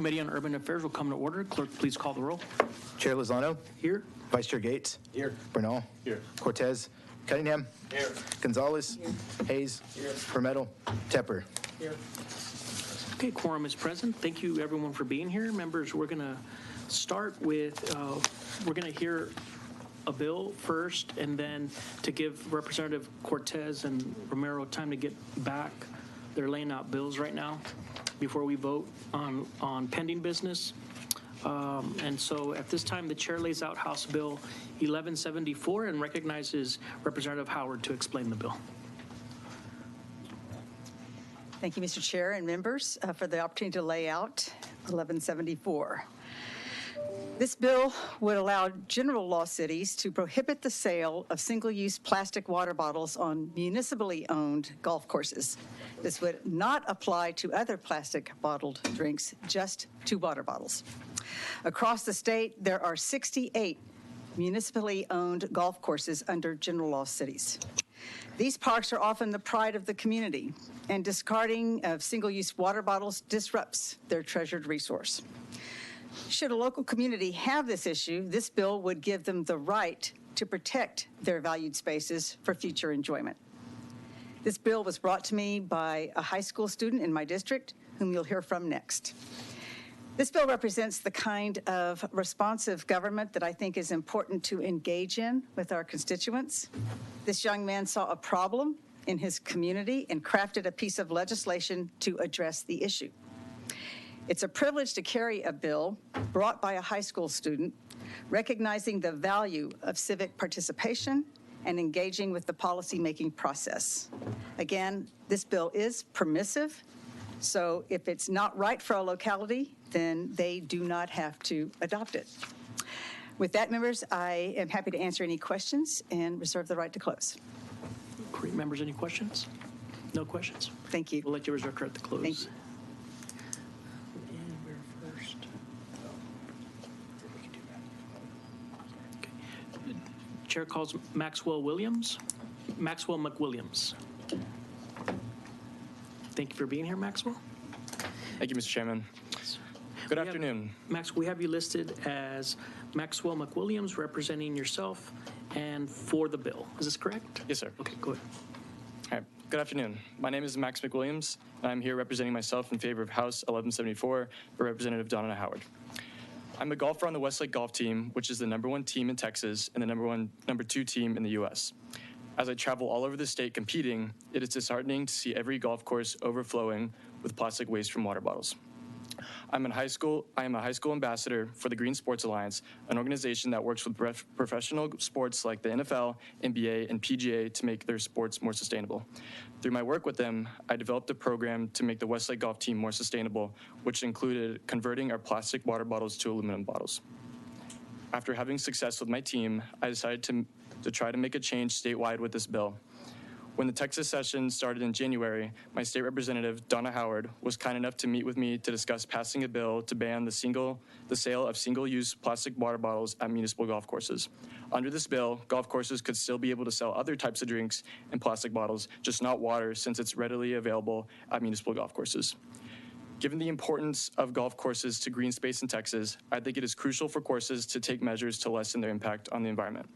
Committee on Urban Affairs will come to order. Clerk, please call the roll. Chair Lozano. Here. Vice Chair Gates. Here. Bernal. Here. Cortez. Cunningham. Here. Gonzalez. Here. Hayes. Here. Vermetto. Tepper. Here. Okay, quorum is present. Thank you, everyone, for being here. Members, we're going to start with, we're going to hear a bill first, and then to give Representative Cortez and Romero time to get back. They're laying out bills right now before we vote on pending business. And so at this time, the chair lays out House Bill 1174 and recognizes Representative Howard to explain the bill. Thank you, Mr. Chair and members, for the opportunity to lay out 1174. This bill would allow general law cities to prohibit the sale of single-use plastic water bottles on municipally owned golf courses. This would not apply to other plastic bottled drinks, just to water bottles. Across the state, there are 68 municipally owned golf courses under general law cities. These parks are often the pride of the community, and discarding of single-use water bottles disrupts their treasured resource. Should a local community have this issue, this bill would give them the right to protect their valued spaces for future enjoyment. This bill was brought to me by a high school student in my district, whom you'll hear from next. This bill represents the kind of responsive government that I think is important to engage in with our constituents. This young man saw a problem in his community and crafted a piece of legislation to address the issue. It's a privilege to carry a bill brought by a high school student, recognizing the value of civic participation and engaging with the policymaking process. Again, this bill is permissive, so if it's not right for a locality, then they do not have to adopt it. With that, members, I am happy to answer any questions and reserve the right to close. Great. Members, any questions? No questions? Thank you. We'll let you reserve at the close. Thank you. And we're first. Okay. Chair calls Maxwell Williams. Maxwell McWilliams. Thank you for being here, Maxwell. Thank you, Mr. Chairman. Good afternoon. Max, we have you listed as Maxwell McWilliams, representing yourself and for the bill. Is this correct? Yes, sir. Okay, go ahead. All right. Good afternoon. My name is Max McWilliams, and I'm here representing myself in favor of House 1174 for Representative Donna Howard. I'm a golfer on the Westlake Golf Team, which is the #1 team in Texas and the number 2 team in the U.S. As I travel all over the state competing, it is disheartening to see every golf course overflowing with plastic waste from water bottles. I am a high school ambassador for the Green Sports Alliance, an organization that works with professional sports like the NFL, NBA, and PGA to make their sports more sustainable. Through my work with them, I developed a program to make the Westlake Golf Team more sustainable, which included converting our plastic water bottles to aluminum bottles. After having success with my team, I decided to try to make a change statewide with this bill. When the Texas session started in January, my state representative, Donna Howard, was kind enough to meet with me to discuss passing a bill to ban the sale of single-use plastic water bottles at municipal golf courses. Under this bill, golf courses could still be able to sell other types of drinks in plastic bottles, just not water, since it's readily available at municipal golf courses. Given the importance of golf courses to green space in Texas, I think it is crucial for courses to take measures to lessen their impact on the environment.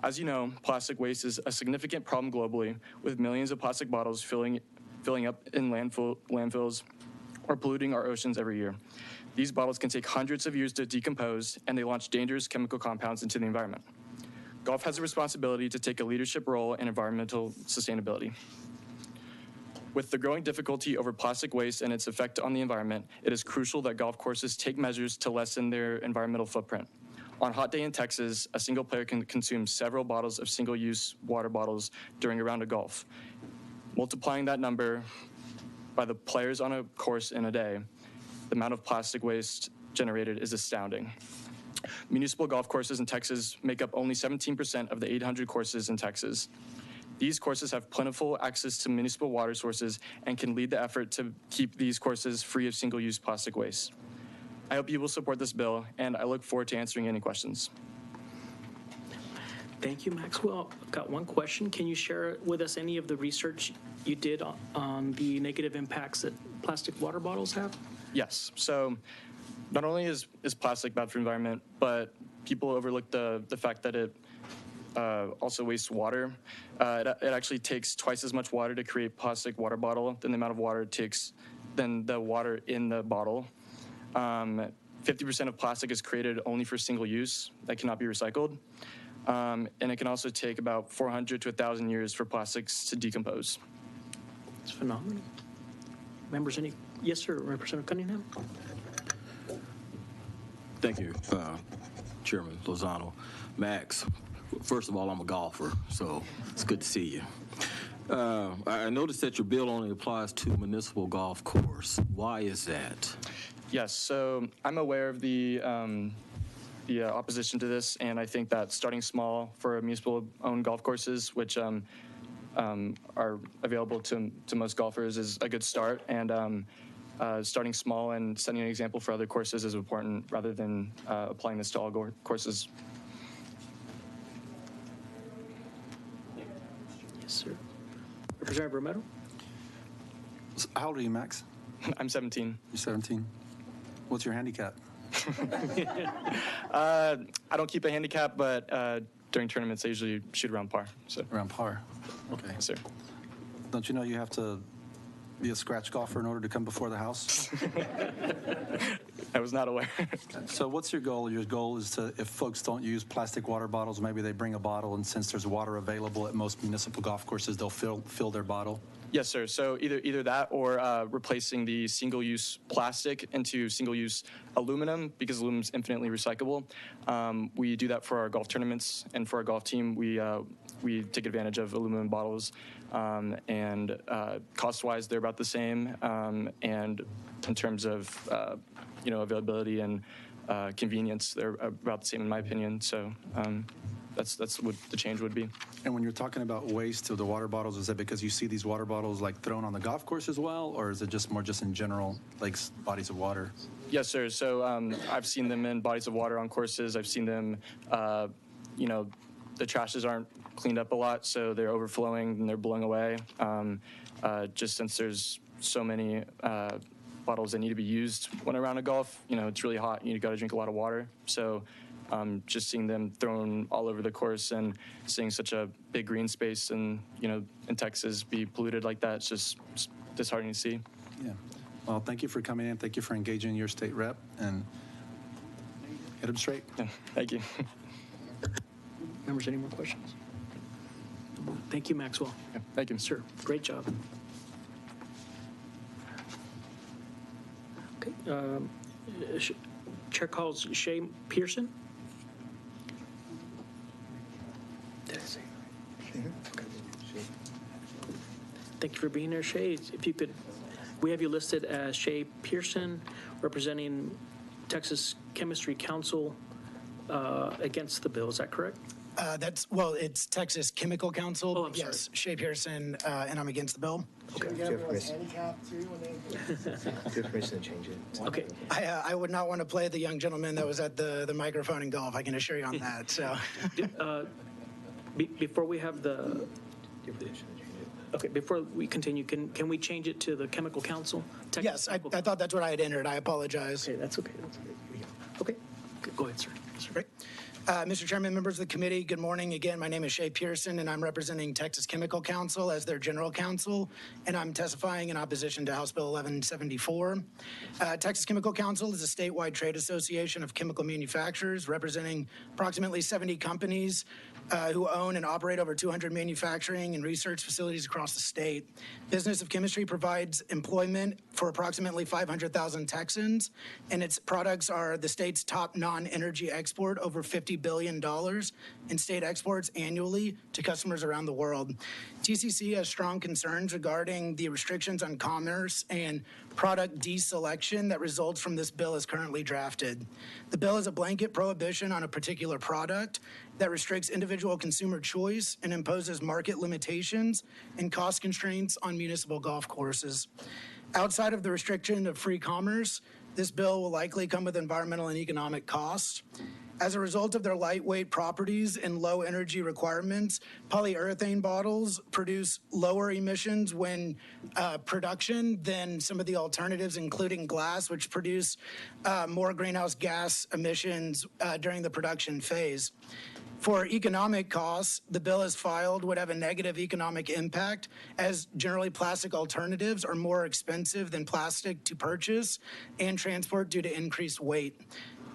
As you know, plastic waste is a significant problem globally, with millions of plastic bottles filling up in landfills or polluting our oceans every year. These bottles can take hundreds of years to decompose, and they launch dangerous chemical compounds into the environment. Golf has a responsibility to take a leadership role in environmental sustainability. With the growing difficulty over plastic waste and its effect on the environment, it is crucial that golf courses take measures to lessen their environmental footprint. On a hot day in Texas, a single player can consume several bottles of single-use water bottles during a round of golf. Multiplying that number by the players on a course in a day, the amount of plastic waste generated is astounding. Municipal golf courses in Texas make up only 17% of the 800 courses in Texas. These courses have plentiful access to municipal water sources and can lead the effort to keep these courses free of single-use plastic waste. I hope you will support this bill, and I look forward to answering any questions. Thank you, Maxwell. I've got one question. Can you share with us any of the research you did on the negative impacts that plastic water bottles have? Yes. So Not only is plastic bad for the environment, but people overlook the fact that it also wastes water. It actually takes twice as much water to create plastic water bottle than the amount of water it takes than the water in the bottle. 50% of plastic is created only for single use that cannot be recycled. And it can also take about 400 to 1,000 years for plastics to decompose. It's phenomenal. Members, any? Yes, sir, Representative Cunningham. Thank you, Chairman Lozano. Max, first of all, I'm a golfer, so it's good to see you. I noticed that your bill only applies to municipal golf course. Why is that? Yes, so I'm aware of the opposition to this, and I think that starting small for municipal-owned golf courses, which are available to most golfers, is a good start. And starting small and setting an example for other courses is important, rather than applying this to all courses. Yes, sir. Representative Romero. How old are you, Max? I'm 17. You're 17. What's your handicap? I don't keep a handicap, but during tournaments, I usually shoot around par. So. Around par. Okay. Yes, sir. Don't you know you have to be a scratch golfer in order to come before the House? I was not aware. So what's your goal? Your goal is to, if folks don't use plastic water bottles, maybe they bring a bottle, and since there's water available at most municipal golf courses, they'll fill their bottle? Yes, sir. So either that or replacing the single-use plastic into single-use aluminum, because aluminum is infinitely recyclable. We do that for our golf tournaments, and for our golf team, we take advantage of aluminum bottles. And cost-wise, they're about the same. And in terms of availability and convenience, they're about the same in my opinion. So that's what the change would be. And when you're talking about waste of the water bottles, is that because you see these water bottles like thrown on the golf course as well, or is it just more just in general lakes, bodies of water? Yes, sir. So I've seen them in bodies of water on courses. I've seen them, the trashes aren't cleaned up a lot, so they're overflowing and they're blowing away. Just since there's so many bottles that need to be used when around a golf, it's really hot. You got to drink a lot of water. So just seeing them thrown all over the course and seeing such a big green space and, in Texas be polluted like that, it's just disheartening to see. Yeah. Well, thank you for coming in. Thank you for engaging your state rep, and hit them straight. Yeah, thank you. Members, any more questions? Thank you, Maxwell. Yeah, thank you. Sir, great job. Okay. Chair calls Shay Pearson. Did I say? Okay. Thank you for being here, Shay. If you could, we have you listed as Shay Pearson, representing Texas Chemistry Council against the bill. Is that correct? It's Texas Chemical Council. Oh, I'm sorry. Yes, Shay Pearson, and I'm against the bill. Do you have permission to change it? Okay. I would not want to play the young gentleman that was at the microphone in golf. I can assure you on that. So, Before we have the, okay, before we continue, can we change it to the Chemical Council? Texas yes, I Chemical thought that's what I had entered. I apologize. Okay, that's okay. That's okay. Okay, go ahead, sir. Great. Mr. Chairman, members of the committee, good morning. Again, my name is Shay Pearson, and I'm representing Texas Chemical Council as their general counsel, and I'm testifying in opposition to House Bill 1174. Texas Chemical Council is a statewide trade association of chemical manufacturers representing approximately 70 companies who own and operate over 200 manufacturing and research facilities across the state. Business of Chemistry provides employment for approximately 500,000 Texans, and its products are the state's top non-energy export, over $50 billion in state exports annually to customers around the world. TCC has strong concerns regarding the restrictions on commerce and product deselection that results from this bill as currently drafted. The bill is a blanket prohibition on a particular product that restricts individual consumer choice and imposes market limitations and cost constraints on municipal golf courses. Outside of the restriction of free commerce, this bill will likely come with environmental and economic costs. As a result of their lightweight properties and low energy requirements, polyurethane bottles produce lower emissions when production than some of the alternatives, including glass, which produce more greenhouse gas emissions during the production phase. For economic costs, the bill as filed would have a negative economic impact, as generally plastic alternatives are more expensive than plastic to purchase and transport due to increased weight.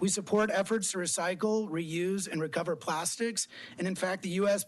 We support efforts to recycle, reuse, and recover plastics, and in fact, the U.S.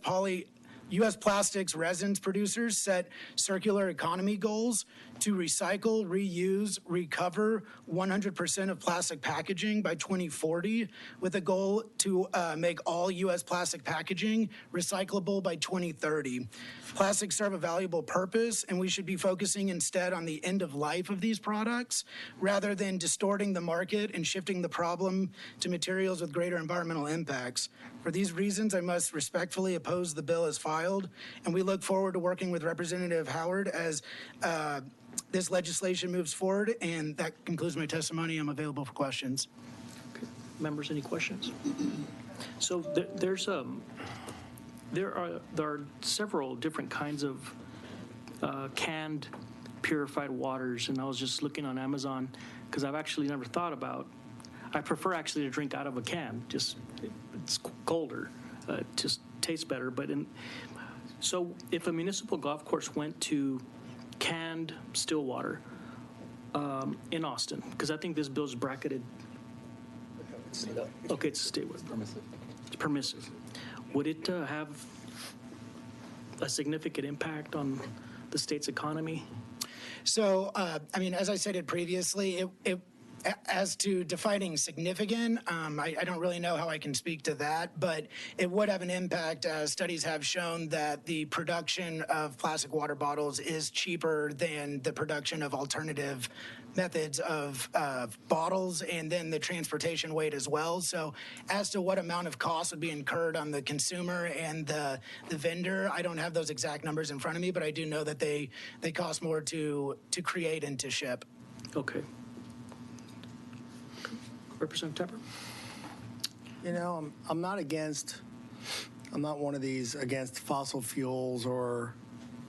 plastics resins producers set circular economy goals to recycle, reuse, recover 100% of plastic packaging by 2040, with a goal to make all U.S. plastic packaging recyclable by 2030. Plastics serve a valuable purpose, and we should be focusing instead on the end of life of these products rather than distorting the market and shifting the problem to materials with greater environmental impacts. For these reasons, I must respectfully oppose the bill as filed, and we look forward to working with Representative Howard as this legislation moves forward. And that concludes my testimony. I'm available for questions. Members, any questions? So there are several different kinds of canned purified waters, and I was just looking on Amazon because I've actually never thought about. I prefer actually to drink out of a can. Just it's colder, just tastes better. So if a municipal golf course went to canned still water in Austin, because I think this bill's bracketed. Okay, it's statewide. It's permissive. Would it have a significant impact on the state's economy? So, I mean, as I stated previously, as to defining significant, I don't really know how I can speak to that, but it would have an impact, as studies have shown that the production of plastic water bottles is cheaper than the production of alternative methods of bottles, and then the transportation weight as well. So as to what amount of cost would be incurred on the consumer and the vendor, I don't have those exact numbers in front of me, but I do know that they cost more to create and to ship. Okay. Representative Tepper? You know, I'm not one of these against fossil fuels or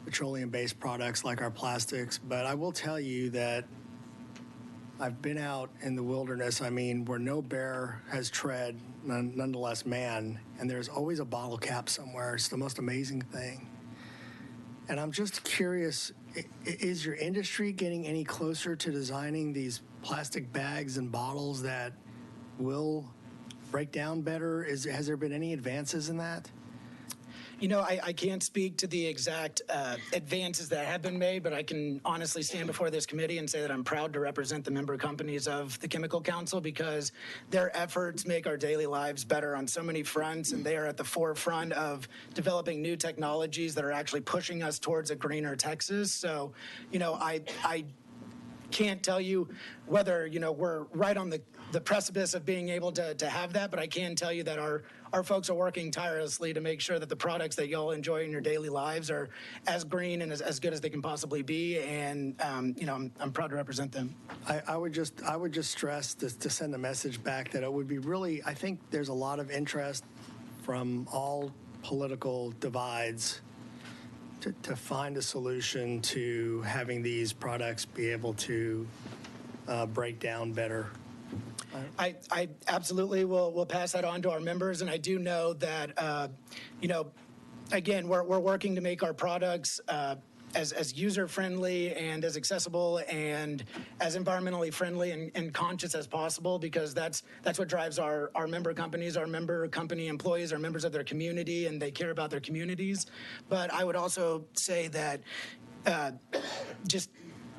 petroleum-based products like our plastics, but I will tell you that I've been out in the wilderness, where no bear has tread, nonetheless man, and there's always a bottle cap somewhere. It's the most amazing thing. And I'm just curious, is your industry getting any closer to designing these plastic bags and bottles that will break down better? Has there been any advances in that? You know, I can't speak to the exact advances that have been made, but I can honestly stand before this committee and say that I'm proud to represent the member companies of the Chemical Council, because their efforts make our daily lives better on so many fronts, and they are at the forefront of developing new technologies that are actually pushing us towards a greener Texas. So, you know, I can't tell you whether, you know, we're right on the precipice of being able to have that, but I can tell you that our folks are working tirelessly to make sure that the products that y'all enjoy in your daily lives are as green and as good as they can possibly be. And, you know, I'm proud to represent them. I would just stress to send a message back that it would be really, I think there's a lot of interest from all political divides to find a solution to having these products be able to break down better. I absolutely will pass that on to our members, and I do know that, you know, again, we're working to make our products as user-friendly and as accessible and as environmentally friendly and conscious as possible, because that's what drives our member companies. Our member company employees are members of their community, and they care about their communities. But I would also say that just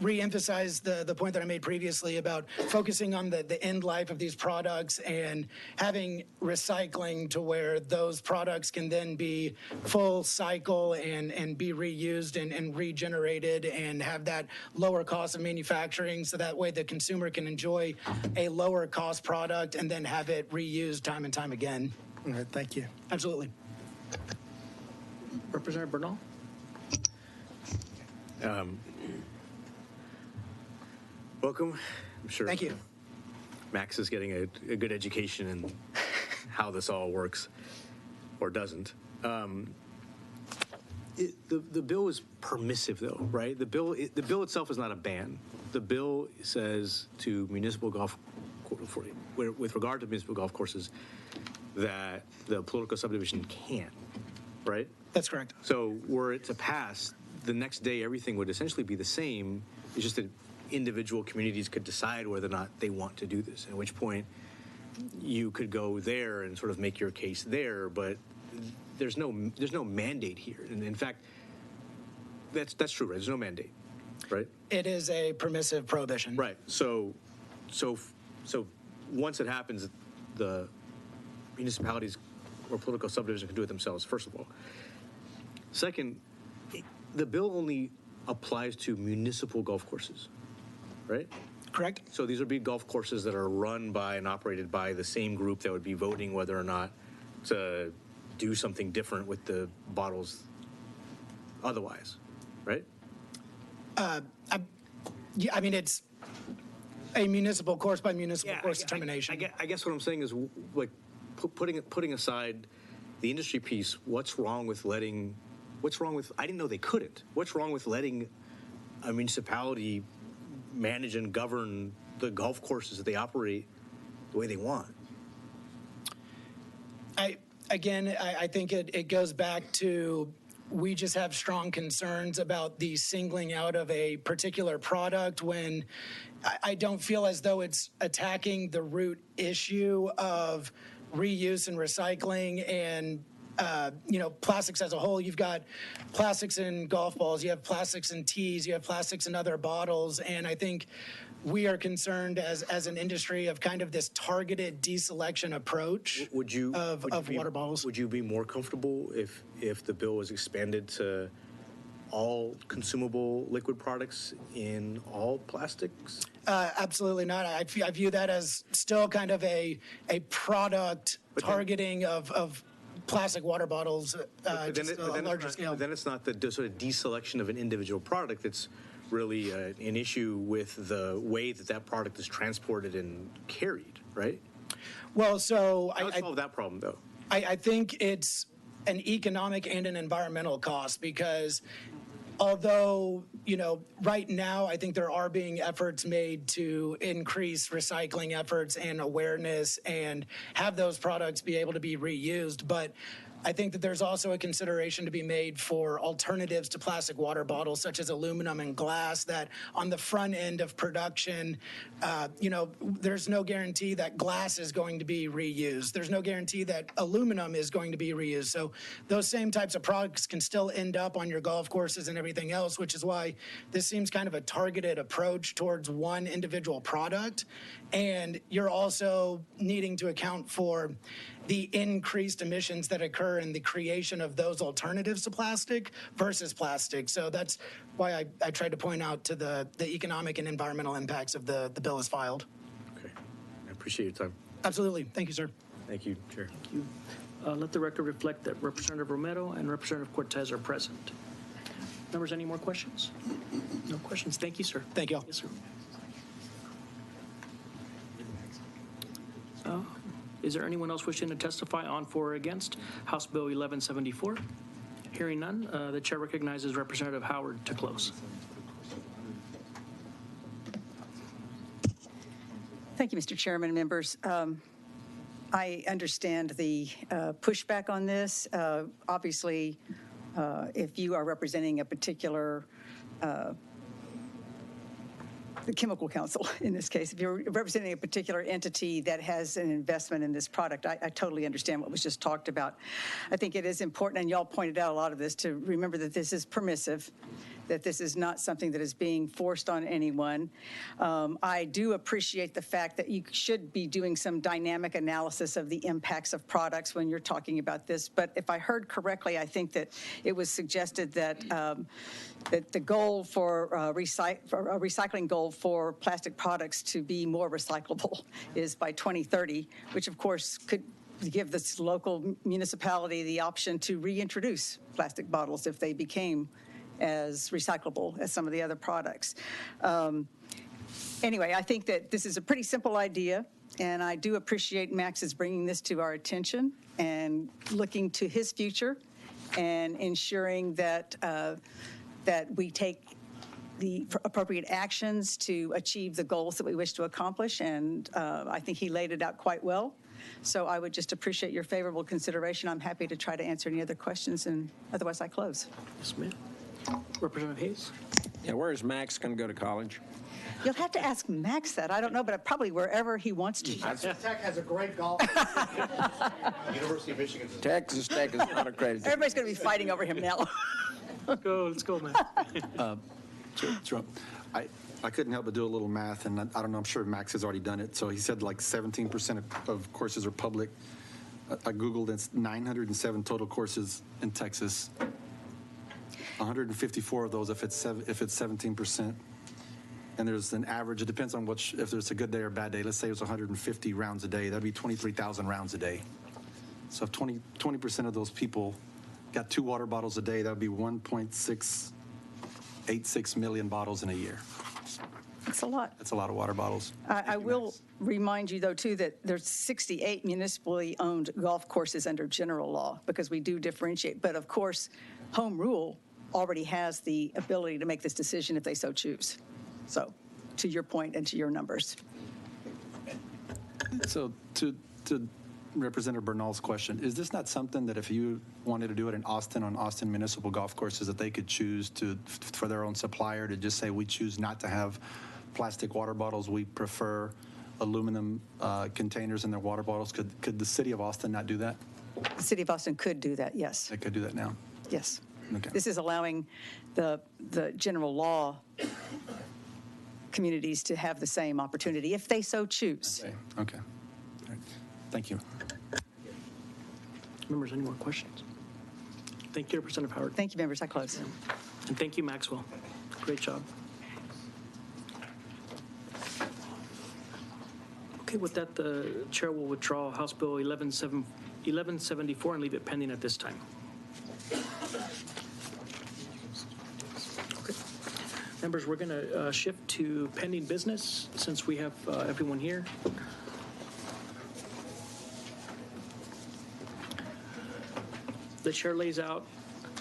re-emphasize the point that I made previously about focusing on the end life of these products and having recycling to where those products can then be full cycle and be reused and regenerated and have that lower cost of manufacturing, so that way the consumer can enjoy a lower cost product and then have it reused time and time again. All right, thank you. Absolutely. Representative Bernal? Welcome. I'm sure Thank you. Max is getting a good education in how this all works or doesn't. The bill is permissive, though, right? The bill itself is not a ban. The bill says to municipal golf, with regard to municipal golf courses, that the political subdivision can, right? That's correct. So were it to pass, the next day everything would essentially be the same. It's just that individual communities could decide whether or not they want to do this, at which point you could go there and sort of make your case there, but there's no mandate here. And in fact, that's true, right? There's no mandate, right? It is a permissive prohibition. Right. So once it happens, the municipalities or political subdivision can do it themselves, first of all. Second, the bill only applies to municipal golf courses, right? Correct? So these would be golf courses that are run by and operated by the same group that would be voting whether or not to do something different with the bottles otherwise, right? Yeah, I mean, it's a municipal course by municipal course determination. I guess what I'm saying is, like, putting aside the industry piece, what's wrong with, I didn't know they couldn't. What's wrong with letting a municipality manage and govern the golf courses that they operate the way they want? I think it goes back to, we just have strong concerns about the singling out of a particular product when I don't feel as though it's attacking the root issue of reuse and recycling and plastics as a whole. You've got plastics in golf balls, you have plastics in tees, you have plastics in other bottles, and I think we are concerned as an industry of kind of this targeted deselection approach of water bottles. Would you be more comfortable if the bill was expanded to all consumable liquid products in all plastics? Absolutely not. I view that as still kind of a product targeting of plastic water bottles just on a larger scale. But then it's not the sort of deselection of an individual product. It's really an issue with the way that product is transported and carried, right? Well, so How would solve that problem, though? I think it's an economic and an environmental cost because although, right now I think there are being efforts made to increase recycling efforts and awareness and have those products be able to be reused, but I think that there's also a consideration to be made for alternatives to plastic water bottles, such as aluminum and glass, that on the front end of production, there's no guarantee that glass is going to be reused. There's no guarantee that aluminum is going to be reused. So those same types of products can still end up on your golf courses and everything else, which is why this seems kind of a targeted approach towards one individual product. And you're also needing to account for the increased emissions that occur in the creation of those alternatives to plastic versus plastic. So that's why I tried to point out to the economic and environmental impacts of the bill as filed. Okay. I appreciate your time. Absolutely. Thank you, sir. Thank you, Chair. Thank you. Let the record reflect that Representative Romero and Representative Cortez are present. Members, any more questions? No questions. Thank you, sir. Thank you all. Yes, sir. Is there anyone else wishing to testify on, for, or against House Bill 1174? Hearing none, the chair recognizes Representative Howard to close. Thank you, Mr. Chairman and members. I understand the pushback on this. Obviously, if you are representing a particular the Chemical Council, in this case, if you're representing a particular entity that has an investment in this product, I totally understand what was just talked about. I think it is important, and y'all pointed out a lot of this, to remember that this is permissive, that this is not something that is being forced on anyone. I do appreciate the fact that you should be doing some dynamic analysis of the impacts of products when you're talking about this. But if I heard correctly, I think that it was suggested that that the goal for a recycling goal for plastic products to be more recyclable is by 2030, which of course could give this local municipality the option to reintroduce plastic bottles if they became as recyclable as some of the other products. Anyway, I think that this is a pretty simple idea, and I do appreciate Max's bringing this to our attention and looking to his future and ensuring that, that we take the appropriate actions to achieve the goals that we wish to accomplish, and I think he laid it out quite well. So I would just appreciate your favorable consideration. I'm happy to try to answer any other questions, and otherwise I close. Yes, ma'am. Representative Hayes? Yeah, where is Max going to go to college? You'll have to ask Max that. I don't know, but probably wherever he wants to. Tech has a great golf. University of Michigan. Texas Tech is not accredited. Everybody's going to be fighting over him now. Let's go, man. Sure. I couldn't help but do a little math, and I don't know, I'm sure Max has already done it. So he said like 17% of courses are public. I Googled, it's 907 total courses in Texas. 154 of those if it's 17%. And there's an average, it depends on which, if there's a good day or a bad day. Let's say it was 150 rounds a day, that'd be 23,000 rounds a day. So if 20% of those people got 2 water bottles a day, that would be 1.686 million bottles in a year. It's a lot. That's a lot of water bottles. I will remind you, though, too, that there's 68 municipally owned golf courses under general law, because we do differentiate. But of course, home rule already has the ability to make this decision if they so choose. So, to your point and to your numbers. So to Representative Bernal's question, is this not something that if you wanted to do it in Austin on Austin municipal golf courses that they could choose to, for their own supplier, to just say we choose not to have plastic water bottles, we prefer aluminum containers in their water bottles? Could the city of Austin not do that? The city of Austin could do that, yes. They could do that now. Yes. Okay. This is allowing the general law communities to have the same opportunity if they so choose. Okay. All right. Thank you. Members, any more questions? Thank you, Representative Howard. Thank you, members. I close. And thank you, Maxwell. Great job. Okay, with that, the chair will withdraw House Bill 1174 and leave it pending at this time. Okay. Members, we're going to shift to pending business since we have everyone here. The chair lays out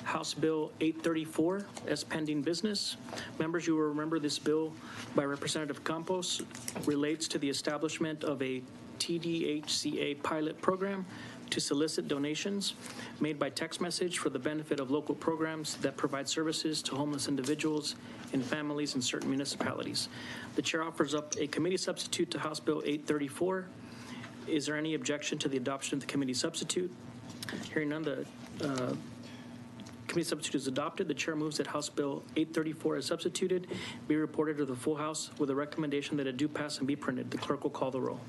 House Bill 834 as pending business. Members, you will remember this bill by Representative Campos relates to the establishment of a TDHCA pilot program to solicit donations made by text message for the benefit of local programs that provide services to homeless individuals and families in certain municipalities. The chair offers up a committee substitute to House Bill 834. Is there any objection to the adoption of the committee substitute? Hearing none, the committee substitute is adopted. The chair moves that House Bill 834 as substituted be reported to the full House with a recommendation that it do pass and be printed. The clerk will call the roll.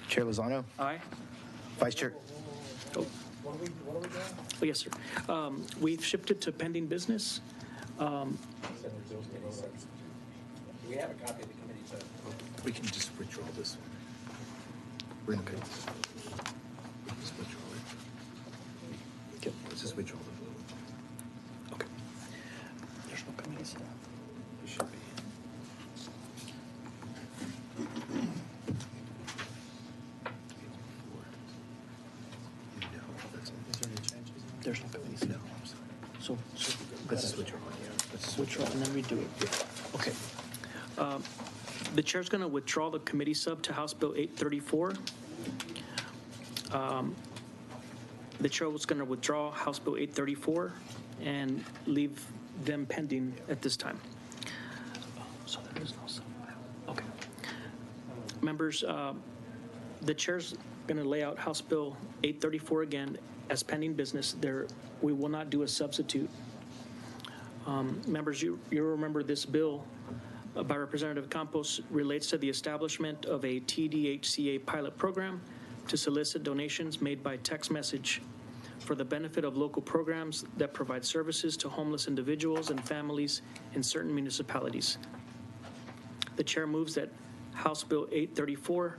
Chair Lozano, Aye. Vice Chair. Oh. Oh, yes, sir. We've shifted to pending business. We have a copy of the committee, so we can just withdraw this. We're okay. Just withdraw it. Okay, let's just withdraw it. Okay. There's no committee set up. There should be. There's no committee set up. So Let's just withdraw it. let's withdraw and then redo it. Okay. The chair's going to withdraw the committee sub to House Bill 834. The chair was going to withdraw House Bill 834 and leave them pending at this time. So there is no sub. Okay. Members, the chair's going to lay out House Bill 834 again as pending business. We will not do a substitute. Members, you remember this bill by Representative Campos relates to the establishment of a TDHCA pilot program to solicit donations made by text message for the benefit of local programs that provide services to homeless individuals and families in certain municipalities. The chair moves that House Bill 834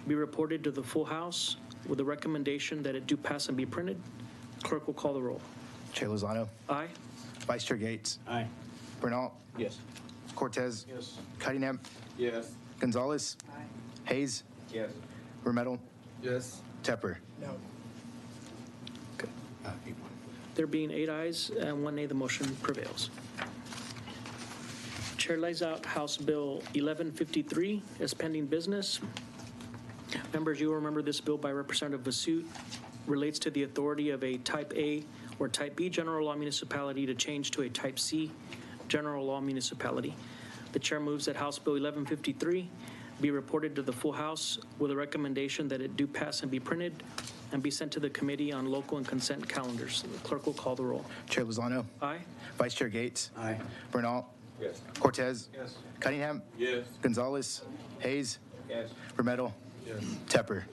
be reported to the full House with a recommendation that it do pass and be printed. Clerk will call the roll. Chair Lozano, Aye. Vice Chair Gates. Aye. Bernal, Yes. Cortez. Yes. Cunningham. Yes. Gonzalez. Hayes. Yes. Remetto. Yes. Tepper. No. There being 8 ayes and 1 nay, the motion prevails. Chair lays out House Bill 1153 as pending business. Members, you will remember this bill by Representative Vasut relates to the authority of a Type A or Type B general law municipality to change to a Type C general law municipality. The chair moves that House Bill 1153 be reported to the full House with a recommendation that it do pass and be printed and be sent to the Committee on Local and Consent Calendars. The clerk will call the roll. Chair Lozano. Aye. Vice Chair Gates. Aye. Bernal. Yes. Cortez. Yes. Cunningham. Yes. Gonzalez. Hayes. Yes. Remetto. Yes. Tepper.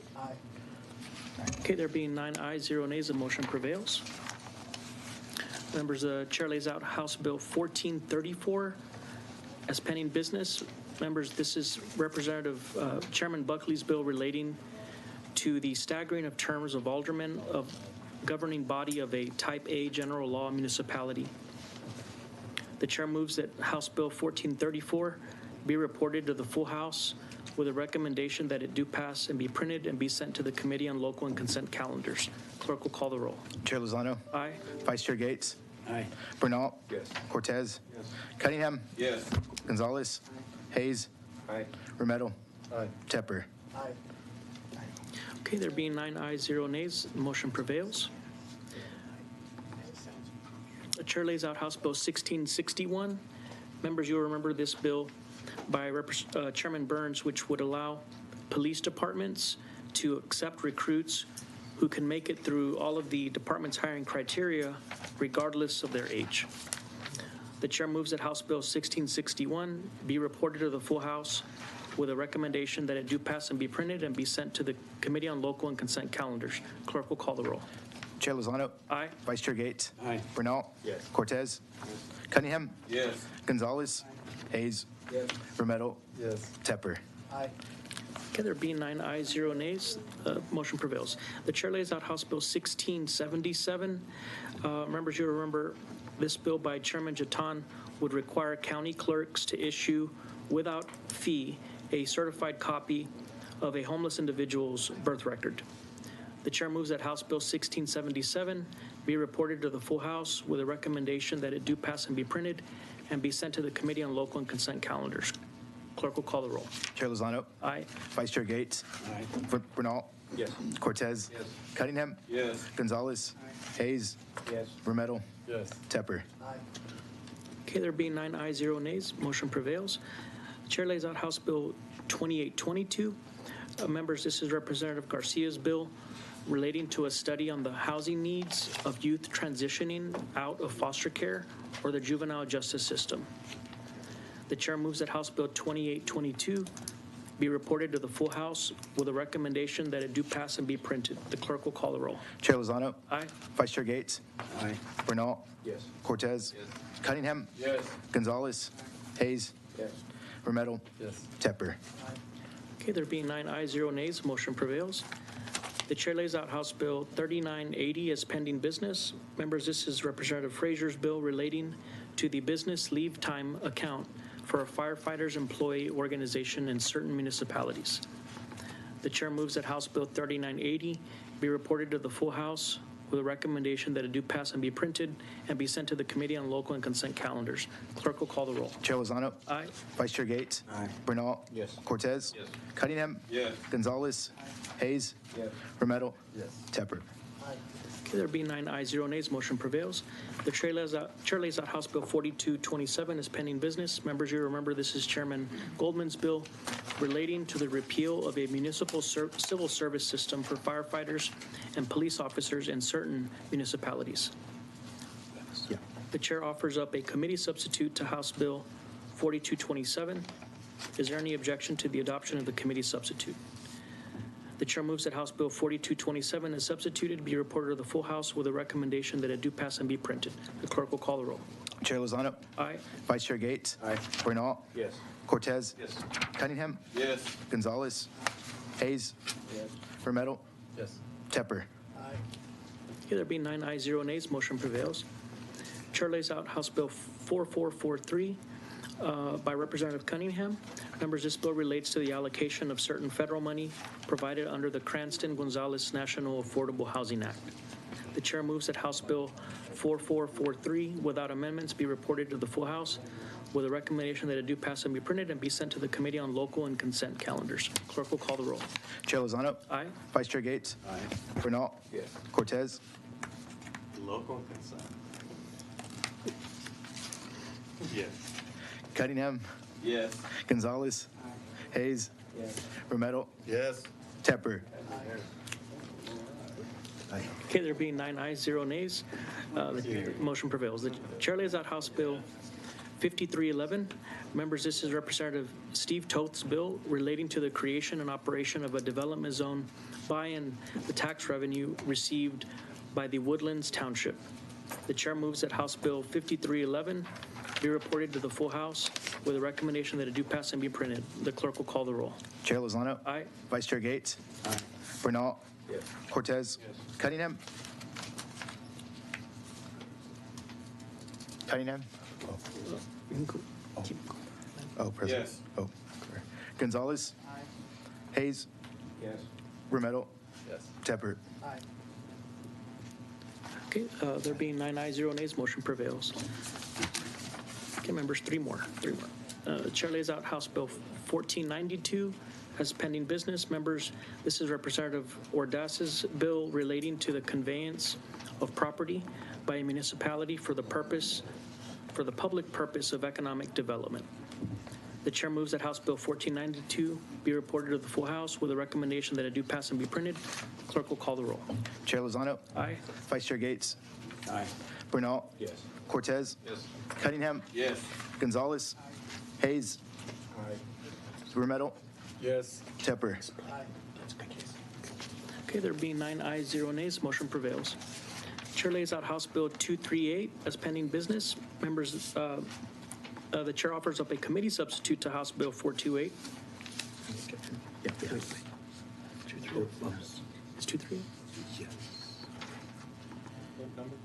Okay, there being 9 ayes, 0 nays, the motion prevails. Members, the chair lays out House Bill 1434 as pending business. Members, this is Representative Chairman Buckley's bill relating to the staggering of terms of aldermen of governing body of a Type A general law municipality. The chair moves that House Bill 1434 be reported to the full House with a recommendation that it do pass and be printed and be sent to the Committee on Local and Consent Calendars. Clerk will call the roll. Chair Lozano. Aye. Vice Chair Gates. Aye. Bernal. Yes. Cortez. Yes. Cunningham. Yes. Gonzalez. Hayes. Aye. Remetto. Aye. Tepper. Okay, there being 9 ayes, 0 nays, the motion prevails. The chair lays out House Bill 1661. Members, you'll remember this bill by Chairman Burns, which would allow police departments to accept recruits who can make it through all of the department's hiring criteria regardless of their age. The chair moves that House Bill 1661 be reported to the full House with a recommendation that it do pass and be printed and be sent to the Committee on Local and Consent Calendars. Clerk will call the roll. Chair Lozano. Aye. Vice Chair Gates. Aye. Bernal. Yes. Cortez. Cunningham. Yes. Gonzalez. Hayes. Yes. Remetto. Yes. Tepper. Okay, there being 9 ayes, 0 nays, motion prevails. The chair lays out House Bill 1677. Members, you remember this bill by Chairman Jatan would require county clerks to issue without fee a certified copy of a homeless individual's birth record. The chair moves that House Bill 1677 be reported to the full House with a recommendation that it do pass and be printed and be sent to the Committee on Local and Consent Calendars. Clerk will call the roll. Chair Lozano. Aye. Vice Chair Gates. Aye. Bernal. Yes. Cortez. Yes. Cunningham. Yes. Gonzalez. Hayes. Yes. Remetto. Yes. Tepper. Okay, there being 9 ayes, 0 nays, motion prevails. Chair lays out House Bill 2822. Members, this is Representative Garcia's bill relating to a study on the housing needs of youth transitioning out of foster care or the juvenile justice system. The chair moves that House Bill 2822 be reported to the full House with a recommendation that it do pass and be printed. The clerk will call the roll. Chair Lozano. Aye. Vice Chair Gates. Aye. Bernal. Yes. Cortez. Yes. Cunningham. Yes. Gonzalez. Hayes. Yes. Remetto. Yes. Tepper. Okay, there being 9 ayes, 0 nays, motion prevails. The chair lays out House Bill 3980 as pending business. Members, this is Representative Frazier's bill relating to the business leave time account for a firefighters employee organization in certain municipalities. The chair moves that House Bill 3980 be reported to the full House with a recommendation that it do pass and be printed and be sent to the Committee on Local and Consent Calendars. Clerk will call the roll. Chair Lozano. Aye. Vice Chair Gates. Aye. Bernal. Yes. Cortez. Yes. Cunningham. Yes. Gonzalez. Hayes. Yes. Remetto. Yes. Tepper. Okay, there being 9 ayes, 0 nays, motion prevails. The chair lays out House Bill 4227 as pending business. Members, you remember this is Chairman Goldman's bill relating to the repeal of a municipal civil service system for firefighters and police officers in certain municipalities. Yeah. The chair offers up a committee substitute to House Bill 4227. Is there any objection to the adoption of the committee substitute? The chair moves that House Bill 4227 is substituted be reported to the full House with a recommendation that it do pass and be printed. The clerk will call the roll. Chair Lozano. Aye. Vice Chair Gates. Aye. Bernal. Yes. Cortez. Yes. Cunningham. Yes. Gonzalez. Hayes. Yes. Remetto. Yes. Tepper. Okay, there being 9 ayes, 0 nays, motion prevails. Chair lays out House Bill 4443 by Representative Cunningham. Members, this bill relates to the allocation of certain federal money provided under the Cranston-Gonzalez National Affordable Housing Act. The chair moves that House Bill 4443, without amendments, be reported to the full House with a recommendation that it do pass and be printed and be sent to the Committee on Local and Consent Calendars. Clerk will call the roll. Chair Lozano. Aye. Vice Chair Gates. Aye. Bernal. Yes. Cortez. Local consent. Yes. Cunningham. Yes. Gonzalez. Hayes. Yes. Romero. Yes. Tepper. Okay, there being 9 ayes, 0 nays, the motion prevails. The chair lays out House Bill 5311. Members, this is Representative Steve Toth's bill relating to the creation and operation of a development zone by and the tax revenue received by the Woodlands Township. The chair moves that House Bill 5311 be reported to the full House with a recommendation that it do pass and be printed. The clerk will call the roll. Chair Lozano. Aye. Vice Chair Gates. Aye. Bernal. Yes. Cortez. Yes. Cunningham. Cunningham. Oh, President. Yes. Oh, sorry. Gonzalez. Hayes. Yes. Romero. Yes. Tepper. Okay, there being 9 ayes, 0 nays, motion prevails. Okay, members, three more. The chair lays out House Bill 1492 as pending business. Members, this is Representative Ordaz's bill relating to the conveyance of property by a municipality for the public purpose of economic development. The chair moves that House Bill 1492 be reported to the full House with a recommendation that it do pass and be printed. Clerk will call the roll. Chair Lozano. Aye. Vice Chair Gates. Aye. Bernal. Yes. Cortez. Yes. Cunningham. Yes. Gonzalez. Hayes. Aye. Romero. Yes. Tepper. Okay, there being 9 ayes, 0 nays, motion prevails. Chair lays out House Bill 238 as pending business. Members, the chair offers up a committee substitute to House Bill 428. It's 238? Yes. What number?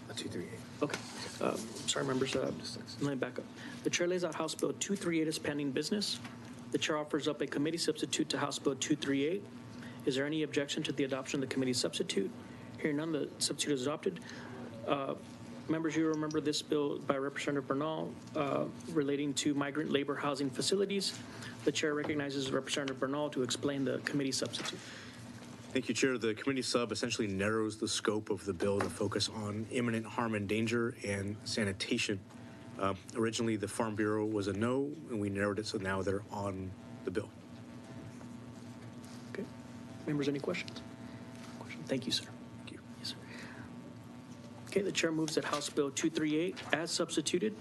A 238. Okay. Sorry, members, let me back up. The chair lays out House Bill 238 as pending business. The chair offers up a committee substitute to House Bill 238. Is there any objection to the adoption of the committee substitute? Hearing none, the substitute is adopted. Members, you remember this bill by Representative Bernal relating to migrant labor housing facilities. The chair recognizes Representative Bernal to explain the committee substitute. Thank you, Chair. The committee sub essentially narrows the scope of the bill to focus on imminent harm and danger and sanitation. Originally, the Farm Bureau was a no, and we narrowed it, so now they're on the bill. Okay. Members, any questions? Thank you, sir. Thank you. Yes, sir. Okay, the chair moves that House Bill 238, as substituted,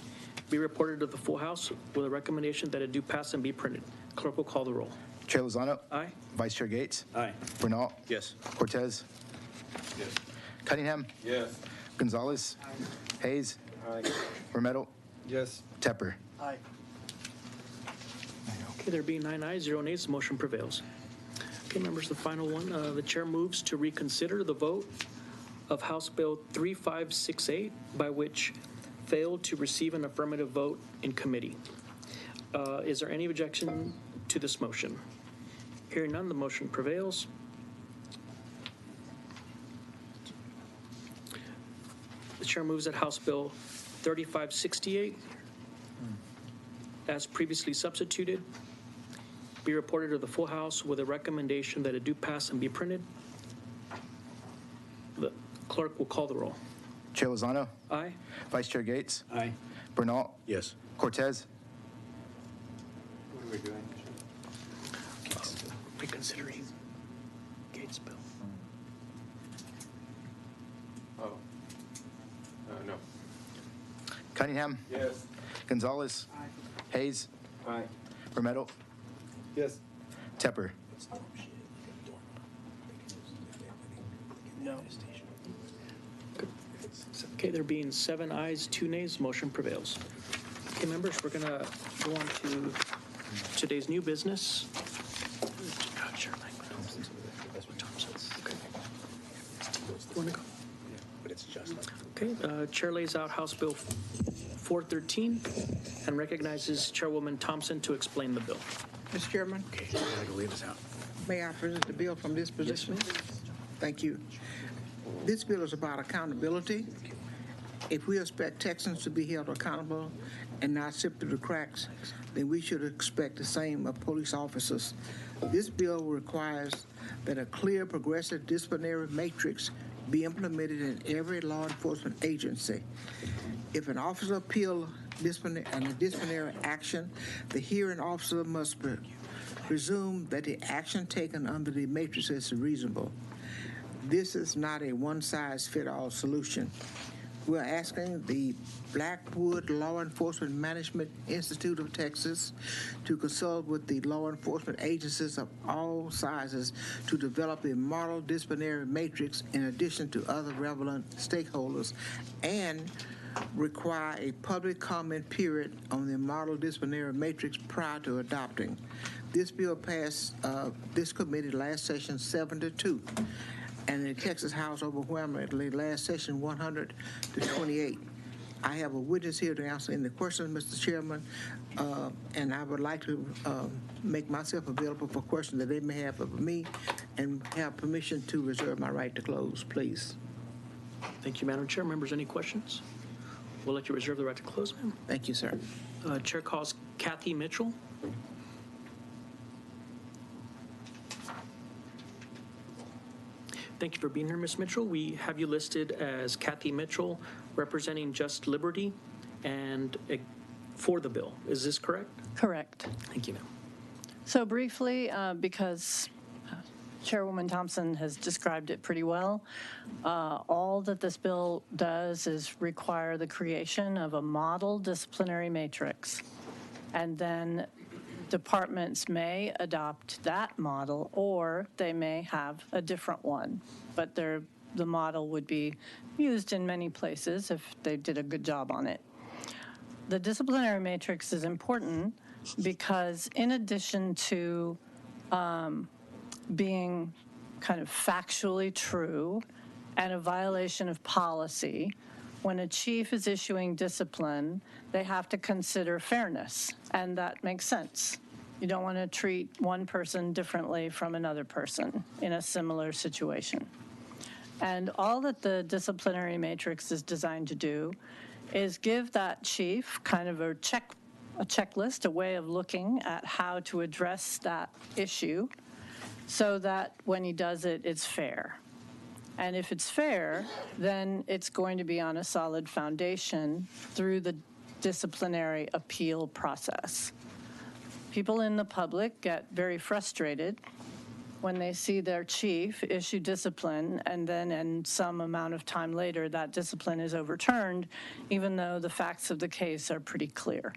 be reported to the full House with a recommendation that it do pass and be printed. Clerk will call the roll. Chair Lozano. Aye. Vice Chair Gates. Aye. Bernal. Yes. Cortez. Yes. Cunningham. Yes. Gonzalez. Hayes. Aye. Romero. Yes. Tepper. Aye. Okay, there being 9 ayes, 0 nays, the motion prevails. Okay, members, the final one. The chair moves to reconsider the vote of House Bill 3568, by which failed to receive an affirmative vote in committee. Is there any objection to this motion? Hearing none, the motion prevails. The chair moves that House Bill 3568, as previously substituted, be reported to the full House with a recommendation that it do pass and be printed. The clerk will call the roll. Chair Lozano. Aye. Vice Chair Gates. Aye. Bernal. Yes. Cortez. What are we doing? Reconsidering Gates' bill. Oh. No. Cunningham. Yes. Gonzalez. Hayes. Aye. Romero. Yes. Tepper. No. Okay, there being 7 ayes, 2 nays, motion prevails. Okay, members, we're going to go on to today's new business. Okay. You want to go? But it's just like Okay, Chair lays out House Bill 413 and recognizes Chairwoman Thompson to explain the bill. Mr. Chairman, Okay, I gotta go leave this out. may I present the bill from this position? Thank you. This bill is about accountability. If we expect Texans to be held accountable and not slip through the cracks, then we should expect the same of police officers. This bill requires that a clear, progressive disciplinary matrix be implemented in every law enforcement agency. If an officer appeals a disciplinary action, the hearing officer must presume that the action taken under the matrix is reasonable. This is not a one-size-fits-all solution. We're asking the Blackwood Law Enforcement Management Institute of Texas to consult with the law enforcement agencies of all sizes to develop a model disciplinary matrix in addition to other relevant stakeholders, and require a public comment period on the model disciplinary matrix prior to adopting. This bill passed this committee last session 7-2. And the Texas House overwhelmingly last session 100 to 28. I have a witness here to answer any questions, Mr. Chairman, and I would like to make myself available for questions that they may have of me and have permission to reserve my right to close, please. Thank you, Madam Chair. Members, any questions? We'll let you reserve the right to close, ma'am. Thank you, sir. Chair calls Kathy Mitchell. Thank you for being here, Ms. Mitchell. We have you listed as Kathy Mitchell, representing Just Liberty and for the bill. Is this correct? Correct. Thank you, ma'am. So briefly, because Chairwoman Thompson has described it pretty well, all that this bill does is require the creation of a model disciplinary matrix. And then departments may adopt that model, or they may have a different one. But the model would be used in many places if they did a good job on it. The disciplinary matrix is important because in addition to being kind of factually true and a violation of policy, when a chief is issuing discipline, they have to consider fairness, and that makes sense. You don't want to treat one person differently from another person in a similar situation. And all that the disciplinary matrix is designed to do is give that chief kind of a checklist, a way of looking at how to address that issue so that when he does it, it's fair. And if it's fair, then it's going to be on a solid foundation through the disciplinary appeal process. People in the public get very frustrated when they see their chief issue discipline, and then in some amount of time later, that discipline is overturned, even though the facts of the case are pretty clear.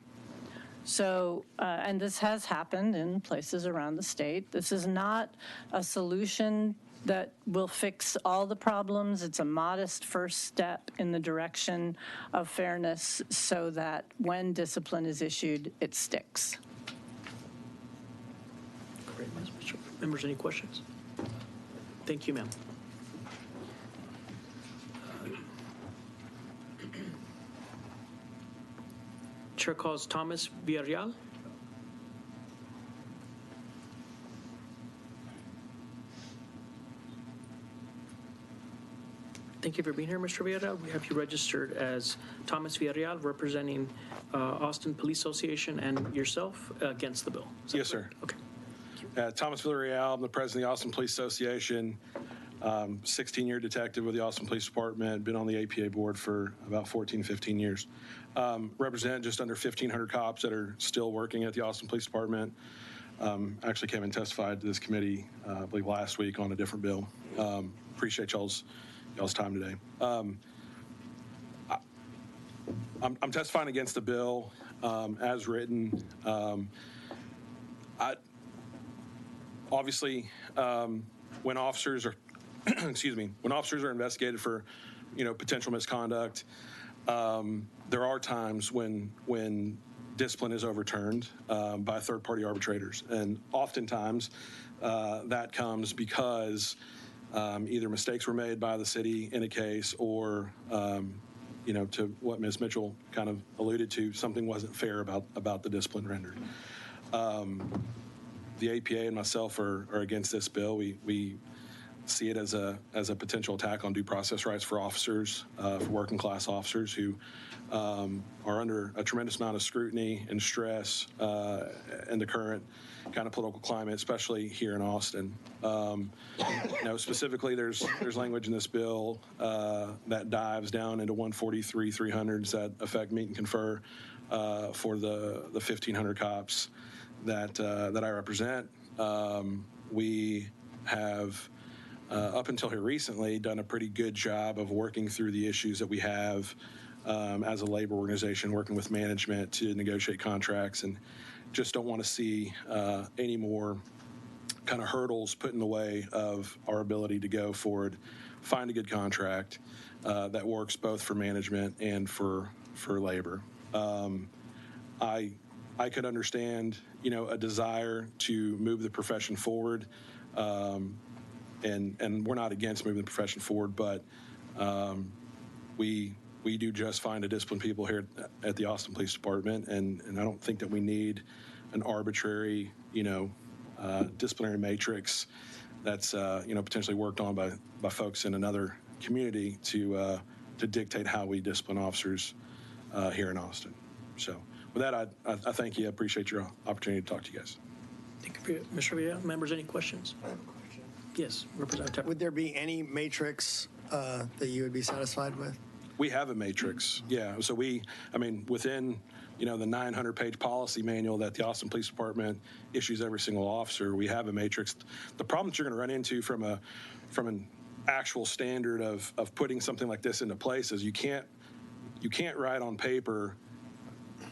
So, and this has happened in places around the state. This is not a solution that will fix all the problems. It's a modest first step in the direction of fairness so that when discipline is issued, it sticks. Great, Ms. Mitchell. Members, any questions? Thank you, ma'am. Chair calls Thomas Villarreal. Thank you for being here, Mr. Villarreal. We have you registered as Thomas Villarreal, representing Austin Police Association, and yourself against the bill. Yes, sir. Okay. Thomas Villarreal, I'm the president of the Austin Police Association, 16-year detective with the Austin Police Department, been on the APA board for about 14, 15 years. Represent just under 1,500 cops that are still working at the Austin Police Department. Actually came and testified to this committee, I believe last week, on a different bill. Appreciate y'all's time today. I'm testifying against the bill as written. Obviously, when officers are, when officers are investigated for, potential misconduct, there are times when discipline is overturned by third-party arbitrators, and oftentimes that comes because either mistakes were made by the city in a case or, to what Ms. Mitchell kind of alluded to, something wasn't fair about the discipline rendered. The APA and myself are against this bill. We see it as a potential attack on due process rights for officers, for working class officers who are under a tremendous amount of scrutiny and stress in the current kind of political climate, especially here in Austin. Specifically, there's language in this bill that dives down into 143-300s that affect meet and confer for the 1,500 cops that I represent. We have, up until here recently, done a pretty good job of working through the issues that we have as a labor organization, working with management to negotiate contracts, and just don't want to see any more kind of hurdles put in the way of our ability to go forward, find a good contract that works both for management and for labor. I could understand, a desire to move the profession forward, and we're not against moving the profession forward, but we do just fine to discipline people here at the Austin Police Department, and I don't think that we need an arbitrary, disciplinary matrix that's potentially worked on by folks in another community to dictate how we discipline officers here in Austin. So with that, I thank you. I appreciate your opportunity to talk to you guys. Thank you, Mr. Villa. Members, any questions? I have a question. Yes, Representative. Would there be any matrix that you would be satisfied with? We have a matrix, yeah. So within, the 900-page policy manual that the Austin Police Department issues every single officer, we have a matrix. The problem that you're going to run into from an actual standard of putting something like this into place is you can't write on paper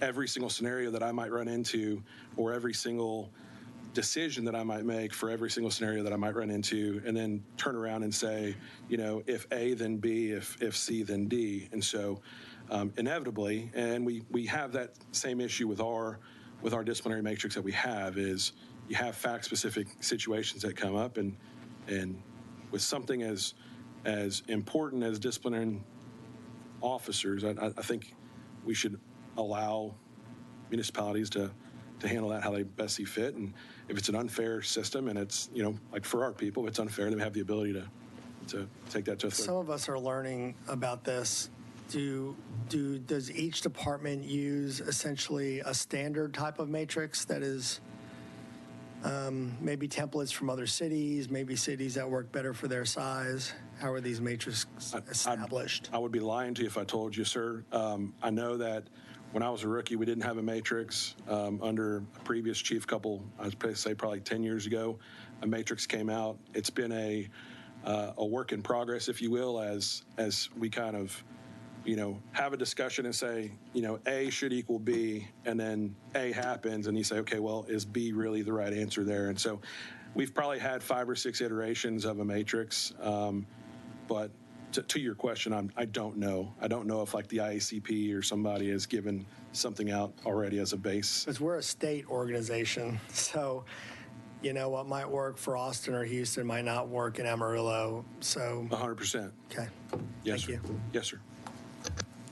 every single scenario that I might run into or every single decision that I might make for every single scenario that I might run into, and then turn around and say, if A, then B, if C, then D. And so inevitably, and we have that same issue with our disciplinary matrix that we have, is you have fact-specific situations that come up, and with something as important as disciplining officers, I think we should allow municipalities to handle that how they best see fit. And if it's an unfair system and it's, like for our people, if it's unfair, then we have the ability to take that to a third. Some of us are learning about this. Does each department use essentially a standard type of matrix that is maybe templates from other cities, maybe cities that work better for their size? How are these matrices established? I would be lying to you if I told you, sir. I know that when I was a rookie, we didn't have a matrix. Under a previous chief I'd say probably 10 years ago, a matrix came out. It's been a work in progress, if you will, as we kind of, have a discussion and say, A should equal B, and then A happens, and you say, okay, well, is B really the right answer there? And so we've probably had 5 or 6 iterations of a matrix, but to your question, I don't know. I don't know if like the IACP or somebody has given something out already as a base. Because we're a state organization, so what might work for Austin or Houston might not work in Amarillo. So 100%. Okay. Yes, Thank sir. you. Yes, sir.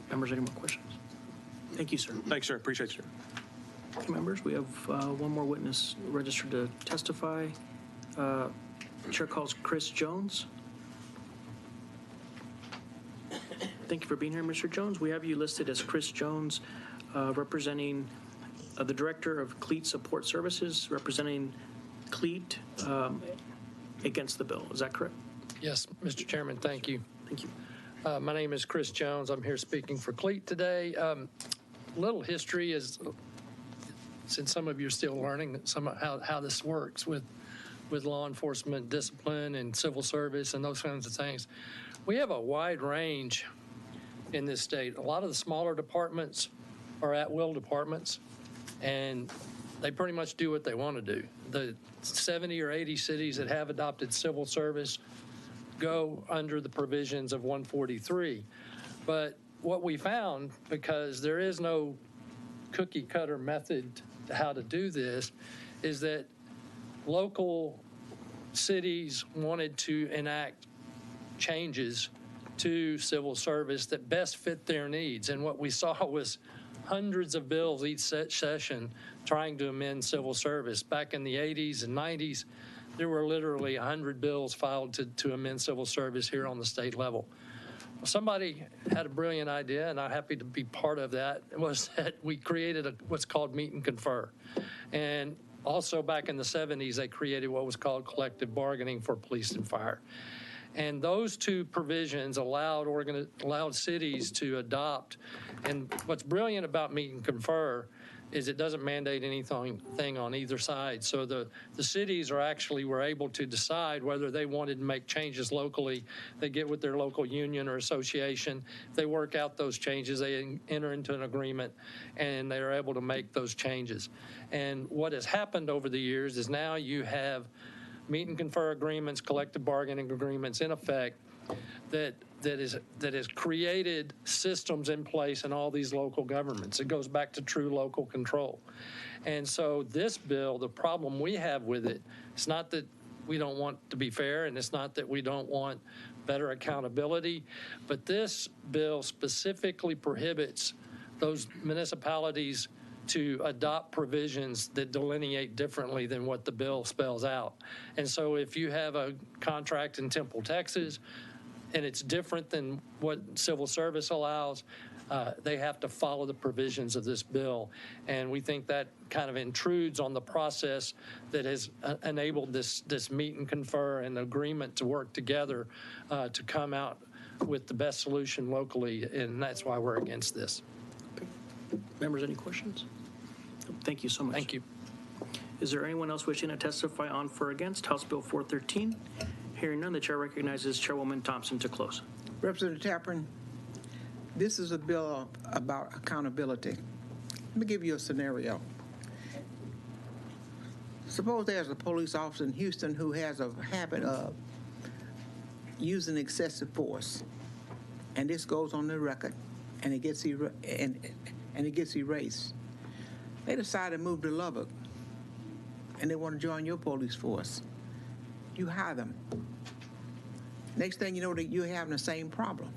Members, any more questions? Thank you, sir. Thanks, sir. Appreciate you. Okay, members, we have one more witness registered to testify. Chair calls Chris Jones. Thank you for being here, Mr. Jones. We have you listed as Chris Jones, representing the Director of CLEAT Support Services, representing CLEAT against the bill. Is that correct? Yes, Mr. Chairman, thank you. Thank you. My name is Chris Jones. I'm here speaking for CLEAT today. Little history is, since some of you are still learning how this works with law enforcement discipline and civil service and those kinds of things. We have a wide range in this state. A lot of the smaller departments are at-will departments, and they pretty much do what they want to do. The 70 or 80 cities that have adopted civil service go under the provisions of 143. But what we found, because there is no cookie cutter method to how to do this, is that local cities wanted to enact changes to civil service that best fit their needs. And what we saw was hundreds of bills each session trying to amend civil service. Back in the 80s and 90s, there were literally 100 bills filed to amend civil service here on the state level. Somebody had a brilliant idea, and I'm happy to be part of that, was that we created what's called Meet and Confer. And also back in the 70s, they created what was called collective bargaining for police and fire. And those two provisions allowed cities to adopt. And what's brilliant about Meet and Confer is it doesn't mandate anything on either side. So the cities were able to decide whether they wanted to make changes locally. They get with their local union or association. If they work out those changes, they enter into an agreement, and they are able to make those changes. And what has happened over the years is now you have Meet and Confer agreements, collective bargaining agreements in effect that has created systems in place in all these local governments. It goes back to true local control. And so this bill, the problem we have with it, it's not that we don't want to be fair, and it's not that we don't want better accountability, but this bill specifically prohibits those municipalities to adopt provisions that delineate differently than what the bill spells out. And so if you have a contract in Temple, Texas, and it's different than what civil service allows, they have to follow the provisions of this bill. And we think that kind of intrudes on the process that has enabled this Meet and Confer and agreement to work together to come out with the best solution locally, and that's why we're against this. Members, any questions? Thank you so much. Thank you. Is there anyone else wishing to testify on for or against House Bill 413? Hearing none, the chair recognizes Chairwoman Thompson to close. Representative Tappan, this is a bill about accountability. Let me give you a scenario. Suppose there's a police officer in Houston who has a habit of using excessive force, and this goes on the record, and it gets erased. They decide to move to Lubbock, and they want to join your police force. You hire them. Next thing you know, that you're having the same problem.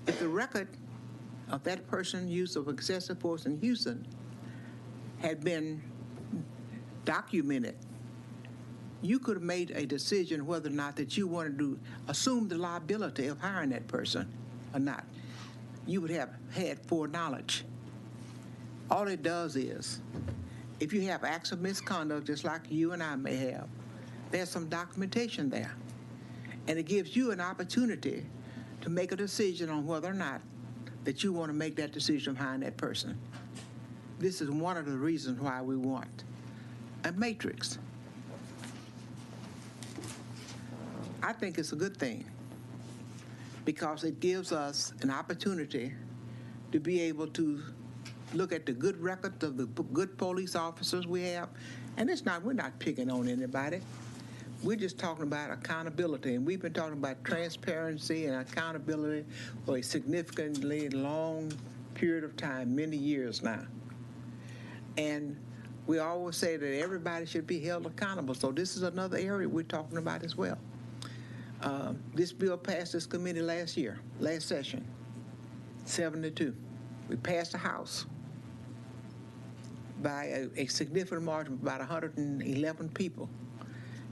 If the record of that person's use of excessive force in Houston had been documented, you could have made a decision whether or not that you wanted to assume the liability of hiring that person or not. You would have had foreknowledge. All it does is, if you have acts of misconduct, just like you and I may have, there's some documentation there. And it gives you an opportunity to make a decision on whether or not that you want to make that decision of hiring that person. This is one of the reasons why we want a matrix. I think it's a good thing because it gives us an opportunity to be able to look at the good record of the good police officers we have. And we're not picking on anybody. We're just talking about accountability, and we've been talking about transparency and accountability for a significantly long period of time, many years now. And we always say that everybody should be held accountable, so this is another area we're talking about as well. This bill passed this committee last session, 7-2. We passed the House by a significant margin of about 111 people.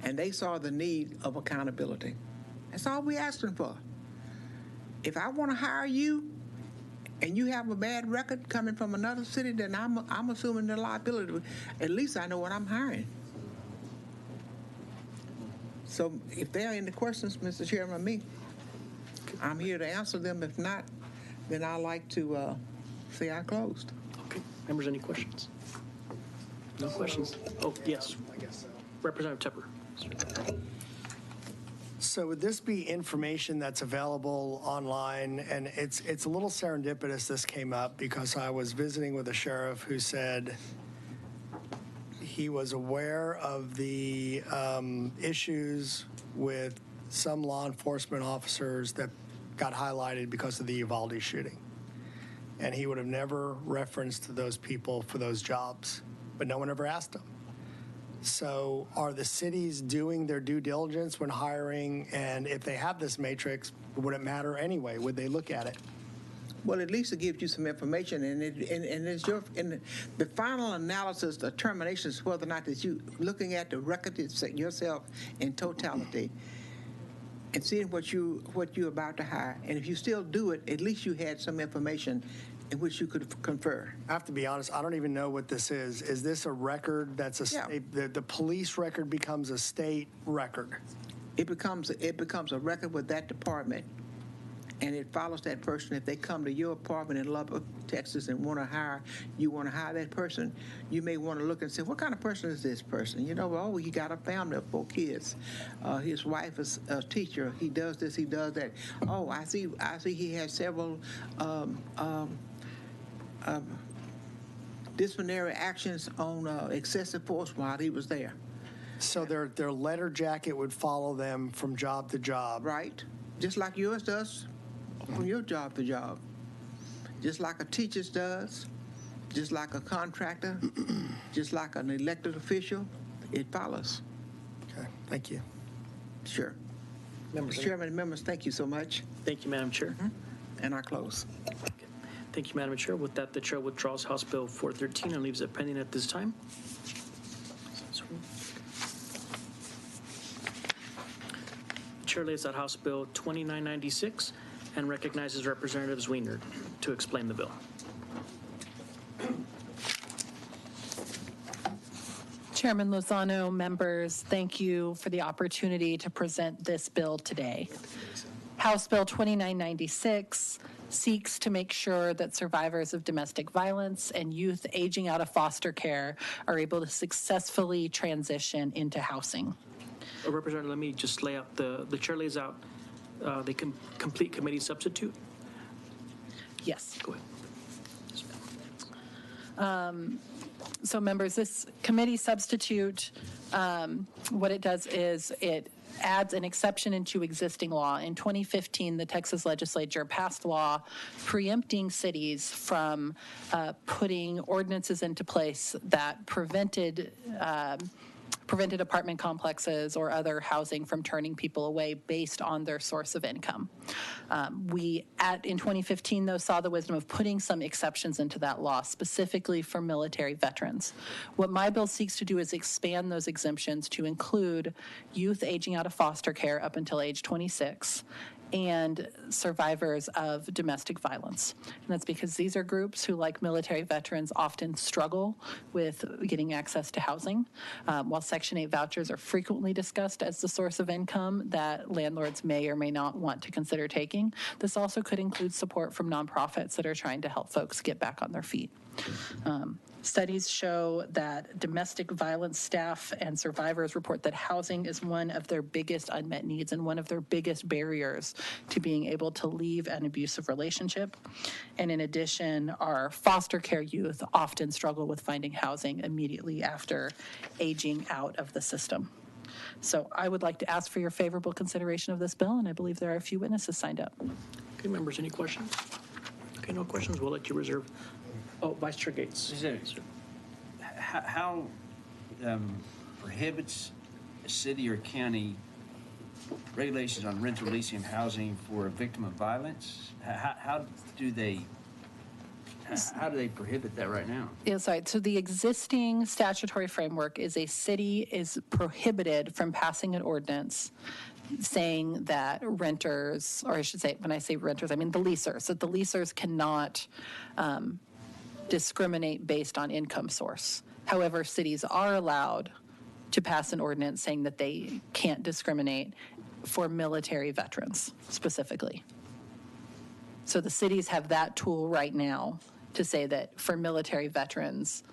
And they saw the need of accountability. That's all we're asking for. If I want to hire you and you have a bad record coming from another city, then I'm assuming the liability. At least I know what I'm hiring. So if there are any questions, Mr. Chairman, me, I'm here to answer them. If not, then I'd like to say I closed. Okay. Members, any questions? No questions? Oh, yes. Representative Tepper. So would this be information that's available online? And it's a little serendipitous this came up because I was visiting with a sheriff who said he was aware of the issues with some law enforcement officers that got highlighted because of the Uvalde shooting. And he would have never referenced those people for those jobs, but no one ever asked him. So are the cities doing their due diligence when hiring? And if they have this matrix, would it matter anyway? Would they look at it? Well, at least it gives you some information, and it's your and the final analysis, the determination is whether or not that you looking at the record yourself in totality, and seeing what you're about to hire. And if you still do it, at least you had some information in which you could confer. I have to be honest, I don't even know what this is. Is this a record that's a state, the police record becomes a state record? It becomes a record with that department, and it follows that person. If they come to your apartment in Lubbock, Texas, and want to hire that person, you may want to look and say, what kind of person is this person? You know, oh, he got a family of 4 kids. His wife is a teacher. He does this, he does that. Oh, I see he has several disciplinary actions on excessive force while he was there. So their letter jacket would follow them from job to job. Right. Just like yours does from your job to job. Just like a teacher's does, just like a contractor, just like an elected official, it follows. Okay, thank you. Sure. Members, Mr. Chairman and members, thank you so much. Thank you, Madam Chair. And I close. Thank you, Madam Chair. With that, the Chair withdraws House Bill 413 and leaves it pending at this time. The Chair lays out House Bill 2996 and recognizes Representative Zwiener to explain the bill. Chairman Lozano, members, thank you for the opportunity to present this bill today. House Bill 2996 seeks to make sure that survivors of domestic violence and youth aging out of foster care are able to successfully transition into housing. Representative, let me just lay out the Chair lays out the complete committee substitute. Yes. Go ahead. So members, this committee substitute, what it does is it adds an exception into existing law. In 2015, the Texas legislature passed law preempting cities from putting ordinances into place that prevented apartment complexes or other housing from turning people away based on their source of income. In 2015, though, saw the wisdom of putting some exceptions into that law, specifically for military veterans. What my bill seeks to do is expand those exemptions to include youth aging out of foster care up until age 26, and survivors of domestic violence. And that's because these are groups who, like military veterans, often struggle with getting access to housing. While Section 8 vouchers are frequently discussed as the source of income that landlords may or may not want to consider taking, this also could include support from nonprofits that are trying to help folks get back on their feet. Studies show that domestic violence staff and survivors report that housing is one of their biggest unmet needs and one of their biggest barriers to being able to leave an abusive relationship. And in addition, our foster care youth often struggle with finding housing immediately after aging out of the system. So I would like to ask for your favorable consideration of this bill, and I believe there are a few witnesses signed up. Okay, members, any questions? Okay, no questions. We'll let you reserve. Oh, Vice Chair Gates. How prohibits a city or county regulations on rental leasing and housing for a victim of violence? How do they prohibit that right now? Yes, right. So the existing statutory framework is a city is prohibited from passing an ordinance saying that renters, or I should say, when I say renters, I mean the leasers, that the leasers cannot discriminate based on income source. However, cities are allowed to pass an ordinance saying that they can't discriminate for military veterans specifically. So the cities have that tool right now to say that for military veterans,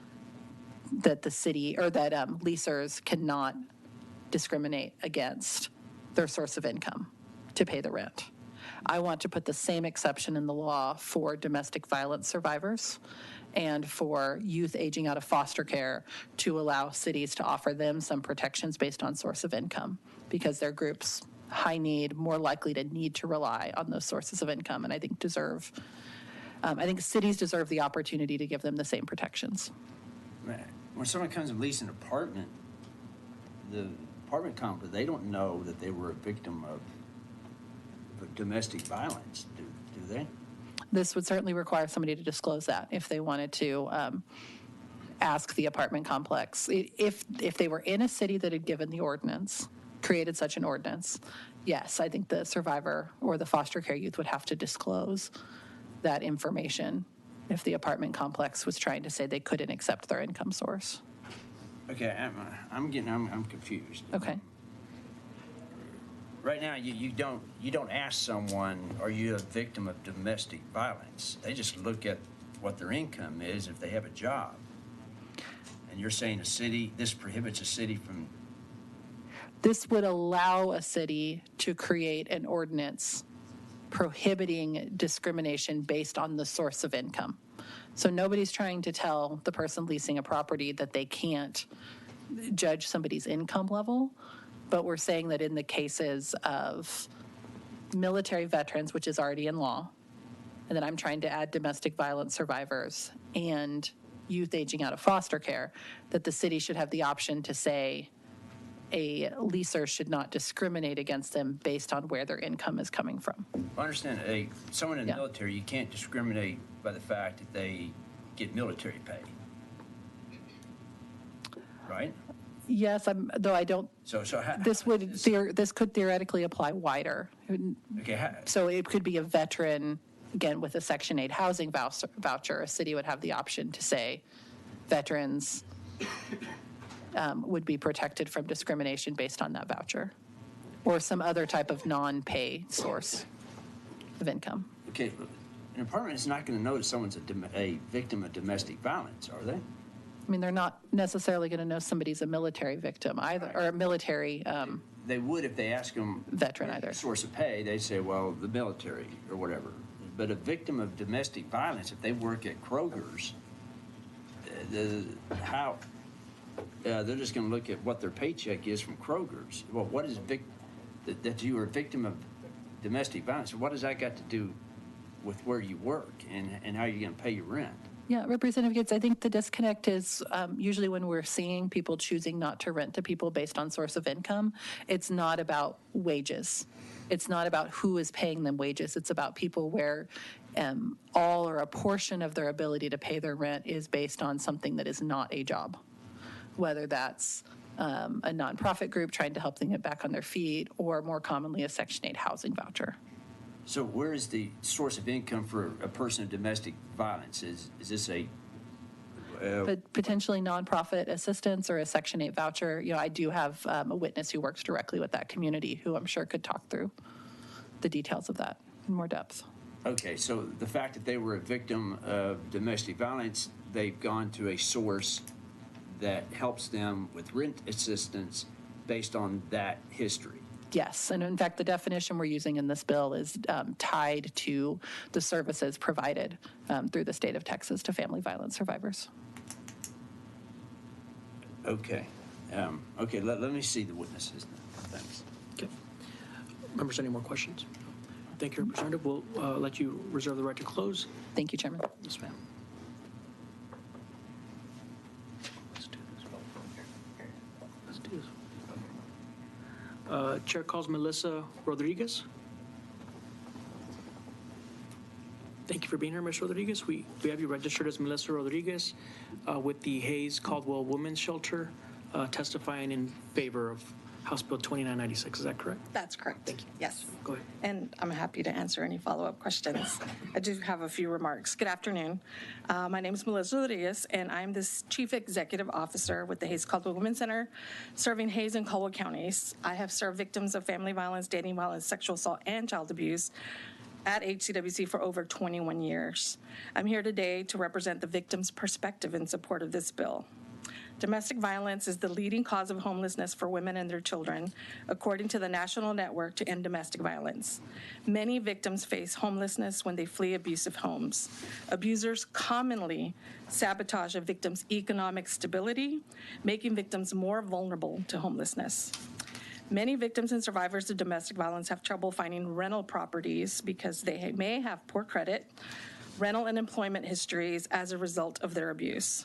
that the city or that leasers cannot discriminate against their source of income to pay the rent. I want to put the same exception in the law for domestic violence survivors and for youth aging out of foster care to allow cities to offer them some protections based on source of income, because they're groups high need, more likely to need to rely on those sources of income, and I think cities deserve the opportunity to give them the same protections. When someone comes and leases an apartment, the apartment complex, they don't know that they were a victim of domestic violence, do they? This would certainly require somebody to disclose that if they wanted to ask the apartment complex. If they were in a city that had given the ordinance, created such an ordinance, yes, I think the survivor or the foster care youth would have to disclose that information if the apartment complex was trying to say they couldn't accept their income source. Okay, I'm confused. Okay. Right now, you don't ask someone, are you a victim of domestic violence? They just look at what their income is if they have a job. And you're saying this prohibits a city from. This would allow a city to create an ordinance prohibiting discrimination based on the source of income. So nobody's trying to tell the person leasing a property that they can't judge somebody's income level, but we're saying that in the cases of military veterans, which is already in law, and then I'm trying to add domestic violence survivors and youth aging out of foster care, that the city should have the option to say a leaser should not discriminate against them based on where their income is coming from. I understand someone in the military, you can't discriminate by the fact that they get military pay, right? Yes, though I don't. So how, this could theoretically apply wider. Okay. So it could be a veteran, again, with a Section 8 housing voucher. A city would have the option to say veterans would be protected from discrimination based on that voucher, or some other type of non-pay source of income. Okay, an apartment is not going to know that someone's a victim of domestic violence, are they? I mean, they're not necessarily going to know somebody's a military victim either, or a military they would if they ask them veteran either. Source of pay, they say, well, the military or whatever. But a victim of domestic violence, if they work at Kroger's, they're just going to look at what their paycheck is from Kroger's. Well, what is that you are a victim of domestic violence? What does that got to do with where you work and how you're going to pay your rent? Yeah, Representative Gates, I think the disconnect is usually when we're seeing people choosing not to rent to people based on source of income, it's not about wages. It's not about who is paying them wages. It's about people where all or a portion of their ability to pay their rent is based on something that is not a job, whether that's a nonprofit group trying to help them get back on their feet, or more commonly a Section 8 housing voucher. So where is the source of income for a person of domestic violence? Is this a but potentially nonprofit assistance or a Section 8 voucher? You know, I do have a witness who works directly with that community who I'm sure could talk through the details of that in more depth. Okay, so the fact that they were a victim of domestic violence, they've gone to a source that helps them with rent assistance based on that history. Yes, and in fact, the definition we're using in this bill is tied to the services provided through the state of Texas to family violence survivors. Okay. Okay, let me see the witnesses then. Thanks. Okay. Members, any more questions? Thank you, Representative. We'll let you reserve the right to close. Thank you, Chairman. Yes, ma'am. Let's do this. Chair calls Melissa Rodriguez. Thank you for being here, Ms. Rodriguez. We have you registered as Melissa Rodriguez with the Hayes Caldwell Women's Shelter, testifying in favor of House Bill 2996. Is that correct? That's correct. Thank you. Yes. Go ahead. And I'm happy to answer any follow-up questions. I do have a few remarks. Good afternoon. My name is Melissa Rodriguez, and I'm the Chief Executive Officer with the Hayes Caldwell Women's Center, serving Hayes and Caldwell counties. I have served victims of family violence, dating violence, sexual assault, and child abuse at HCWC for over 21 years. I'm here today to represent the victim's perspective in support of this bill. Domestic violence is the leading cause of homelessness for women and their children, according to the National Network to End Domestic Violence. Many victims face homelessness when they flee abusive homes. Abusers commonly sabotage a victim's economic stability, making victims more vulnerable to homelessness. Many victims and survivors of domestic violence have trouble finding rental properties because they may have poor credit, rental and employment histories as a result of their abuse.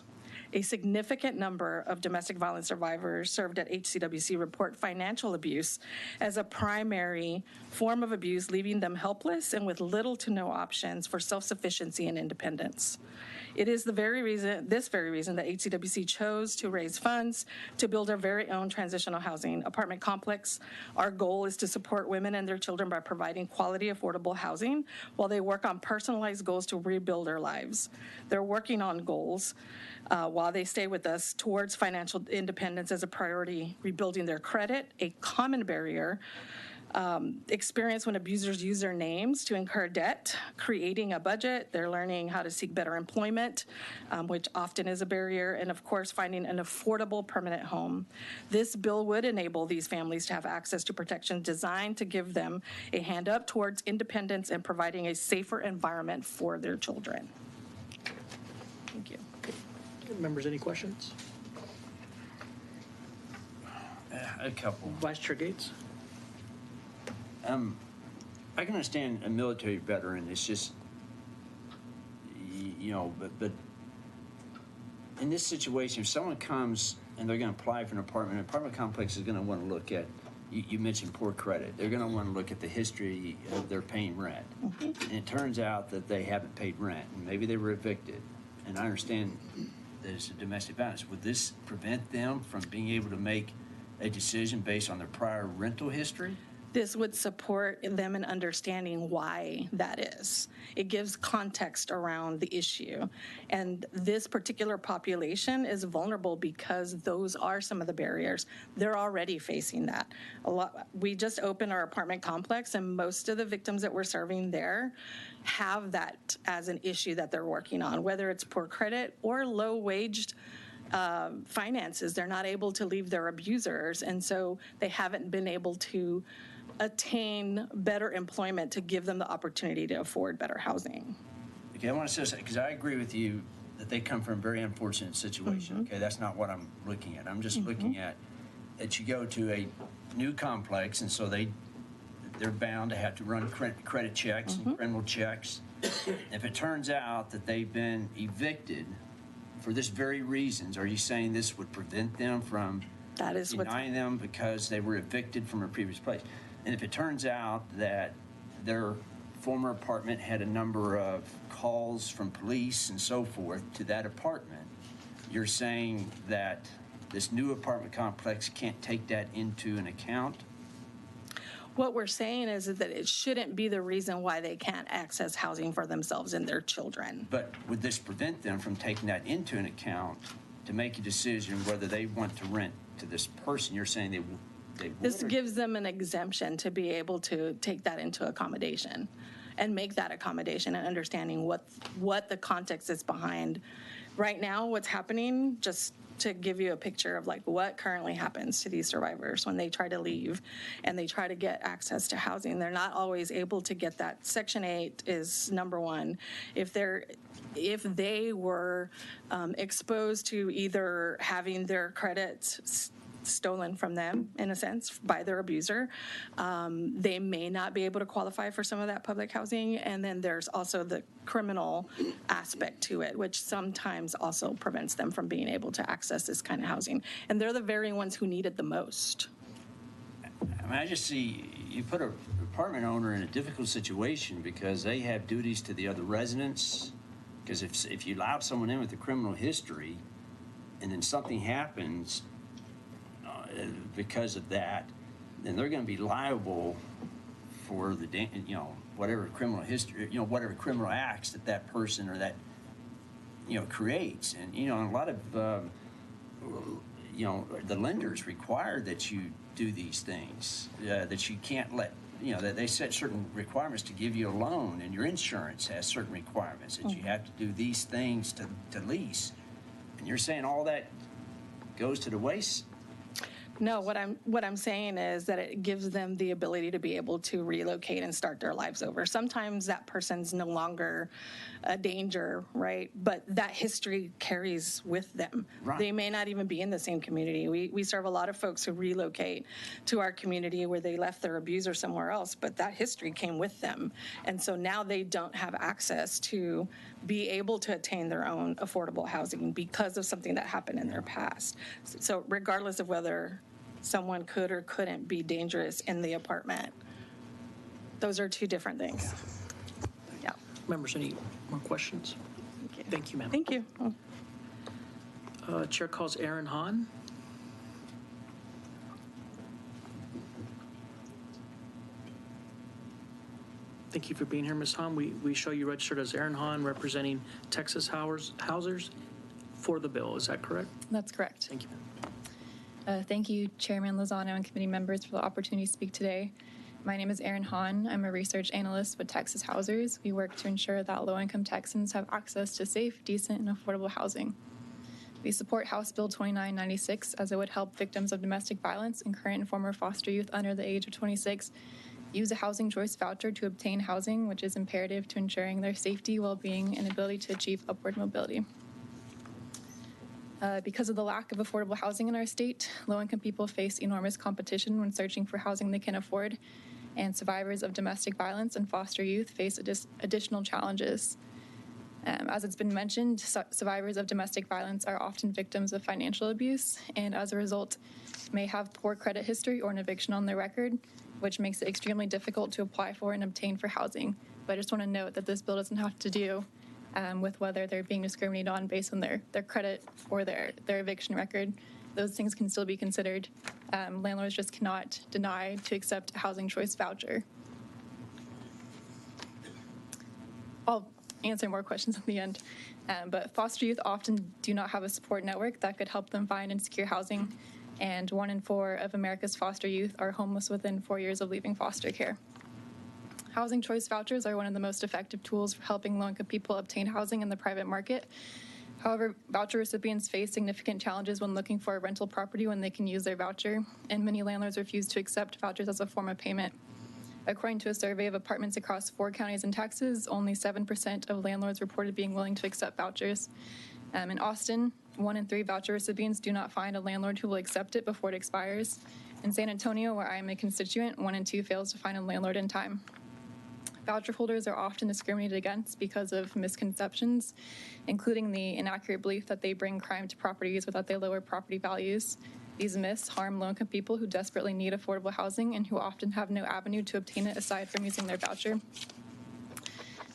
A significant number of domestic violence survivors served at HCWC report financial abuse as a primary form of abuse, leaving them helpless and with little to no options for self-sufficiency and independence. It is this very reason that HCWC chose to raise funds to build our very own transitional housing apartment complex. Our goal is to support women and their children by providing quality, affordable housing while they work on personalized goals to rebuild their lives. They're working on goals while they stay with us towards financial independence as a priority, rebuilding their credit, a common barrier experience when abusers use their names to incur debt, creating a budget. They're learning how to seek better employment, which often is a barrier, and of course, finding an affordable permanent home. This bill would enable these families to have access to protection designed to give them a hand up towards independence and providing a safer environment for their children. Thank you. Members, any questions? A couple. Vice Chair Gates? I can understand a military veteran. It's just, but in this situation, if someone comes and they're going to apply for an apartment complex is going to want to look at, you mentioned poor credit. They're going to want to look at the history of their paying rent. And it turns out that they haven't paid rent, and maybe they were evicted. And I understand that it's a domestic violence. Would this prevent them from being able to make a decision based on their prior rental history? This would support them in understanding why that is. It gives context around the issue. And this particular population is vulnerable because those are some of the barriers. They're already facing that. We just opened our apartment complex, and most of the victims that we're serving there have that as an issue that they're working on, whether it's poor credit or low-waged finances. They're not able to leave their abusers, and so they haven't been able to attain better employment to give them the opportunity to afford better housing. Okay, I want to say, because I agree with you that they come from a very unfortunate situation. Okay, that's not what I'm looking at. I'm just looking at that you go to a new complex, and so they're bound to have to run credit checks and criminal checks. If it turns out that they've been evicted for this very reasons, are you saying this would prevent them from denying them because they were evicted from a previous place? And if it turns out that their former apartment had a number of calls from police and so forth to that apartment, you're saying that this new apartment complex can't take that into an account? What we're saying is that it shouldn't be the reason why they can't access housing for themselves and their children. But would this prevent them from taking that into an account to make a decision whether they want to rent to this person? You're saying they would? This gives them an exemption to be able to take that into accommodation and make that accommodation and understanding what the context is behind. Right now, what's happening, just to give you a picture of like what currently happens to these survivors when they try to leave and they try to get access to housing. They're not always able to get that. Section 8 is number one. If they were exposed to either having their credit stolen from them, in a sense, by their abuser, they may not be able to qualify for some of that public housing. And then there's also the criminal aspect to it, which sometimes also prevents them from being able to access this kind of housing. And they're the very ones who need it the most. I mean, I just see you put an apartment owner in a difficult situation because they have duties to the other residents. Because if you allow someone in with a criminal history and then something happens because of that, then they're going to be liable for the, whatever criminal history, whatever criminal acts that person or that, creates. And, a lot of, the lenders require that you do these things, that you can't let, that they set certain requirements to give you a loan, and your insurance has certain requirements that you have to do these things to lease. And you're saying all that goes to the waste? No, what I'm saying is that it gives them the ability to be able to relocate and start their lives over. Sometimes that person's no longer a danger, right? But that history carries with them. Right. They may not even be in the same community. We serve a lot of folks who relocate to our community where they left their abuser somewhere else, but that history came with them. And so now they don't have access to be able to attain their own affordable housing because of something that happened in their past. So regardless of whether someone could or couldn't be dangerous in the apartment, those are two different things. Yeah. Members, any more questions? Thank you, ma'am. Thank you. Chair calls Aaron Hahn. Thank you for being here, Ms. Hahn. We show you registered as Aaron Hahn, representing Texas Housers for the bill. Is that correct? That's correct. Thank you. Thank you, Chairman Lozano and committee members, for the opportunity to speak today. My name is Aaron Hahn. I'm a research analyst with Texas Housers. We work to ensure that low-income Texans have access to safe, decent, and affordable housing. We support House Bill 2996 as it would help victims of domestic violence and current and former foster youth under the age of 26 use a housing choice voucher to obtain housing, which is imperative to ensuring their safety, well-being, and ability to achieve upward mobility. Because of the lack of affordable housing in our state, low-income people face enormous competition when searching for housing they can afford, and survivors of domestic violence and foster youth face additional challenges. As it's been mentioned, survivors of domestic violence are often victims of financial abuse, and as a result, may have poor credit history or an eviction on their record, which makes it extremely difficult to apply for and obtain for housing. But I just want to note that this bill doesn't have to do with whether they're being discriminated on based on their credit or their eviction record. Those things can still be considered. Landlords just cannot deny to accept a housing choice voucher. I'll answer more questions at the end. But foster youth often do not have a support network that could help them find and secure housing. And 1 in 4 of America's foster youth are homeless within 4 years of leaving foster care. Housing choice vouchers are one of the most effective tools for helping low-income people obtain housing in the private market. However, voucher recipients face significant challenges when looking for a rental property when they can use their voucher, and many landlords refuse to accept vouchers as a form of payment. According to a survey of apartments across 4 counties in Texas, only 7% of landlords reported being willing to accept vouchers. In Austin, 1 in 3 voucher recipients do not find a landlord who will accept it before it expires. In San Antonio, where I am a constituent, 1 in 2 fails to find a landlord in time. Voucher holders are often discriminated against because of misconceptions, including the inaccurate belief that they bring crime to properties or that they lower property values. These myths harm low-income people who desperately need affordable housing and who often have no avenue to obtain it aside from using their voucher.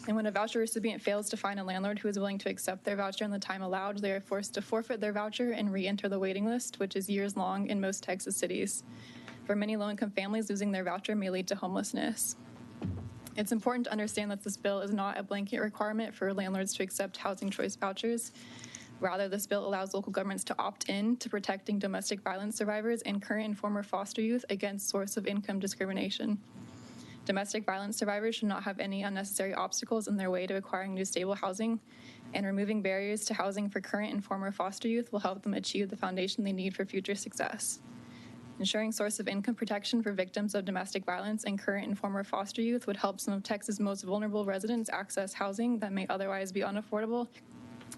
And when a voucher recipient fails to find a landlord who is willing to accept their voucher in the time allowed, they are forced to forfeit their voucher and re-enter the waiting list, which is years long in most Texas cities. For many low-income families, losing their voucher may lead to homelessness. It's important to understand that this bill is not a blanket requirement for landlords to accept housing choice vouchers. Rather, this bill allows local governments to opt in to protecting domestic violence survivors and current and former foster youth against source of income discrimination. Domestic violence survivors should not have any unnecessary obstacles in their way to acquiring new stable housing, and removing barriers to housing for current and former foster youth will help them achieve the foundation they need for future success. Ensuring source of income protection for victims of domestic violence and current and former foster youth would help some of Texas' most vulnerable residents access housing that may otherwise be unaffordable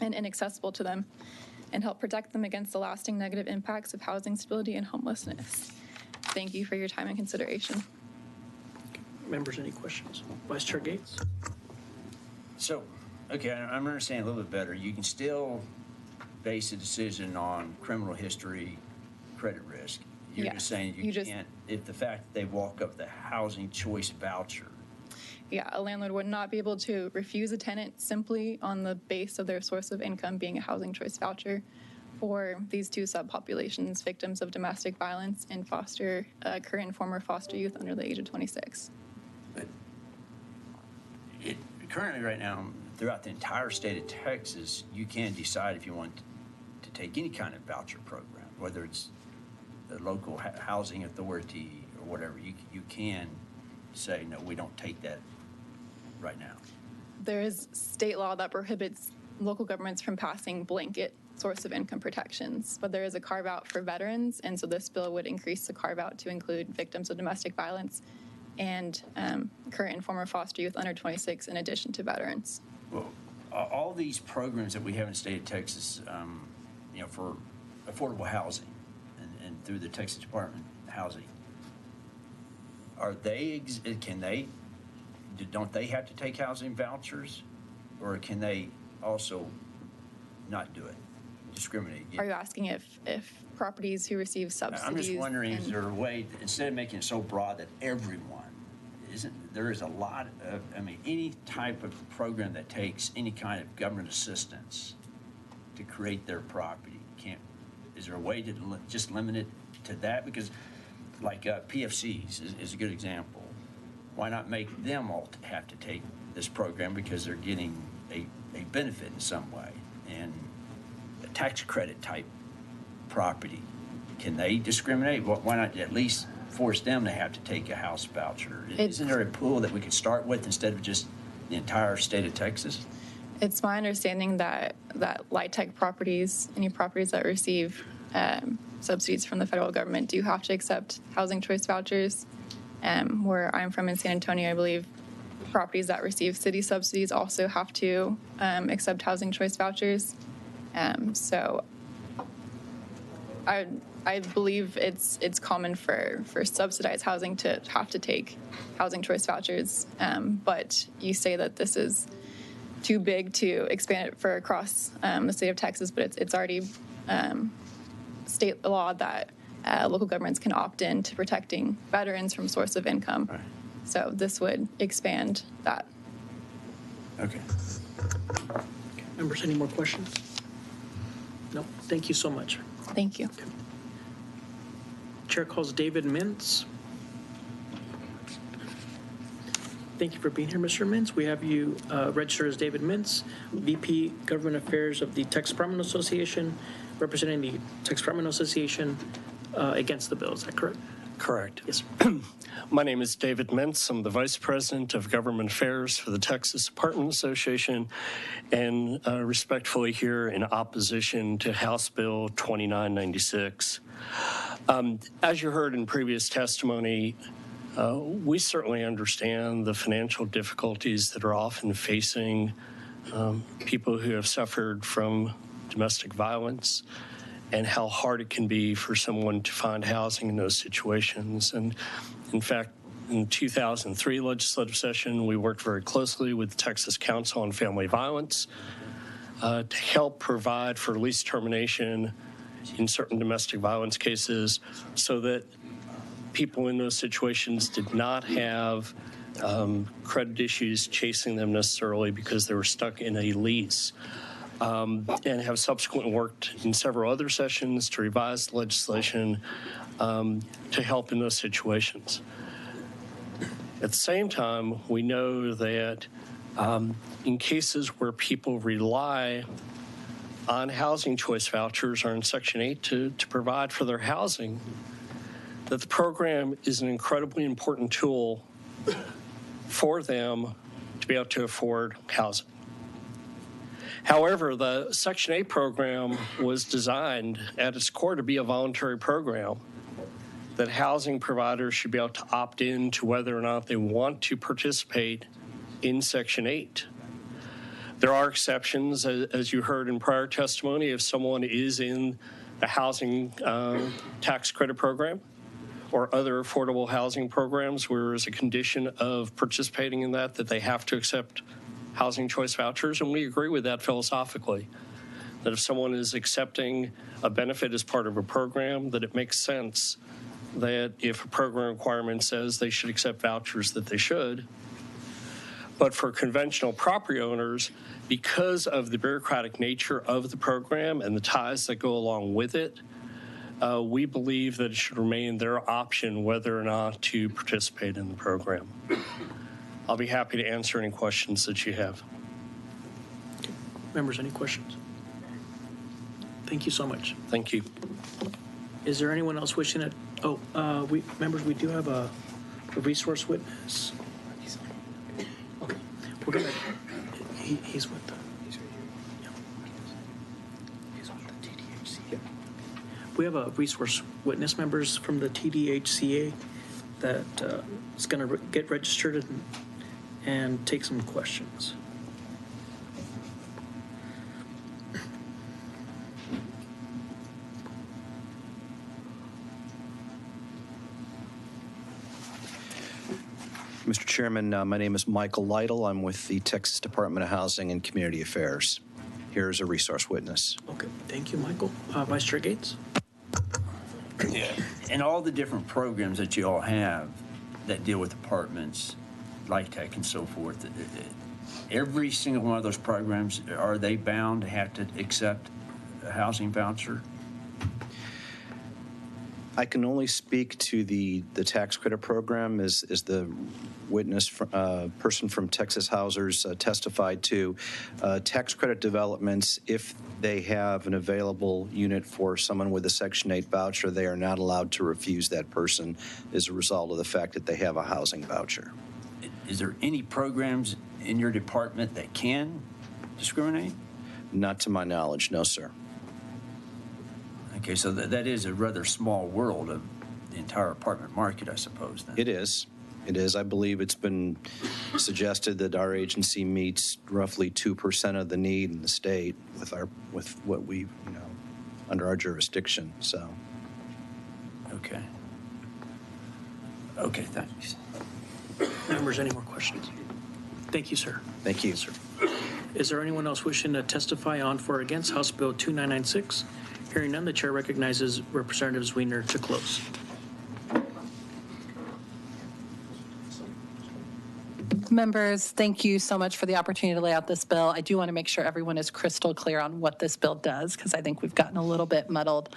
and inaccessible to them, and help protect them against the lasting negative impacts of housing stability and homelessness. Thank you for your time and consideration. Members, any questions? Vice Chair Gates? So, okay, I'm understanding a little bit better. You can still base a decision on criminal history, credit risk. You're Yeah, just saying you can't, if the fact that they walk up the housing choice voucher. Yeah, a landlord would not be able to refuse a tenant simply on the base of their source of income being a housing choice voucher for these 2 subpopulations, victims of domestic violence and current and former foster youth under the age of 26. Currently, right now, throughout the entire state of Texas, you can decide if you want to take any kind of voucher program, whether it's the local housing authority or whatever. You can say, no, we don't take that right now. There is state law that prohibits local governments from passing blanket source of income protections, but there is a carve-out for veterans, and so this bill would increase the carve-out to include victims of domestic violence and current and former foster youth under 26 in addition to veterans. Well, all these programs that we have in the state of Texas, for affordable housing and through the Texas Department of Housing, don't they have to take housing vouchers, or can they also not do it, discriminate? Are you asking if properties who receive subsidies? I'm just wondering, is and- there a way, instead of making it so broad that everyone, there is a lot of, any type of program that takes any kind of government assistance to create their property, is there a way to just limit it to that? Because like PFCs is a good example. Why not make them all have to take this program because they're getting a benefit in some way? And a tax credit type property, can they discriminate? Why not at least force them to have to take a house voucher? Isn't there a pool that we could start with instead of just the entire state of Texas? It's my understanding that light tech properties, any properties that receive subsidies from the federal government, do have to accept housing choice vouchers. Where I'm from in San Antonio, I believe properties that receive city subsidies also have to accept housing choice vouchers. So I believe it's common for subsidized housing to have to take housing choice vouchers. But you say that this is too big to expand it for across the state of Texas, but it's already state law that local governments can opt in to protecting veterans from source of income. Right. So this would expand that. Okay. Members, any more questions? No, thank you so much. Thank you. Chair calls David Mintz. Thank you for being here, Mr. Mintz. We have you registered as David Mintz, VP Government Affairs of the Texas Department Association, representing the Texas Department Association against the bill. Is that correct? Correct. Yes. My name is David Mintz. I'm the Vice President of Government Affairs for the Texas Department Association, and respectfully here in opposition to House Bill 2996. As you heard in previous testimony, we certainly understand the financial difficulties that are often facing people who have suffered from domestic violence, and how hard it can be for someone to find housing in those situations. And in fact, in the 2003 legislative session, we worked very closely with the Texas Council on Family Violence to help provide for lease termination in certain domestic violence cases so that people in those situations did not have credit issues chasing them necessarily because they were stuck in a lease. And have subsequently worked in several other sessions to revise the legislation to help in those situations. At the same time, we know that in cases where people rely on housing choice vouchers or in Section 8 to provide for their housing, that the program is an incredibly important tool for them to be able to afford housing. However, the Section 8 program was designed at its core to be a voluntary program, that housing providers should be able to opt in to whether or not they want to participate in Section 8. There are exceptions, as you heard in prior testimony, if someone is in the housing tax credit program or other affordable housing programs where as a condition of participating in that they have to accept housing choice vouchers, and we agree with that philosophically, that if someone is accepting a benefit as part of a program, that it makes sense that if a program requirement says they should accept vouchers, that they should. But for conventional property owners, because of the bureaucratic nature of the program and the ties that go along with it, we believe that it should remain their option whether or not to participate in the program. I'll be happy to answer any questions that you have. Members, any questions? Thank you so much. Thank you. Is there anyone else wishing to? Oh, members, we do have a resource witness. Okay, we're gonna. He's with the. He's with the TDHCA. We have a resource witness, members from the TDHCA, that is going to get registered and take some questions. Mr. Chairman, my name is Michael Lytle. I'm with the Texas Department of Housing and Community Affairs. here as a resource witness. Okay, thank you, Michael. Vice Chair Gates? And all the different programs that you all have that deal with apartments, LIHTC and so forth, every single one of those programs, are they bound to have to accept a housing voucher? I can only speak to the tax credit program as the witness, person from Texas Housers testified to. Tax credit developments, if they have an available unit for someone with a Section 8 voucher, they are not allowed to refuse that person as a result of the fact that they have a housing voucher. Is there any programs in your department that can discriminate? Not to my knowledge, no, sir. Okay, so that is a rather small world of the entire apartment market, I suppose, then. It is. It is. I believe it's been suggested that our agency meets roughly 2% of the need in the state with what we, under our jurisdiction, so. Okay. Okay, thanks. Members, any more questions? Thank you, sir. Thank you. Sir. Is there anyone else wishing to testify on for or against House Bill 2996? Hearing none, the chair recognizes Representative Zwiener to close. Members, thank you so much for the opportunity to lay out this bill. I do want to make sure everyone is crystal clear on what this bill does, because I think we've gotten a little bit muddled.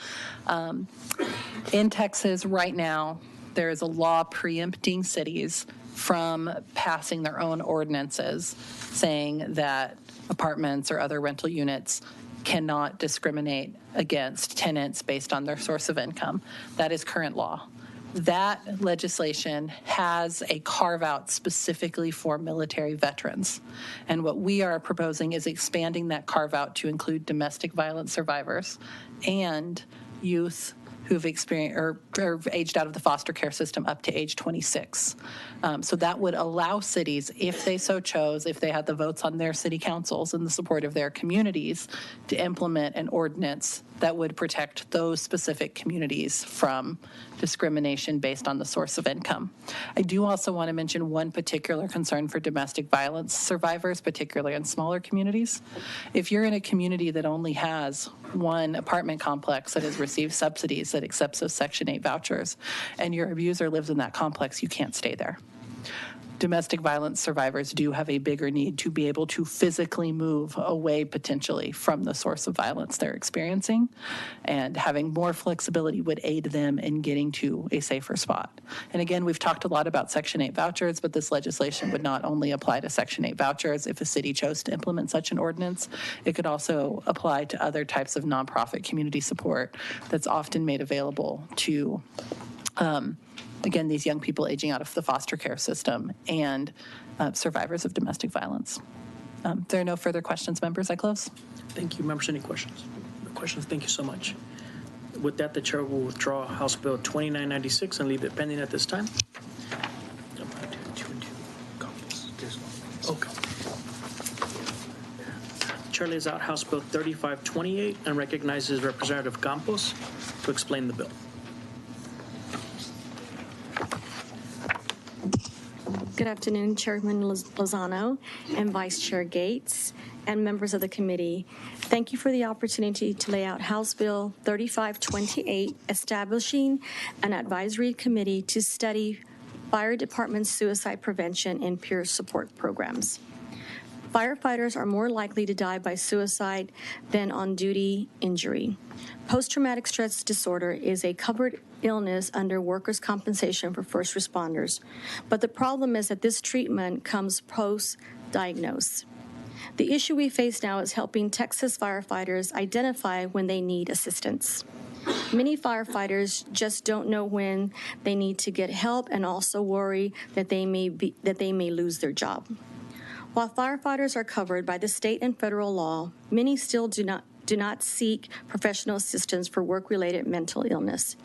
In Texas right now, there is a law preempting cities from passing their own ordinances saying that apartments or other rental units cannot discriminate against tenants based on their source of income. That is current law. That legislation has a carve-out specifically for military veterans. And what we are proposing is expanding that carve-out to include domestic violence survivors and youth who've experienced or aged out of the foster care system up to age 26. So that would allow cities, if they so chose, if they had the votes on their city councils and the support of their communities, to implement an ordinance that would protect those specific communities from discrimination based on the source of income. I do also want to mention one particular concern for domestic violence survivors, particularly in smaller communities. If you're in a community that only has one apartment complex that has received subsidies that accepts those Section 8 vouchers, and your abuser lives in that complex, you can't stay there. Domestic violence survivors do have a bigger need to be able to physically move away potentially from the source of violence they're experiencing, and having more flexibility would aid them in getting to a safer spot. And again, we've talked a lot about Section 8 vouchers, but this legislation would not only apply to Section 8 vouchers. If a city chose to implement such an ordinance, it could also apply to other types of nonprofit community support that's often made available to again, these young people aging out of the foster care system and survivors of domestic violence. If there are no further questions, members, I close. Thank you. Members, any questions? No questions? Thank you so much. With that, the chair will withdraw House Bill 2996 and leave it pending at this time. Okay. Chair lays out House Bill 3528 and recognizes Representative Campos to explain the bill. Good afternoon, Chairman Lozano and Vice Chair Gates and members of the committee. Thank you for the opportunity to lay out House Bill 3528, establishing an advisory committee to study fire department suicide prevention and peer support programs. Firefighters are more likely to die by suicide than on-duty injury. Post-traumatic stress disorder is a covered illness under workers' compensation for first responders, but the problem is that this treatment comes post-diagnose. The issue we face now is helping Texas firefighters identify when they need assistance. Many firefighters just don't know when they need to get help and also worry that they may lose their job. While firefighters are covered by the state and federal law, many still do not seek professional assistance for work-related mental illness.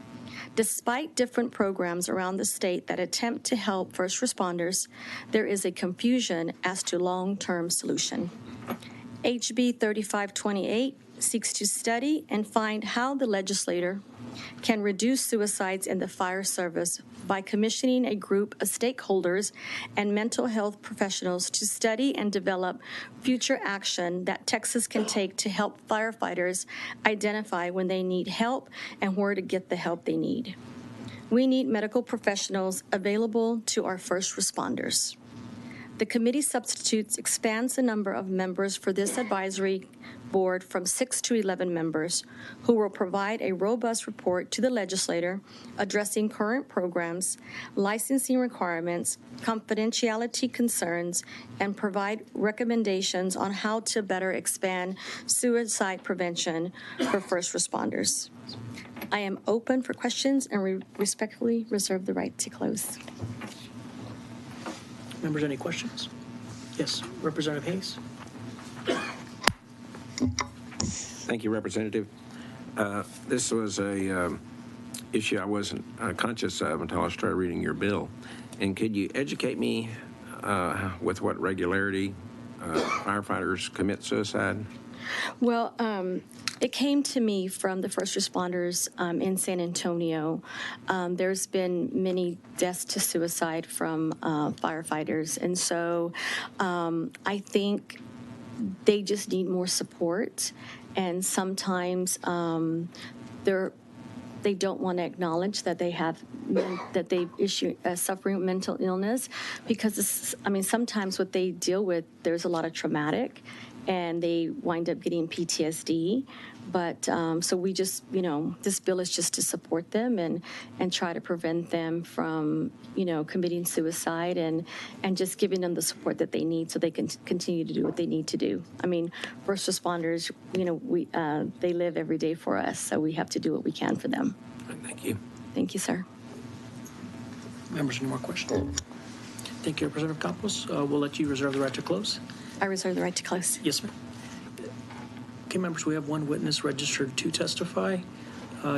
Despite different programs around the state that attempt to help first responders, there is a confusion as to long-term solution. HB 3528 seeks to study and find how the legislature can reduce suicides in the fire service by commissioning a group of stakeholders and mental health professionals to study and develop future action that Texas can take to help firefighters identify when they need help and where to get the help they need. We need medical professionals available to our first responders. The committee substitutes expands the number of members for this advisory board from 6 to 11 members who will provide a robust report to the legislator addressing current programs, licensing requirements, confidentiality concerns, and provide recommendations on how to better expand suicide prevention for first responders. I am open for questions and respectfully reserve the right to close. Members, any questions? Yes, Representative Hayes. Thank you, Representative. This was a issue I wasn't conscious of until I started reading your bill. And could you educate me with what regularity firefighters commit suicide? Well, it came to me from the first responders in San Antonio. There's been many deaths to suicide from firefighters. And so I think they just need more support. And sometimes they don't want to acknowledge that they have suffering mental illness because sometimes what they deal with, there's a lot of traumatic and they wind up getting PTSD. But so we just, this bill is just to support them and try to prevent them from, committing suicide and just giving them the support that they need so they can continue to do what they need to do. I mean, first responders, they live every day for us, so we have to do what we can for them. Thank you. Thank you, sir. Members, any more questions? Thank you, Representative Campos. We'll let you reserve the right to close. I reserve the right to close. Yes, ma'am. Okay, members, we have one witness registered to testify.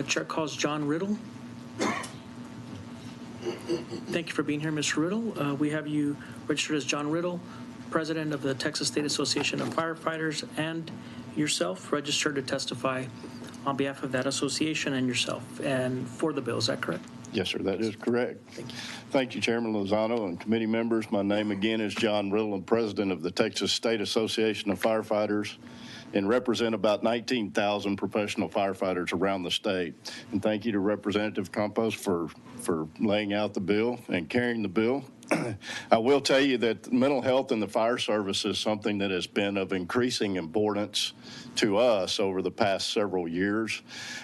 Chair calls John Riddle. Thank you for being here, Mr. Riddle. We have you registered as John Riddle, President of the Texas State Association of Firefighters, and yourself registered to testify on behalf of that association and yourself and for the bill. Is that correct? Yes, sir, that is correct. Thank you. Thank you, Chairman Lozano and committee members. My name again is John Riddle. I'm president of the Texas State Association of Firefighters and represent about 19,000 professional firefighters around the state. And thank you to Representative Campos for laying out the bill and carrying the bill. I will tell you that mental health in the fire service is something that has been of increasing importance to us over the past several years.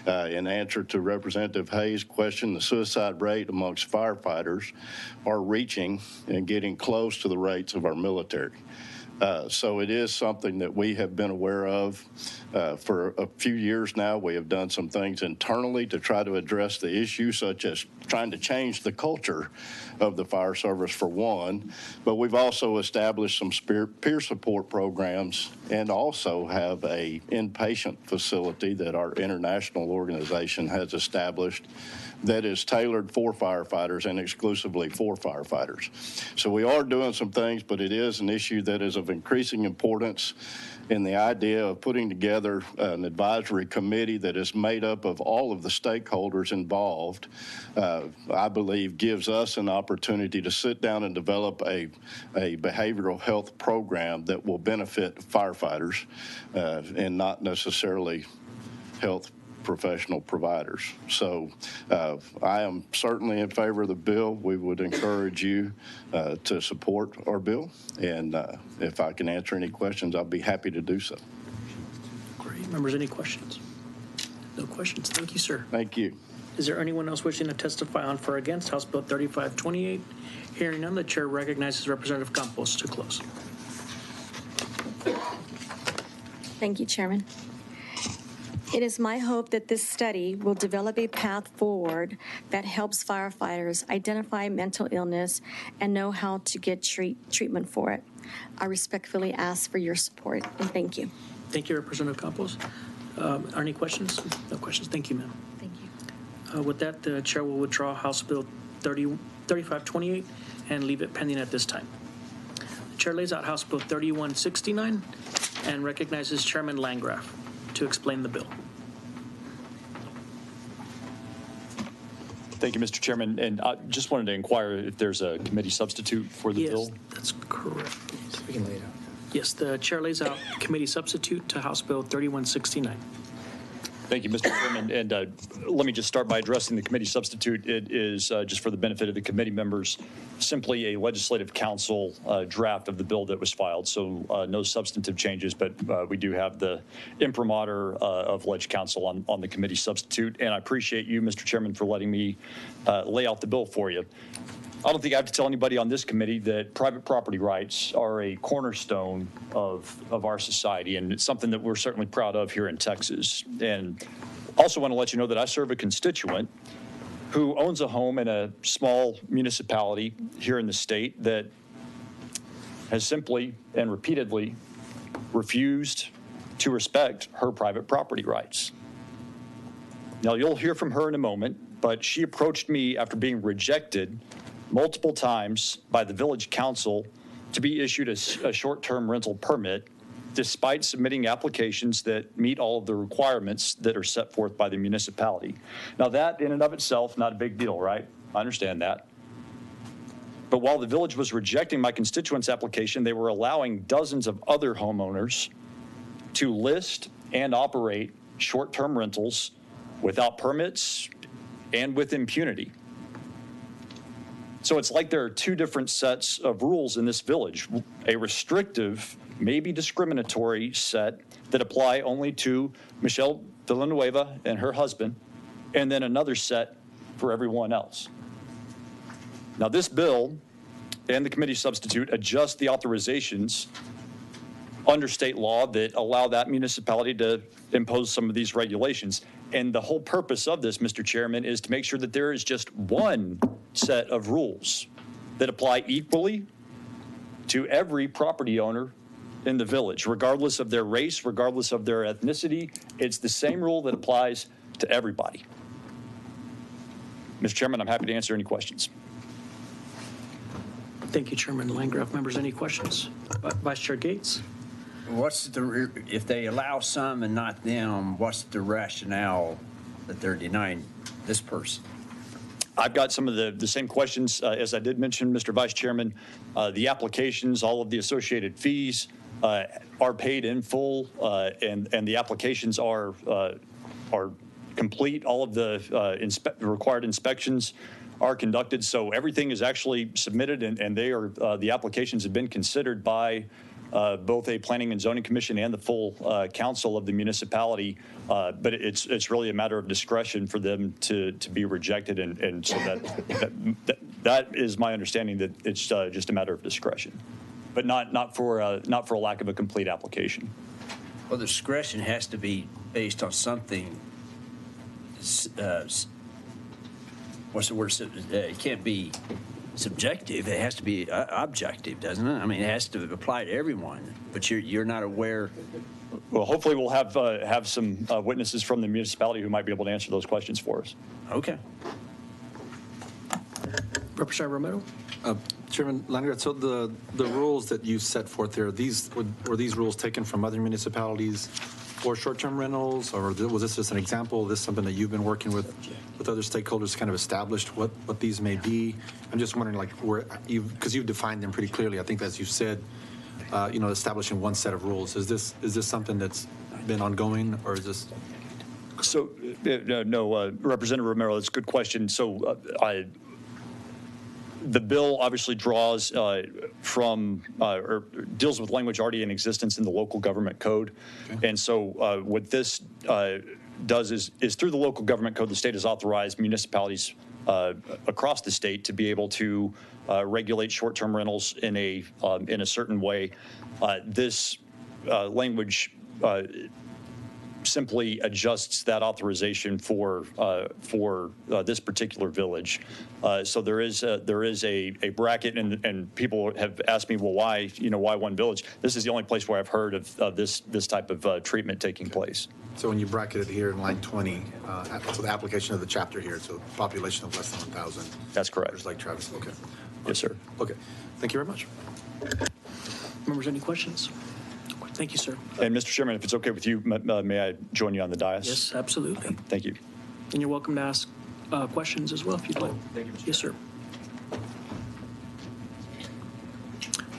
In answer to Representative Hayes' question, the suicide rate amongst firefighters are reaching and getting close to the rates of our military. So it is something that we have been aware of for a few years now. We have done some things internally to try to address the issue, such as trying to change the culture of the fire service for one, but we've also established some peer support programs and also have a inpatient facility that our international organization has established that is tailored for firefighters and exclusively for firefighters. So we are doing some things, but it is an issue that is of increasing importance. And the idea of putting together an advisory committee that is made up of all of the stakeholders involved, I believe gives us an opportunity to sit down and develop a behavioral health program that will benefit firefighters and not necessarily health professional providers. So I am certainly in favor of the bill. We would encourage you to support our bill. And if I can answer any questions, I'll be happy to do so. Great. Members, any questions? No questions. Thank you, sir. Thank you. Is there anyone else wishing to testify on for or against House Bill 3528? Hearing none, the chair recognizes Representative Campos to close. Thank you, Chairman. It is my hope that this study will develop a path forward that helps firefighters identify mental illness and know how to get treatment for it. I respectfully ask for your support, and thank you. Thank you, Representative Campos. Are any questions? No questions. Thank you, ma'am. Thank you. With that, the chair will withdraw House Bill 3528 and leave it pending at this time. The chair lays out House Bill 3169 and recognizes Chairman Landgraf to explain the bill. Thank you, Mr. Chairman. And I just wanted to inquire if there's a committee substitute for the bill. Yes, that's correct. We can lay it out. Yes, the chair lays out committee substitute to House Bill 3169. Thank you, Mr. Chairman. And let me just start by addressing the committee substitute. It is, just for the benefit of the committee members, simply a legislative council draft of the bill that was filed. So no substantive changes, but we do have the imprimatur of Leg Council on the committee substitute. And I appreciate you, Mr. Chairman, for letting me lay out the bill for you. I don't think I have to tell anybody on this committee that private property rights are a cornerstone of our society, and it's something that we're certainly proud of here in Texas. And also want to let you know that I serve a constituent who owns a home in a small municipality here in the state that has simply and repeatedly refused to respect her private property rights. Now, you'll hear from her in a moment, but she approached me after being rejected multiple times by the village council to be issued a short-term rental permit, despite submitting applications that meet all of the requirements that are set forth by the municipality. Now, that in and of itself, not a big deal, right? I understand that. But while the village was rejecting my constituent's application, they were allowing dozens of other homeowners to list and operate short-term rentals without permits and with impunity. So it's like there are two different sets of rules in this village, a restrictive, maybe discriminatory set that apply only to Michelle Villanueva and her husband, and then another set for everyone else. Now, this bill and the committee substitute adjust the authorizations under state law that allow that municipality to impose some of these regulations. And the whole purpose of this, Mr. Chairman, is to make sure that there is just one set of rules that apply equally to every property owner in the village, regardless of their race, regardless of their ethnicity. It's the same rule that applies to everybody. Mr. Chairman, I'm happy to answer any questions. Thank you, Chairman Landgraf. Members, any questions? Vice Chair Gates? If they allow some and not them, what's the rationale that they're denying this person? I've got some of the same questions as I did mention, Mr. Vice Chairman. The applications, all of the associated fees are paid in full, and the applications are complete. All of the required inspections are conducted, so everything is actually submitted, and they are the applications have been considered by both a planning and zoning commission and the full council of the municipality, but it's really a matter of discretion for them to be rejected, and so that is my understanding, that it's just a matter of discretion, but not for a lack of a complete application. Well, the discretion has to be based on something. What's the word? It can't be subjective. It has to be objective, doesn't it? I mean, it has to apply to everyone, but you're not aware. Well, hopefully we'll have some witnesses from the municipality who might be able to answer those questions for us. Okay. Representative Romero? Chairman Landgraf, so the rules that you set forth there, were these rules taken from other municipalities for short-term rentals, or was this just an example? Is this something that you've been working with other stakeholders to kind of establish what these may be? I'm just wondering, like, because you've defined them pretty clearly. I think, as you said, establishing one set of rules. Is this something that's been ongoing, or is this? So, no, Representative Romero, that's a good question. So, the bill obviously draws from or deals with language already in existence in the local government code. Okay. And so what this does is through the local government code, the state has authorized municipalities across the state to be able to regulate short-term rentals in a certain way. This language simply adjusts that authorization for this particular village. So there is a bracket, and people have asked me, well, why one village? This is the only place where I've heard of this type of treatment taking place. So when you bracket it here in line 20, so the application of the chapter here, so population of less than 1,000. That's correct. There's Lake Travis. Okay. Yes, sir. Okay. Thank you very much. Members, any questions? Thank you, sir. And Mr. Chairman, if it's okay with you, may I join you on the dais? Yes, absolutely. Thank you. And you're welcome to ask questions as well, if you'd like. Thank you, Mr. Yes, sir.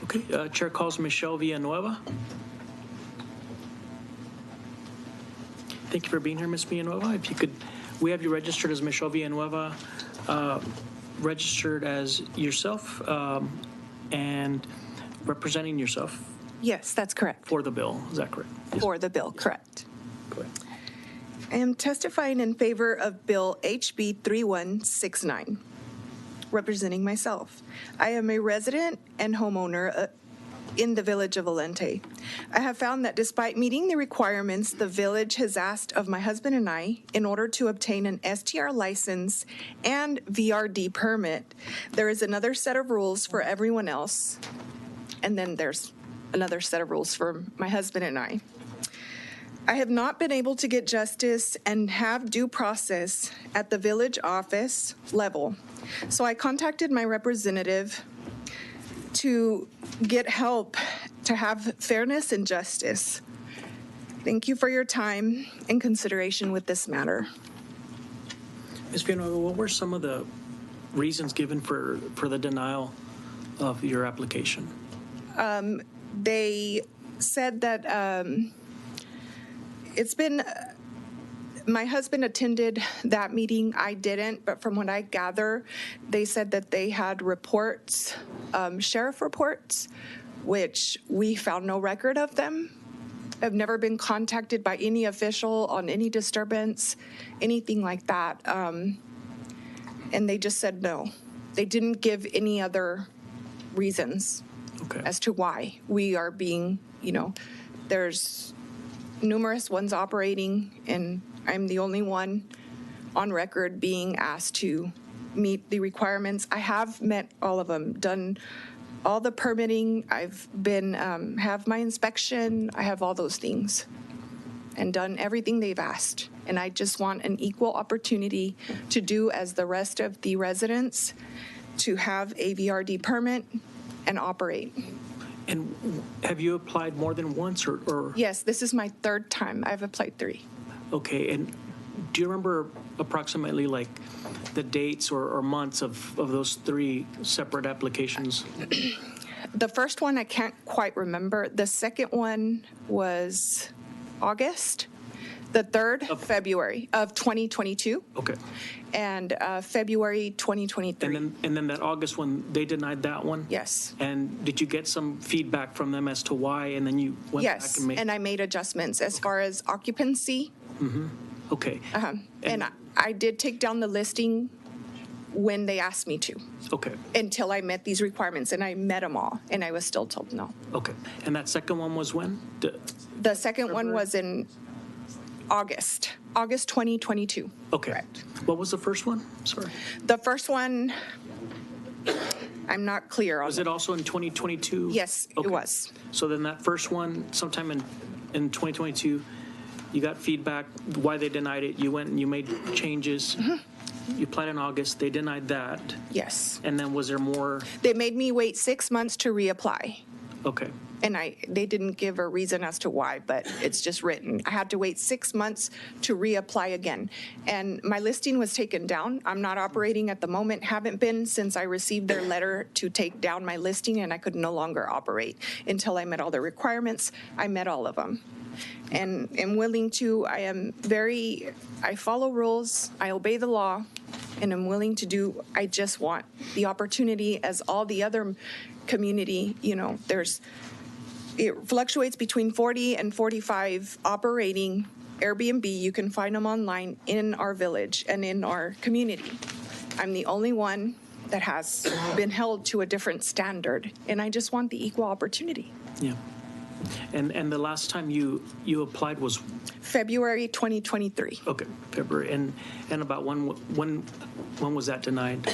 Okay, Chair calls Michelle Villanueva. Thank you for being here, Ms. Villanueva. If you could, we have you registered as Michelle Villanueva, registered as yourself and representing yourself Yes, that's correct. for the bill. Is that correct? For the bill, correct. Go ahead. I am testifying in favor of Bill HB 3169, representing myself. I am a resident and homeowner in the village of Valente. I have found that despite meeting the requirements the village has asked of my husband and I in order to obtain an STR license and VRD permit, there is another set of rules for everyone else, and then there's another set of rules for my husband and I. I have not been able to get justice and have due process at the village office level. So I contacted my representative to get help to have fairness and justice. Thank you for your time and consideration with this matter. Ms. Villanueva, what were some of the reasons given for the denial of your application? They said that it's been, my husband attended that meeting, I didn't, but from what I gather, they said that they had reports, sheriff reports, which we found no record of them. I've never been contacted by any official on any disturbance, anything like that. And they just said no. They didn't give any other reasons as to why we are being, there's numerous ones operating, and I'm the only one on record being asked to meet the requirements. I have met all of them, done all the permitting. I've been, have my inspection. I have all those things and done everything they've asked. And I just want an equal opportunity to do as the rest of the residents, to have a VRD permit and operate. And have you applied more than once or? Yes, this is my third time. I've applied 3. Okay, and do you remember approximately like the dates or months of those 3 separate applications? The first one I can't quite remember. The second one was August. The third, February of 2022. Okay. And February 2023. And then that August one, they denied that one? Yes. And did you get some feedback from them as to why, and then you went back Yes, and made? and I made adjustments as far as occupancy. Okay. And I did take down the listing when they asked me to, Okay, until I met these requirements, and I met them all, and I was still told no. okay. And that second one was when? The second one was in August 2022. Okay. Correct. What was the first one? Sorry. The first one, I'm not clear on. Was it also in 2022? Yes, it was. So then that first one, sometime in 2022, you got feedback why they denied it. You went and you made changes. You applied in August. They denied that. Yes. And then was there more? They made me wait 6 months to reapply. Okay. And they didn't give a reason as to why, but it's just written. I had to wait 6 months to reapply again. And my listing was taken down. I'm not operating at the moment, haven't been since I received their letter to take down my listing, and I could no longer operate until I met all the requirements. I met all of them. And am willing to, I follow rules, I obey the law, and I'm willing to do, I just want the opportunity as all the other community, it fluctuates between 40 and 45 operating Airbnb. You can find them online in our village and in our community. I'm the only one that has been held to a different standard, and I just want the equal opportunity. Yeah. And the last time you applied was? February 2023. Okay, February. And about when was that denied?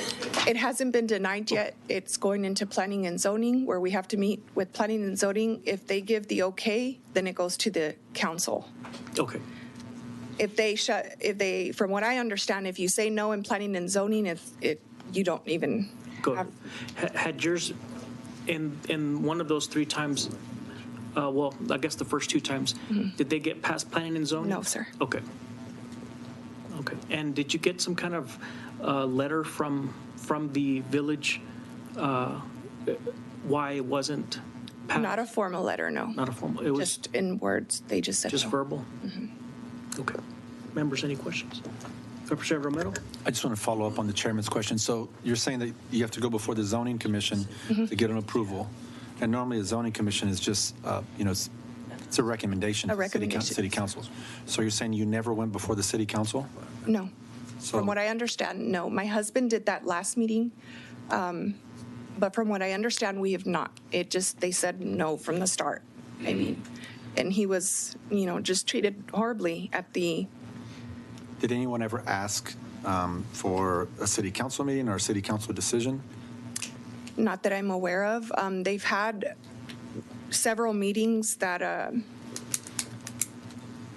It hasn't been denied yet. It's going into planning and zoning, where we have to meet with planning and zoning. If they give the okay, then it goes to the council. Okay. If they, from what I understand, if you say no in planning and zoning, you don't even have. Had yours, in one of those 3 times, well, I guess the first 2 times, did they get past planning and zoning? No, sir. Okay. Okay. And did you get some kind of letter from the village why it wasn't passed? Not a formal letter, no. Not a formal, it was Just in words, they just said just no. verbal? Okay. Members, any questions? Representative Romero? I just want to follow up on the chairman's question. So you're saying that you have to go before the zoning commission to get an approval, and normally a zoning commission is just, it's a recommendation. A to recommendation. City council. So you're saying you never went before the city council? No. So- From what I understand, no. My husband did that last meeting, but from what I understand, we have not. They said no from the start. I mean, and he was, just treated horribly at the, Did anyone ever ask for a city council meeting or a city council decision? not that I'm aware of. They've had several meetings that,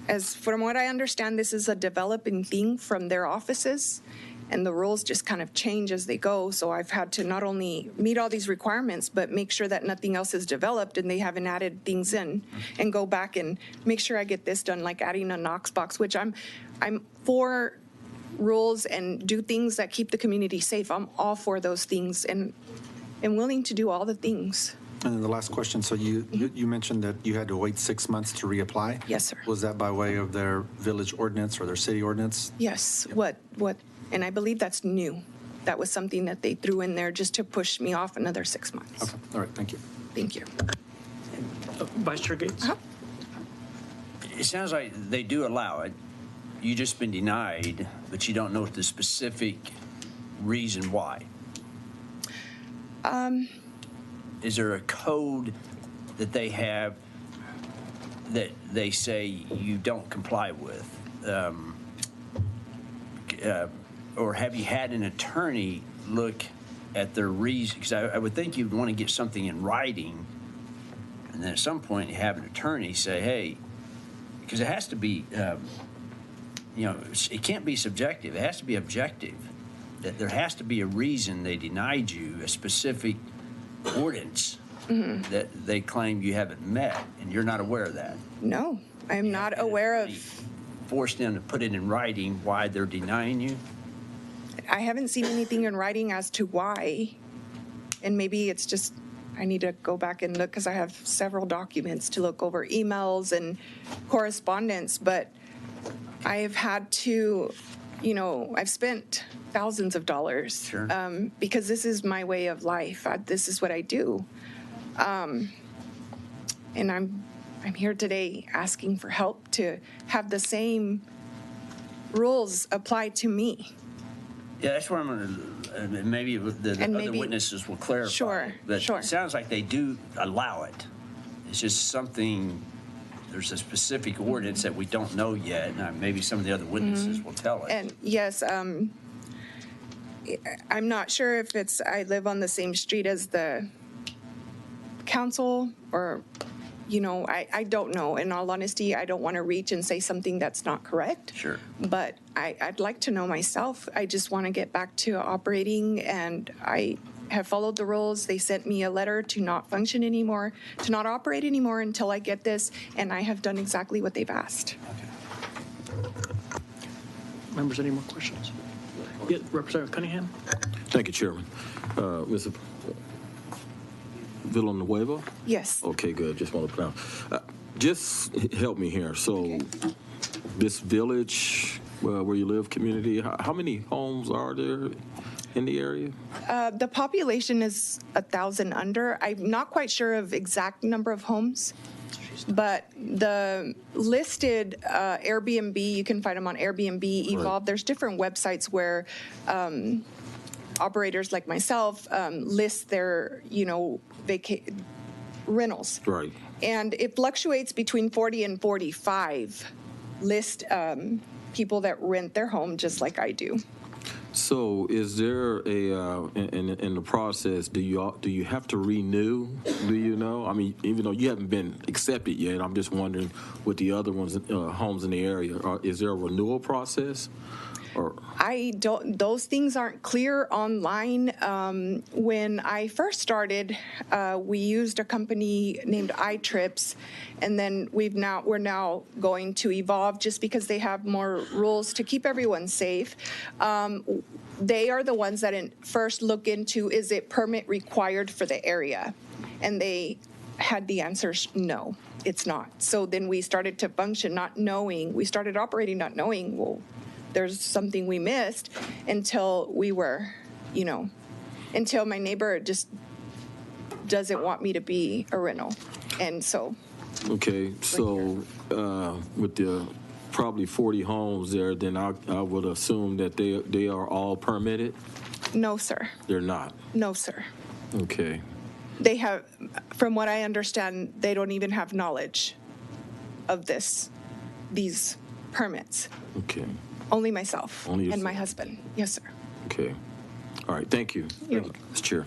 as from what I understand, this is a developing thing from their offices, and the rules just kind of change as they go. So I've had to not only meet all these requirements, but make sure that nothing else is developed and they haven't added things in, and go back and make sure I get this done, like adding a Knox box, which I'm for rules and do things that keep the community safe. I'm all for those things and willing to do all the things. And then the last question, so you mentioned that you had to wait 6 months to reapply? Yes, sir. Was that by way of their village ordinance or their city ordinance? Yes, what, and I believe that's new. That was something that they threw in there just to push me off another 6 months. Okay, all right, thank you. Thank you. Vice Chair Gates? It sounds like they do allow it. You just been denied, but you don't know the specific reason why. Is there a code that they have that they say you don't comply with? Or have you had an attorney look at their reason? Because I would think you'd want to get something in writing, and then at some point you have an attorney say, hey, because it has to be, it can't be subjective. It has to be objective. That there has to be a reason they denied you a specific ordinance that they claim you haven't met, and you're not aware of that. No, I'm not aware of. Force them to put it in writing why they're denying you? I haven't seen anything in writing as to why. And maybe it's just, I need to go back and look because I have several documents to look over, emails and correspondence. But I have had to, I've spent thousands of dollars because this is my way of life. This is what I do. And I'm here today asking for help to have the same rules apply to me. Yeah, that's where I'm going to, maybe the other witnesses will clarify. Sure, But sure. it sounds like they do allow it. It's just something, there's a specific ordinance that we don't know yet, and maybe some of the other witnesses will tell us. And yes, I'm not sure if I live on the same street as the council or, I don't know. In all honesty, I don't want to reach and say something that's not correct. Sure. But I'd like to know myself. I just want to get back to operating, and I have followed the rules. They sent me a letter to not function anymore, to not operate anymore until I get this, and I have done exactly what they've asked. Members, any more questions? Yeah, Representative Cunningham? Thank you, Chairman. Mr. Villanueva? Yes. Okay, good. Just want to pronounce. Just help me here. So, this village where you live, community, how many homes are there in the area? The population is 1,000 under. I'm not quite sure of exact number of homes, but the listed Airbnb, you can find them on Airbnb, Evolve. Right. There's different websites where operators like myself list their, rentals. Right. And it fluctuates between 40 and 45 list people that rent their home just like I do. So, is there a in the process? Do you have to renew? Do you know? I mean, even though you haven't been accepted yet, I'm just wondering with the other ones, homes in the area, is there a renewal process? Or I don't. Those things aren't clear online. When I first started, we used a company named iTrips, and then we're now going to Evolve just because they have more rules to keep everyone safe. they are the ones that first look into, is it permit required for the area? And they had the answers, no, it's not. So then we started to function not knowing, we started operating not knowing, well, there's something we missed until we were, until my neighbor just doesn't want me to be a rental. And so. Okay, so with the probably 40 homes there, then I would assume that they are all permitted? No, sir. They're not? No, sir. Okay. They have, from what I understand, they don't even have knowledge of these permits. Okay. Only myself Only and my yourself. husband. Yes, sir. Okay. All right, thank you. You're Thank you, Mr. Chair.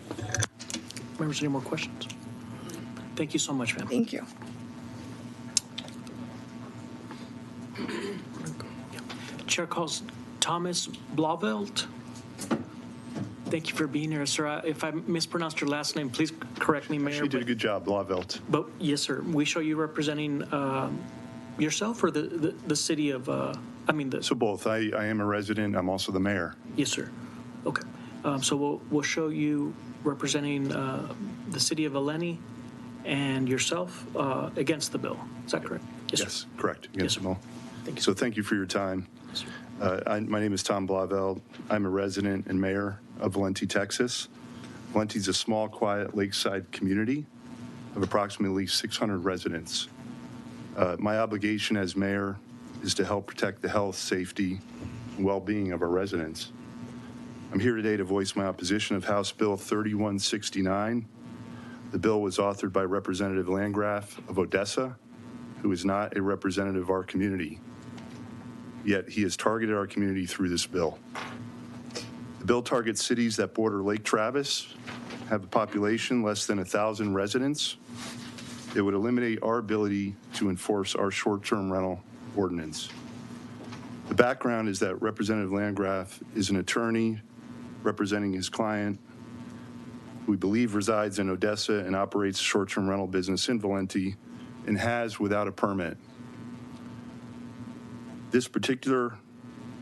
Members, any more questions? Thank you so much, ma'am. Thank you. Chair calls Thomas Blauvelt. Thank you for being here, sir. If I mispronounced your last name, please correct me, Mayor. You did a good job, Blauvelt. But yes, sir. We show you representing yourself or the city of, So both. I am a resident. I'm also the mayor. Yes, sir. Okay. So we'll show you representing the city of Eleni and yourself against the bill. Is that correct? Yes, correct. Against Yes, the bill. Thank you. So thank you for your time. My name is Tom Blauvelt. I'm a resident and mayor of Valenti, Texas. Valenti is a small, quiet lakeside community of approximately 600 residents. My obligation as mayor is to help protect the health, safety, and well-being of our residents. I'm here today to voice my opposition of House Bill 3169. The bill was authored by Representative Landgraf of Odessa, who is not a representative of our community. Yet he has targeted our community through this bill. The bill targets cities that border Lake Travis, have a population less than 1,000 residents. It would eliminate our ability to enforce our short-term rental ordinance. The background is that Representative Landgraf is an attorney representing his client, who we believe resides in Odessa and operates a short-term rental business in Valenti and has without a permit. This particular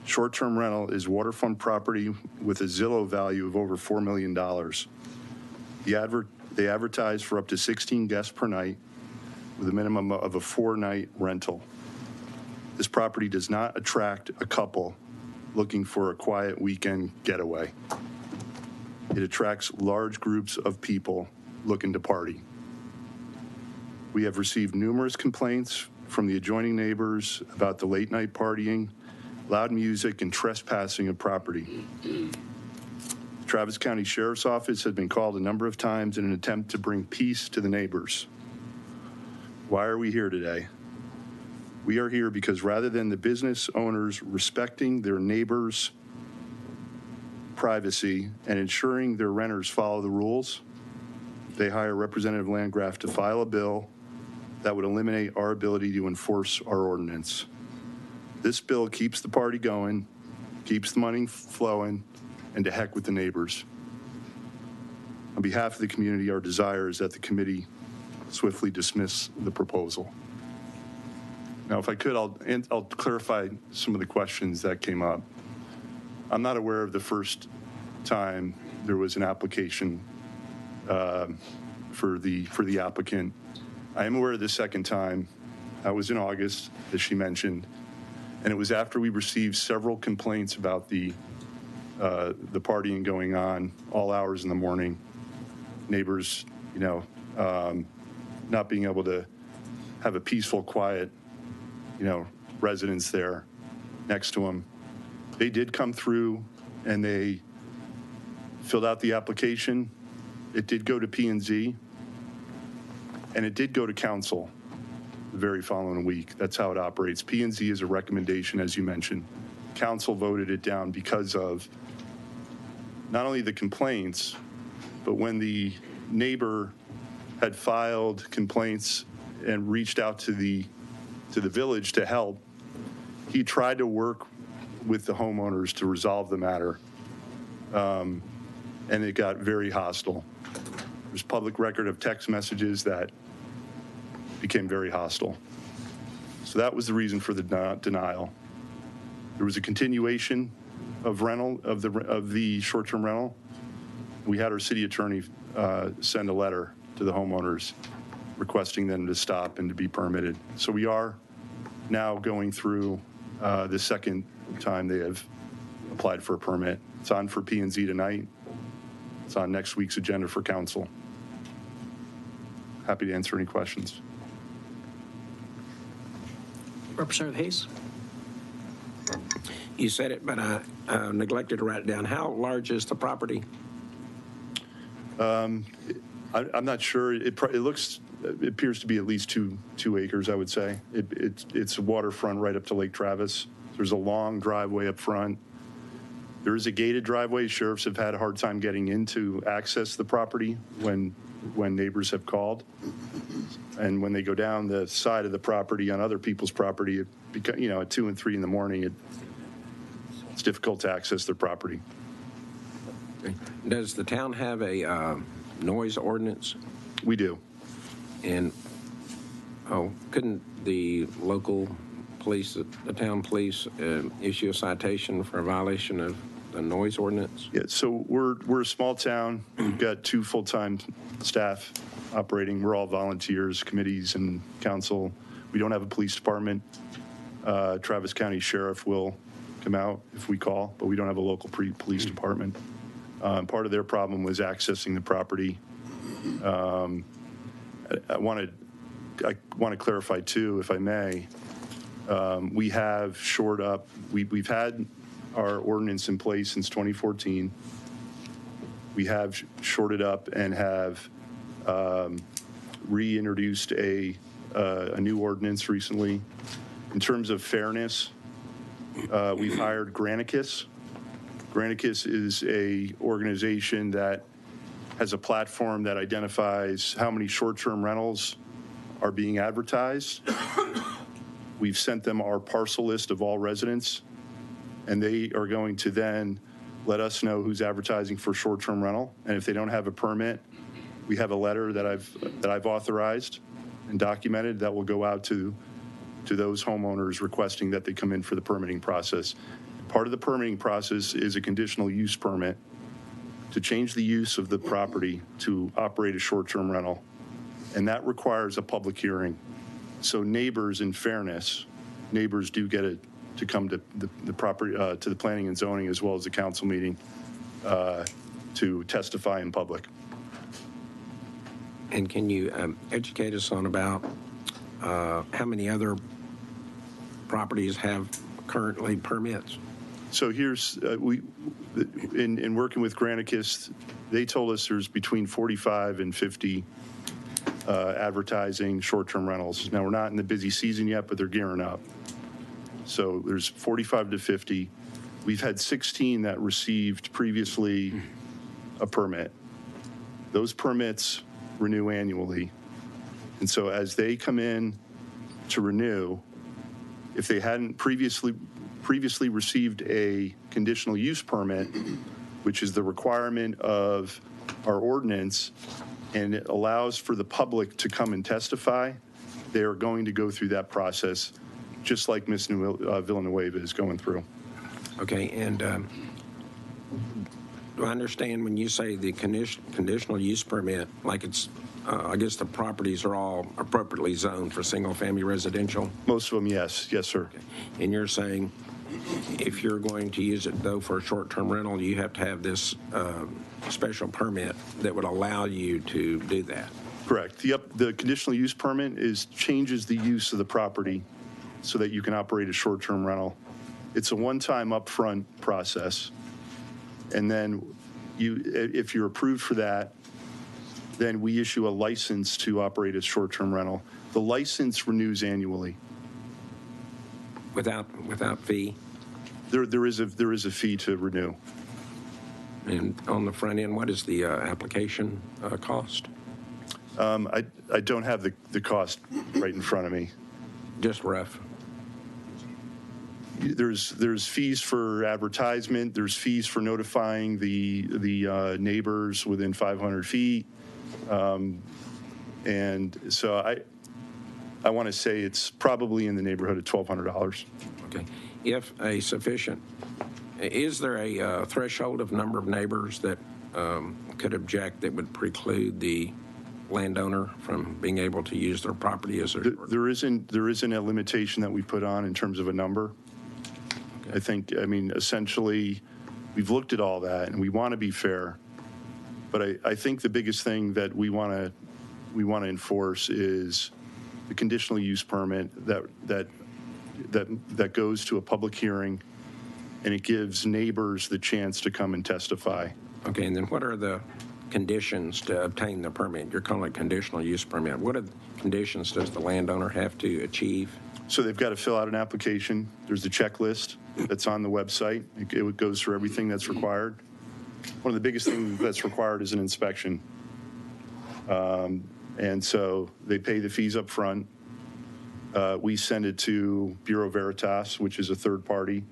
short-term rental is waterfront property with a Zillow value of over $4 million. They advertise for up to 16 guests per night with a minimum of a 4-night rental. This property does not attract a couple looking for a quiet weekend getaway. It attracts large groups of people looking to party. We have received numerous complaints from the adjoining neighbors about the late night partying, loud music, and trespassing of property. Travis County Sheriff's Office has been called a number of times in an attempt to bring peace to the neighbors. Why are we here today? We are here because rather than the business owners respecting their neighbors' privacy and ensuring their renters follow the rules, they hire Representative Landgraf to file a bill that would eliminate our ability to enforce our ordinance. This bill keeps the party going, keeps the money flowing, and to heck with the neighbors. On behalf of the community, our desire is that the committee swiftly dismiss the proposal. Now, if I could, I'll clarify some of the questions that came up. I'm not aware of the first time there was an application for the applicant. I am aware of the second time. That was in August, as she mentioned, and it was after we received several complaints about the partying going on all hours in the morning. Neighbors, not being able to have a peaceful, quiet, residence there next to them. They did come through and they filled out the application. It did go to P&Z. And it did go to council the very following week. That's how it operates. P&Z is a recommendation, as you mentioned. Council voted it down because of not only the complaints, but when the neighbor had filed complaints and reached out to the village to help, he tried to work with the homeowners to resolve the matter, and it got very hostile. There's public record of text messages that became very hostile. So that was the reason for the denial. There was a continuation of rental, of the short-term rental, we had our city attorney send a letter to the homeowners requesting them to stop and to be permitted. So we are now going through the second time they have applied for a permit. It's on for P&Z tonight. It's on next week's agenda for council. Happy to answer any questions. Representative Hayes? You said it, but I neglected to write it down. How large is the property? I'm not sure. It appears to be at least two acres, I would say. It's waterfront right up to Lake Travis. There's a long driveway up front. There is a gated driveway. Sheriffs have had a hard time getting in to access the property when neighbors have called. And when they go down the side of the property on other people's property, at 2 and 3 in the morning, it's difficult to access their property. Does the town have a noise ordinance? We do. And, couldn't the local police, the town police, issue a citation for a violation of the noise ordinance? Yeah, so we're a small town. We've got 2 full-time staff operating. We're all volunteers, committees, and council. We don't have a police department. Travis County Sheriff will come out if we call, but we don't have a local police department. Part of their problem was accessing the property. I want to clarify too, if I may. We have shored up. We've had our ordinance in place since 2014. We have shorted up and have reintroduced a new ordinance recently. In terms of fairness, we've hired Granicus. Granicus is a organization that has a platform that identifies how many short-term rentals are being advertised. We've sent them our parcel list of all residents, and they are going to then let us know who's advertising for short-term rental. And if they don't have a permit, we have a letter that I've authorized and documented that will go out to those homeowners requesting that they come in for the permitting process. Part of the permitting process is a conditional use permit to change the use of the property to operate a short-term rental. And that requires a public hearing. So neighbors, in fairness, neighbors do get to come to the property, to the planning and zoning as well as the council meeting to testify in public. And can you educate us on about how many other properties have currently permits? So here's, in working with Granicus, they told us there's between 45 and 50 advertising short-term rentals. Now, we're not in the busy season yet, but they're gearing up. So there's 45 to 50. We've had 16 that received previously a permit. Those permits renew annually. And so as they come in to renew, if they hadn't previously received a conditional use permit, which is the requirement of our ordinance, and it allows for the public to come and testify, they are going to go through that process, just like Ms. Villanueva is going through. Okay, and do I understand when you say the conditional use permit, like it's, I guess the properties are all appropriately zoned for single-family residential? Most of them, yes. Yes, sir. Okay. And you're saying if you're going to use it, though, for a short-term rental, you have to have this special permit that would allow you to do that? Correct. The conditional use permit changes the use of the property so that you can operate a short-term rental. It's a one-time upfront process. And then if you're approved for that, then we issue a license to operate a short-term rental. The license renews annually. Without fee? There is a fee to renew. And on the front end, what is the application cost? I don't have the cost right in front of me. Just rough. There's fees for advertisement. There's fees for notifying the neighbors within 500 feet. And so I want to say it's probably in the neighborhood of $1,200. Okay. If a sufficient Is there a threshold of number of neighbors that could object that would preclude the landowner from being able to use their property as their? There isn't a limitation that we put on in terms of a number. Okay. I mean, essentially, we've looked at all that, and we want to be fair. But I think the biggest thing that we want to enforce is the conditional use permit that goes to a public hearing, and it gives neighbors the chance to come and testify. Okay, and then what are the conditions to obtain the permit? You're calling it conditional use permit. What are the conditions does the landowner have to achieve? So they've got to fill out an application. There's a checklist that's on the website. It goes through everything that's required. One of the biggest things that's required is an inspection. And so they pay the fees up front. We send it to Bureau Veritas, which is a third-party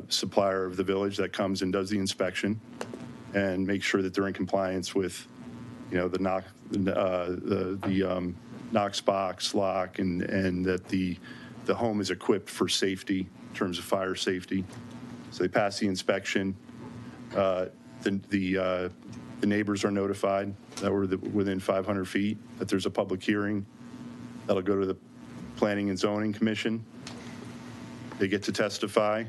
supplier of the village that comes and does the inspection and makes sure that they're in compliance with, the Knox box lock and that the home is equipped for safety in terms of fire safety. So they pass the inspection. The neighbors are notified that we're within 500 feet, that there's a public hearing. That'll go to the Planning and Zoning Commission. They get to testify,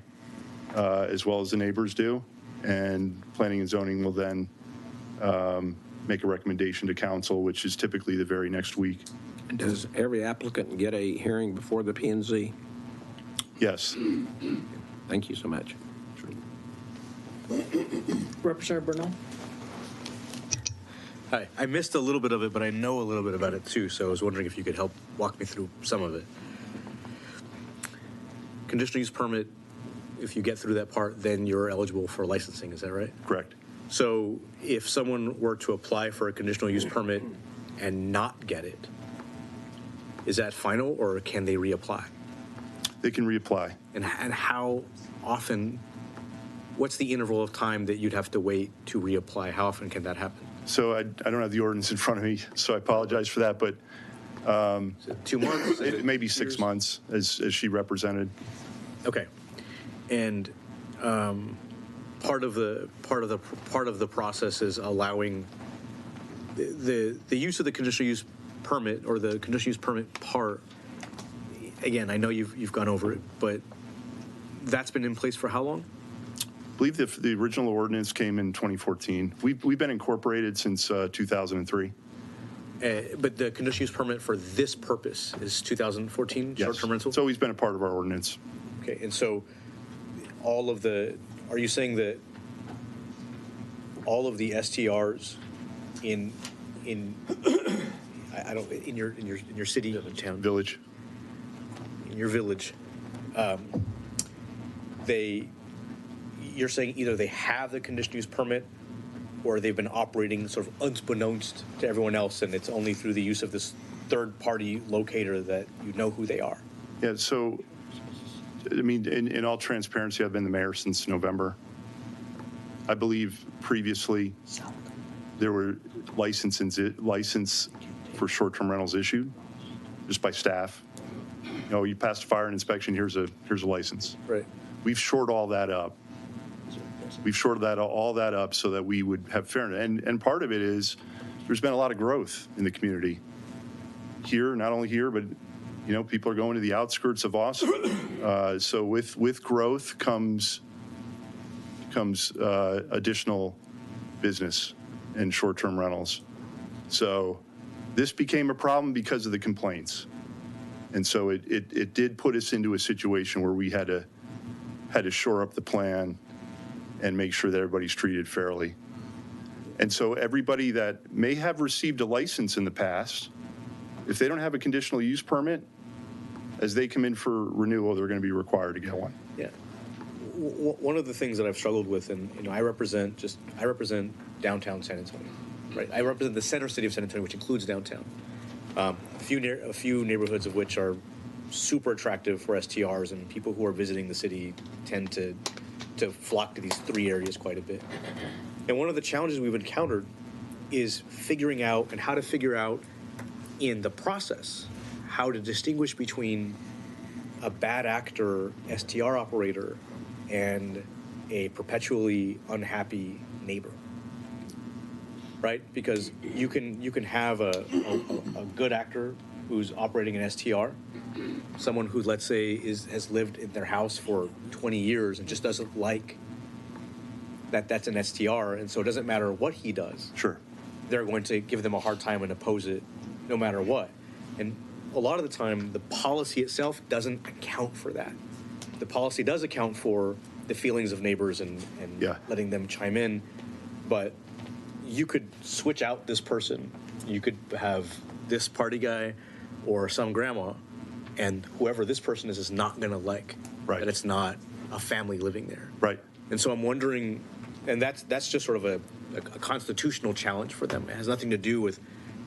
as well as the neighbors do, and Planning and Zoning will then make a recommendation to council, which is typically the very next week. And does every applicant get a hearing before the P&Z? Yes. Thank you so much. Representative Bernal? Hi, I missed a little bit of it, but I know a little bit about it too, so I was wondering if you could help walk me through some of it. Conditional use permit, if you get through that part, then you're eligible for licensing, is that right? Correct. So if someone were to apply for a conditional use permit and not get it, is that final or can they reapply? They can reapply. And how often, what's the interval of time that you'd have to wait to reapply? How often can that happen? So I don't have the ordinance in front of me, so I apologize for that, but 2 months? It may be 6 months, as she represented. Okay, and part of the process is allowing the use of the conditional use permit or the conditional use permit part. Again, I know you've gone over it, but that's been in place for how long? I believe the original ordinance came in 2014. We've been incorporated since 2003. But the conditional use permit for this purpose is 2014 Yes. short-term rental? It's always been a part of our ordinance. Okay, and so are you saying that all of the STRs in your city, town, village, in your village, you're saying either they have the conditional use permit or they've been operating sort of unbeknownst to everyone else, and it's only through the use of this third-party locator that you know who they are? Yeah, so, I mean, in all transparency, I've been the mayor since November. I believe previously there were license for short-term rentals issued just by staff. You passed a fire and inspection, here's a license. Right. We've shored all that up. We've shorted all that up so that we would have fairness. And part of it is there's been a lot of growth in the community. Here, not only here, but people are going to the outskirts of Austin. So with growth comes additional business and short-term rentals. So this became a problem because of the complaints. And so it did put us into a situation where we had to shore up the plan and make sure that everybody's treated fairly. And so everybody that may have received a license in the past, if they don't have a conditional use permit, as they come in for renewal, they're going to be required to get one. Yeah. One of the things that I've struggled with, and I represent downtown San Antonio, right? I represent the center city of San Antonio, which includes downtown. A few neighborhoods of which are super attractive for STRs, and people who are visiting the city tend to flock to these three areas quite a bit. And one of the challenges we've encountered is figuring out and how to figure out in the process how to distinguish between a bad actor STR operator and a perpetually unhappy neighbor, right? Because you can have a good actor who's operating an STR, someone who, let's say, has lived in their house for 20 years and just doesn't like that's an STR, and so it doesn't matter what he does. Sure. They're going to give them a hard time and oppose it no matter what. And a lot of the time, the policy itself doesn't account for that. The policy does account for the feelings of neighbors and letting them chime in, but you could switch out this person. You could have this party guy or some grandma, and whoever this person is not going to like that it's not a family living there. Right. And so I'm wondering, and that's just sort of a constitutional challenge for them. It has nothing to do with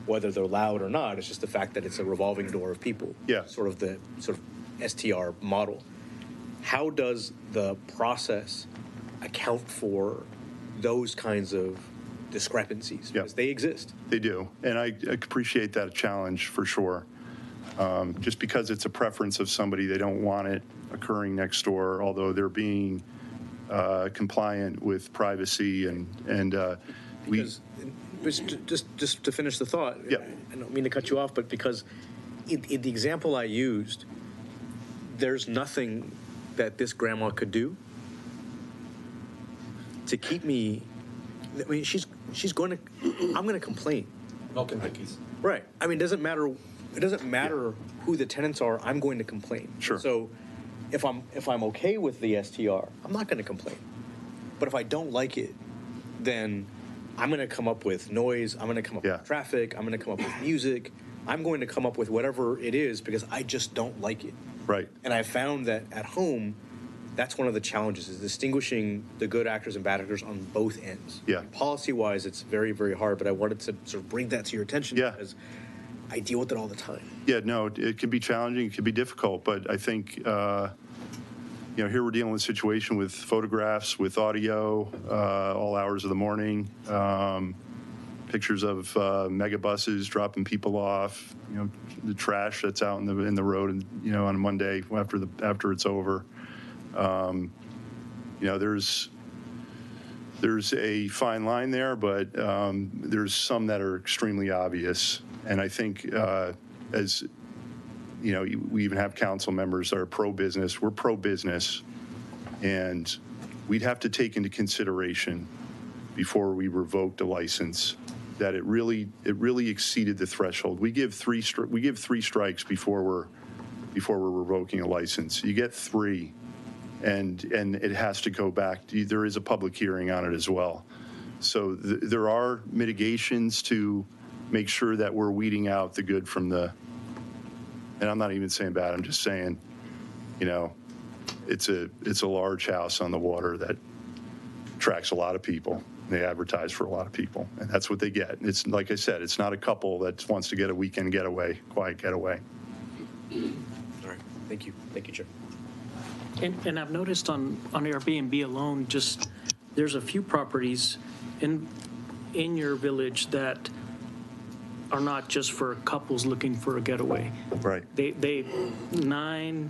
whether they're loud or not. It's just the fact that it's a revolving door of people. Yeah. Sort of STR model. How does the process account for those kinds of discrepancies? Because they exist. They do, and I appreciate that challenge for sure. Just because it's a preference of somebody, they don't want it occurring next door, although they're being compliant with privacy because just to finish the thought. Yeah. I don't mean to cut you off, but because in the example I used, there's nothing that this grandma could do to keep me. I mean, she's going to. I'm going to complain. Milk and cookies. Right. I mean, it doesn't matter who the tenants are. I'm going to complain. Sure. So, if I'm okay with the STR, I'm not going to complain. But if I don't like it, then I'm going to come up with noise. I'm going to come up with traffic. I'm going to come up with music. I'm going to come up with whatever it is because I just don't like it. Right. And I found that at home, that's one of the challenges, is distinguishing the good actors and bad actors on both ends. Yeah. Policy-wise, it's very, very hard, but I wanted to sort of bring that to your attention because I deal with it all the time. Yeah, no, it can be challenging, it can be difficult, but I think, here we're dealing with a situation with photographs, with audio, all hours of the morning, pictures of mega buses dropping people off, the trash that's out in the road, and on a Monday after it's over. There's a fine line there, but there's some that are extremely obvious. And I think as we even have council members that are pro-business. We're pro-business, and we'd have to take into consideration before we revoked a license that it really exceeded the threshold. We give three strikes before we're revoking a license. You get 3, and it has to go back. There is a public hearing on it as well. So there are mitigations to make sure that we're weeding out the good from the. And I'm not even saying bad. I'm just saying, it's a large house on the water that attracts a lot of people. They advertise for a lot of people, and that's what they get. It's like I said, it's not a couple that wants to get a weekend getaway, quiet getaway. All right. Thank you, Chair. And I've noticed on Airbnb alone, just there's a few properties in your village that are not just for couples looking for a getaway. Right. They 9,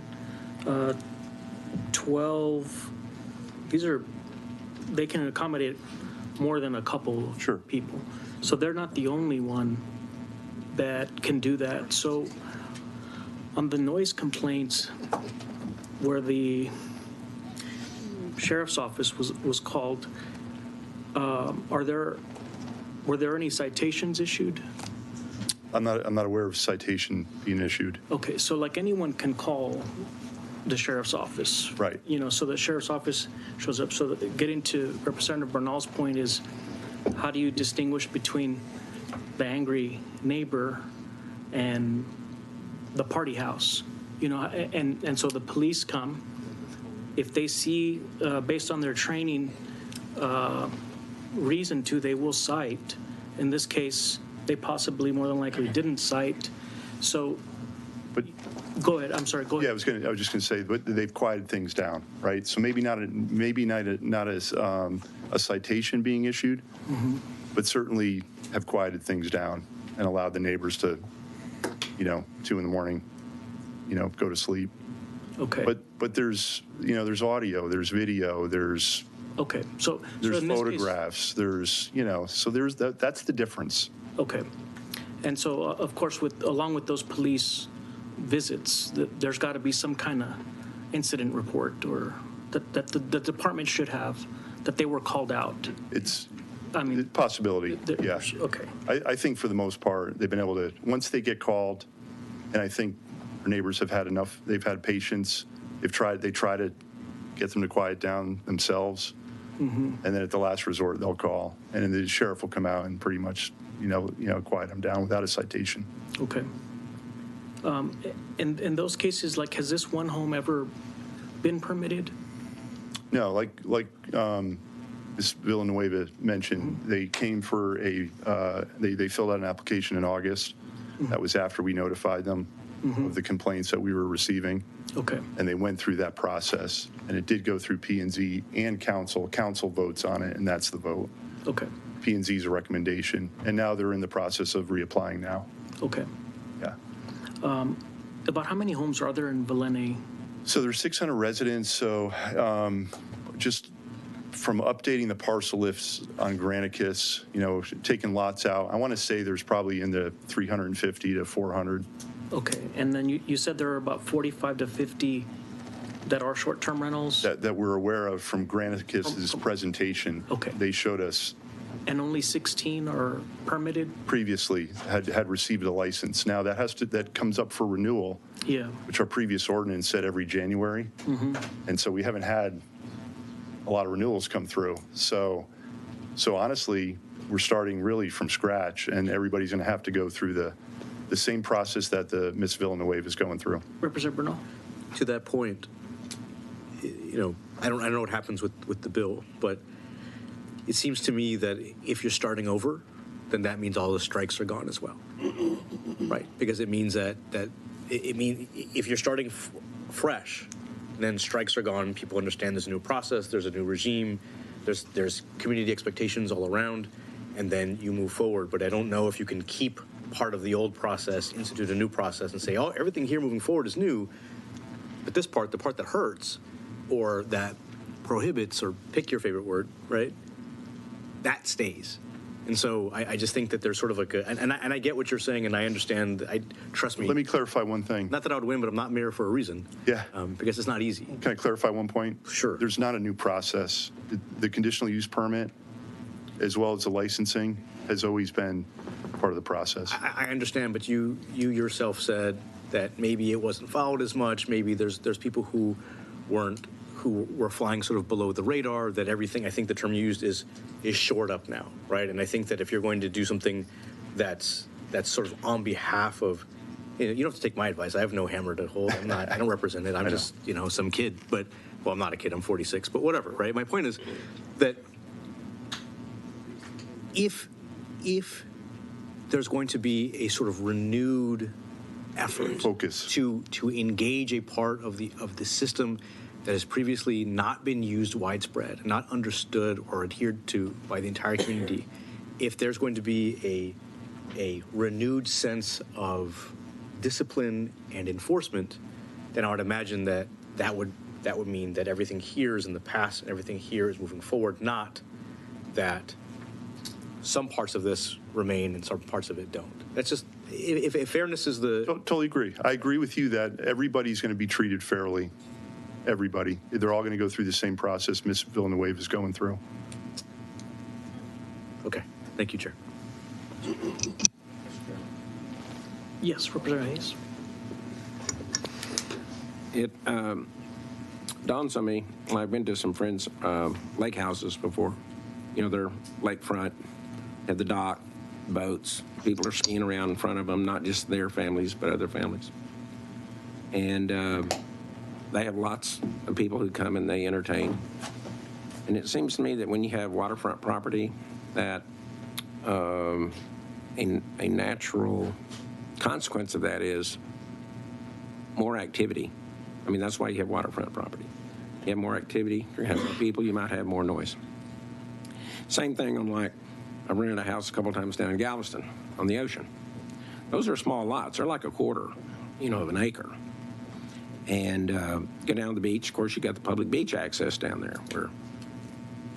12. They can accommodate more than a couple people. So they're not the only one that can do that. So on the noise complaints where the sheriff's office was called, were there any citations issued? I'm not aware of citation being issued. Okay, so like anyone can call the sheriff's office. Right. So the sheriff's office shows up. So getting to Representative Bernal's point is, how do you distinguish between the angry neighbor and the party house? And so the police come. If they see, based on their training, reason to, they will cite. In this case, they possibly more than likely didn't cite. So, but go ahead. I'm sorry. Go ahead. Yeah, I was just going to say, but they've quieted things down, right? So maybe not as a citation being issued, but certainly have quieted things down and allowed the neighbors to, 2 in the morning, go to sleep. Okay. But there's, there's audio, there's video, there's Okay, so. there's in this case- photographs, there's, so there's that's the difference. Okay. And so, of course, along with those police visits, there's got to be some kind of incident report or that the department should have, that they were called out. It's I mean, possibility, yeah. Okay. I think for the most part, they've been able to, once they get called, and I think our neighbors have had enough, they've had patience, they try to get them to quiet down themselves, and then at the last resort, they'll call, and then the sheriff will come out and pretty much, quiet them down without a citation. Okay. In those cases, like, has this one home ever been permitted? No, like Ms. Villanueva mentioned, they came for they filled out an application in August. That was after we notified them of the complaints that we were receiving. Okay. And they went through that process, and it did go through P&Z and council. Council votes on it, and that's the vote. Okay. P&Z's a recommendation, and now they're in the process of reapplying now. Okay. Yeah. About how many homes are there in Valene? So there's 600 residents, so just from updating the parcel lists on Granicus, taking lots out, I want to say there's probably in the 350 to 400. Okay, and then you said there are about 45 to 50 that are short-term rentals? That we're aware of from Granicus's presentation. Okay. They showed us And only 16 are permitted? previously had received a license. Now that comes up for renewal, Yeah. which our previous ordinance said every January. And so we haven't had a lot of renewals come through. So honestly, we're starting really from scratch, and everybody's going to have to go through the same process that the Ms. Villanueva is going through. Representative Bernal? To that point, I don't know what happens with the bill, but it seems to me that if you're starting over, then that means all the strikes are gone as well, right? Because it means that if you're starting fresh, then strikes are gone. People understand there's a new process, there's a new regime, there's community expectations all around, and then you move forward. But I don't know if you can keep part of the old process, institute a new process, and say, oh, everything here moving forward is new, but this part, the part that hurts or that prohibits, or pick your favorite word, right? That stays. And so I just think that there's sort of like and I get what you're saying, and I understand. Trust me. Let me clarify one thing. Not that I would win, but I'm not mayor for a reason. Yeah. Because it's not easy. Can I clarify one point? Sure. There's not a new process. The conditional use permit, as well as the licensing, has always been part of the process. I understand, but you yourself said that maybe it wasn't followed as much. Maybe there's people who were flying sort of below the radar, that everything, I think the term used is shored up now, right? And I think that if you're going to do something that's sort of on behalf of, you don't have to take my advice. I have no hammer to hold. I don't represent it. I'm just, some kid, but, well, I'm not a kid, I'm 46, but whatever, right? My point is that if there's going to be a sort of renewed effort to engage a part of the system that has previously not been used widespread, not understood or adhered to by the entire community, if there's going to be a renewed sense of discipline and enforcement, then I would imagine that would mean that everything here is in the past and everything here is moving forward, not that some parts of this remain and some parts of it don't. That's just, if fairness is the... Totally agree. I agree with you that everybody's going to be treated fairly. Everybody. They're all going to go through the same process Ms. Villanueva is going through. Okay. Thank you, Chair. Yes, Representative Hayes. It dawns on me, I've been to some friends' lake houses before. They're lakefront, have the dock, boats. People are skiing around in front of them, not just their families, but other families. And they have lots of people who come and they entertain. And it seems to me that when you have waterfront property, that a natural consequence of that is more activity. I mean, that's why you have waterfront property. You have more activity, you have more people, you might have more noise. Same thing on, like, I rented a house a couple times down in Galveston on the ocean. Those are small lots. They're like a quarter, of an acre. and go down to the beach. Of course, you got the public beach access down there where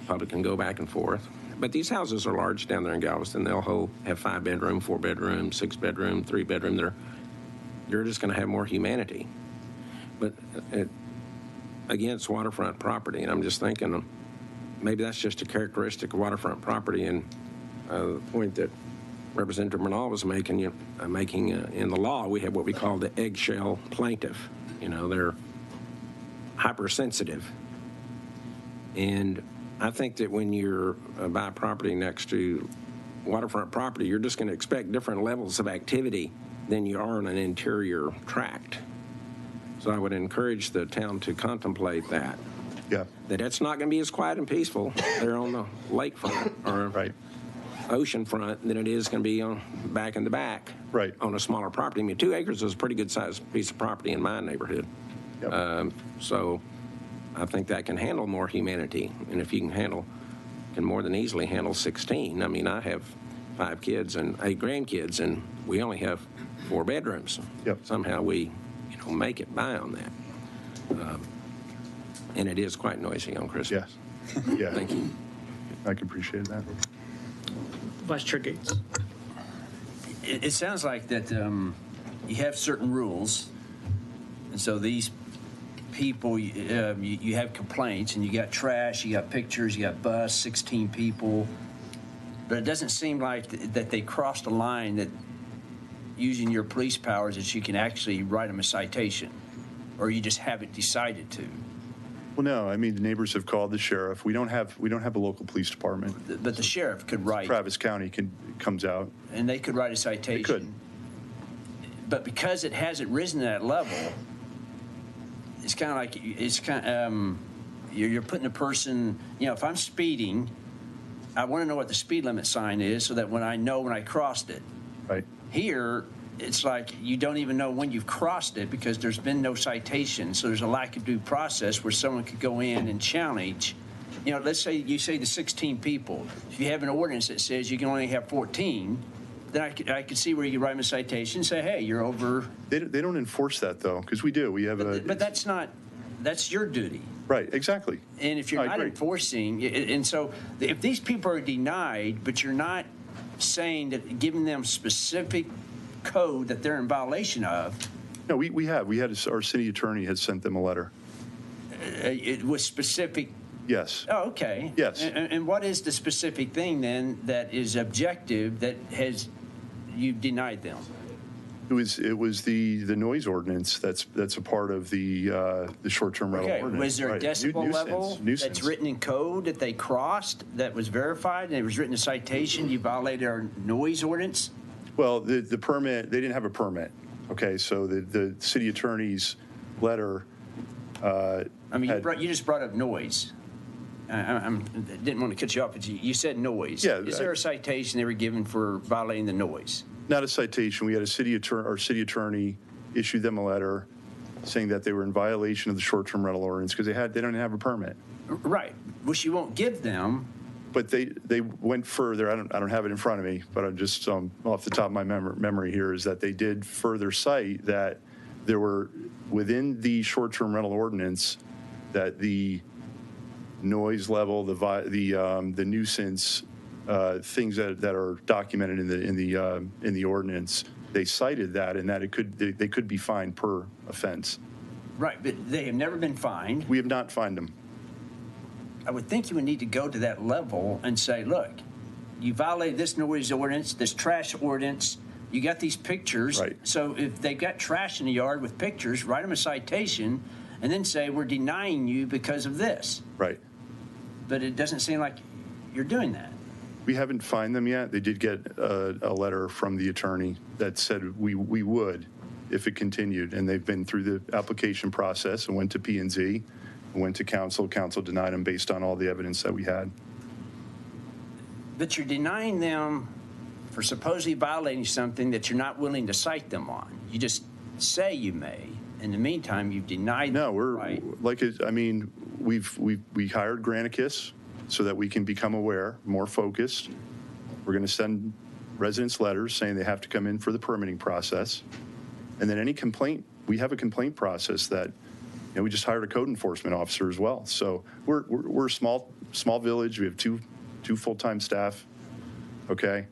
public can go back and forth. But these houses are large down there in Galveston. They'll have 5-bedroom, 4-bedroom, 6-bedroom, 3-bedroom. They're just going to have more humanity. But again, it's waterfront property, and I'm just thinking maybe that's just a characteristic of waterfront property. And the point that Representative Bernal was making in the law, we have what we call the eggshell plaintiff. You know, they're hypersensitive. And I think that when you're buy property next to waterfront property, you're just going to expect different levels of activity than you are in an interior tract. So I would encourage the town to contemplate that. Yeah. That it's not going to be as quiet and peaceful there on the lakefront or ocean front than it is going to be on back in the back on a smaller property. I mean, 2 acres is a pretty good sized piece of property in my neighborhood. Yep. So I think that can handle more humanity. And if you can more than easily handle 16. I mean, I have 5 kids and 8 grandkids, and we only have 4 bedrooms. Yep. Somehow we, make it by on that. And it is quite noisy on Christmas. Yes. Yeah. Thank you. I can appreciate that. Vice Chair Gates. It sounds like that you have certain rules, and so these people, you have complaints, and you got trash, you got pictures, you got bus, 16 people, but it doesn't seem like that they crossed a line that using your police powers that you can actually write them a citation, or you just haven't decided to. Well, no, I mean, the neighbors have called the sheriff. We don't have a local police department. But the sheriff could write. Travis County comes out. And they could write a citation. They could. But because it hasn't risen to that level, it's kind of like, you're putting a person, if I'm speeding, I want to know what the speed limit sign is so that when I crossed it. Right. Here, it's like you don't even know when you've crossed it because there's been no citation. So there's a lack of due process where someone could go in and challenge. Let's say you say the 16 people. If you have an ordinance that says you can only have 14, then I could see where you write them a citation and say, hey, you're over. They don't enforce that, though, because we do. We have But that's your duty. Right, exactly. And if you're not enforcing, and so if these people are denied, but you're not saying that, giving them specific code that they're in violation of. No, we had our city attorney had sent them a letter. It was specific. Yes. Oh, okay. Yes. And what is the specific thing then that is objective that you've denied them? It was the noise ordinance that's a part of the short-term rental ordinance. Was there a decibel level nuisance that's written in code that they crossed that was verified and it was written a citation? You violated our noise ordinance? Well, the permit, they didn't have a permit. Okay, so the city attorney's letter. You just brought up noise. I didn't want to cut you off, but you said noise. Yeah. Is there a citation they were given for violating the noise? Not a citation. We had our city attorney issued them a letter saying that they were in violation of the short-term rental ordinance because they don't have a permit. Right, which you won't give them. But they went further. I don't have it in front of me, but I'm just off the top of my memory here is that they did further cite that there were within the short-term rental ordinance that the noise level, the nuisance. Things that are documented in the ordinance, they cited that, and that they could be fined per offense. Right, but they have never been fined. We have not fined them. I would think you would need to go to that level and say, look, you violated this noise ordinance, this trash ordinance. You got these pictures. Right. So if they've got trash in the yard with pictures, write them a citation, and then say we're denying you because of this. Right. But it doesn't seem like you're doing that. We haven't fined them yet. They did get a letter from the attorney that said we would if it continued, and they've been through the application process and went to P&Z, went to council. Council denied them based on all the evidence that we had. But you're denying them for supposedly violating something that you're not willing to cite them on. You just say you may. In the meantime, you've denied them. No, we hired Granicus so that we can become aware, more focused. We're going to send residents letters saying they have to come in for the permitting process. And then any complaint we have a complaint process that, we just hired a code enforcement officer as well. So we're a small village. We have two full-time staff. Okay.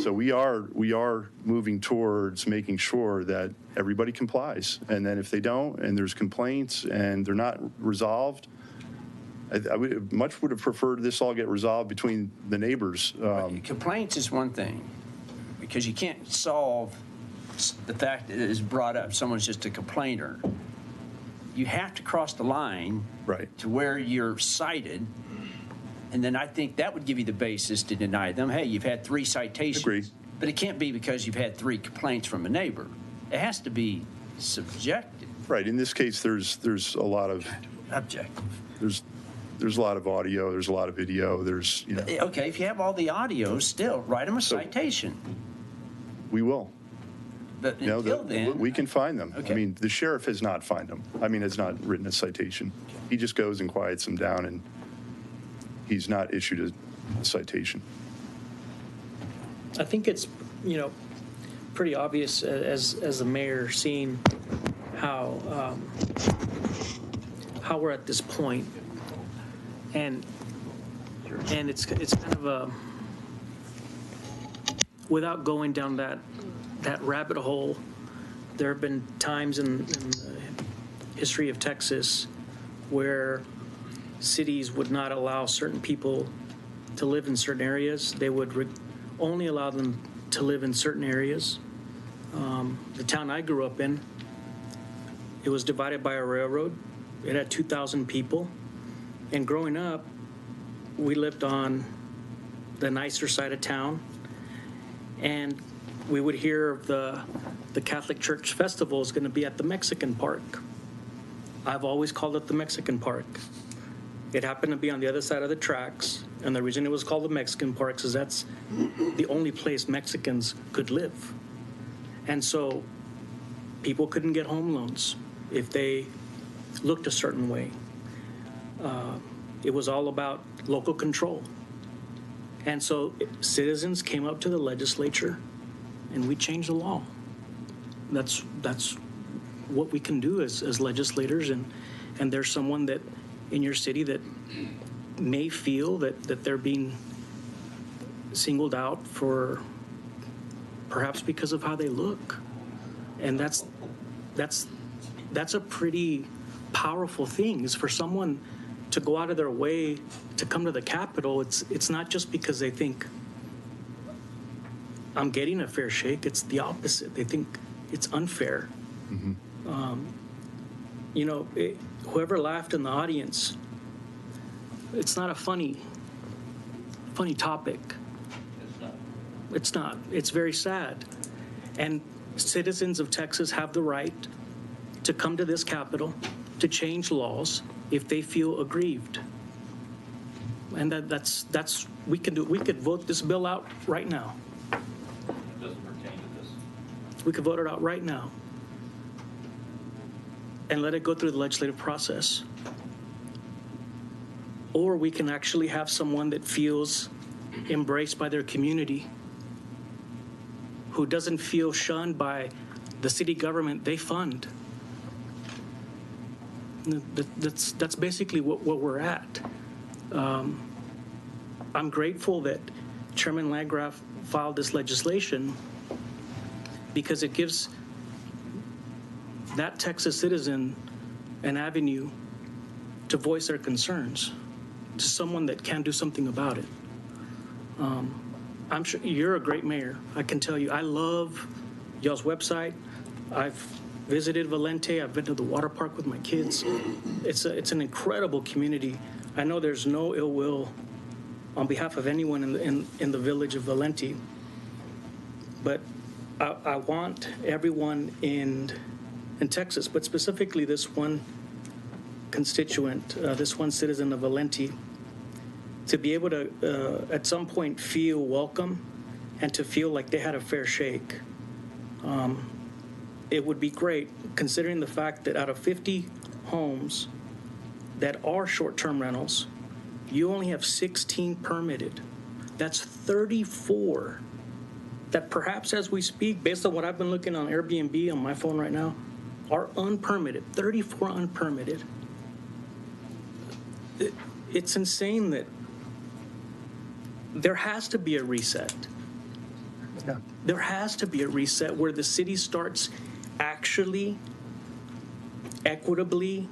So we are moving towards making sure that everybody complies. And then if they don't, and there's complaints and they're not resolved, I would have preferred this all get resolved between the neighbors. Complaints is one thing, because you can't solve the fact that it is brought up, someone's just a complainer. You have to cross the line to where you're cited, and then I think that would give you the basis to deny them. Hey, you've had 3 citations. Agreed. But it can't be because you've had 3 complaints from a neighbor. It has to be subjective. Right. In this case, there's a lot of objective. There's a lot of audio. There's a lot of video. There's Okay, if you have all the audio, still write them a citation. We will. But until then, we can find them. Okay. I mean, the sheriff has not fined them. Has not written a citation. He just goes and quiets them down, and he's not issued a citation. I think it's, pretty obvious as the mayor seeing how we're at this point. And it's kind of a, without going down that rabbit hole, there have been times in the history of Texas where cities would not allow certain people to live in certain areas. They would only allow them to live in certain areas. The town I grew up in, it was divided by a railroad. It had 2,000 people. And growing up, we lived on the nicer side of town. And we would hear of the Catholic Church festival is going to be at the Mexican Park. I've always called it the Mexican Park. It happened to be on the other side of the tracks, and the reason it was called the Mexican Park is that's the only place Mexicans could live. And so people couldn't get home loans if they looked a certain way. It was all about local control. And so citizens came up to the legislature, and we changed the law. That's what we can do as legislators, and there's someone that in your city that may feel that they're being singled out for perhaps because of how they look. And that's a pretty powerful thing, is for someone to go out of their way to come to the Capitol. It's not just because they think I'm getting a fair shake. It's the opposite. They think it's unfair. Mm-hmm. Whoever laughed in the audience, it's not a funny topic. It's not. It's very sad. And citizens of Texas have the right to come to this Capitol to change laws if they feel aggrieved. And that's we can do. We could vote this bill out right now. It doesn't pertain to this. We could vote it out right now and let it go through the legislative process. Or we can actually have someone that feels embraced by their community, who doesn't feel shunned by the city government they fund. That's basically what we're at. I'm grateful that Chairman Landgraf filed this legislation, because it gives that Texas citizen an avenue to voice their concerns to someone that can do something about it. I'm sure you're a great mayor. I can tell you, I love y'all's website. I've visited Valente. I've been to the water park with my kids. It's an incredible community. I know there's no ill will on behalf of anyone in the village of Valente, but I want everyone in Texas, but specifically this one constituent, this one citizen of Valente, to be able to, at some point, feel welcome and to feel like they had a fair shake. It would be great, considering the fact that out of 50 homes that are short-term rentals, you only have 16 permitted. That's 34 that perhaps as we speak, based on what I've been looking on Airbnb on my phone right now, are unpermitted, 34 unpermitted. It's insane that there has to be a reset. Yeah. There has to be a reset where the city starts actually equitably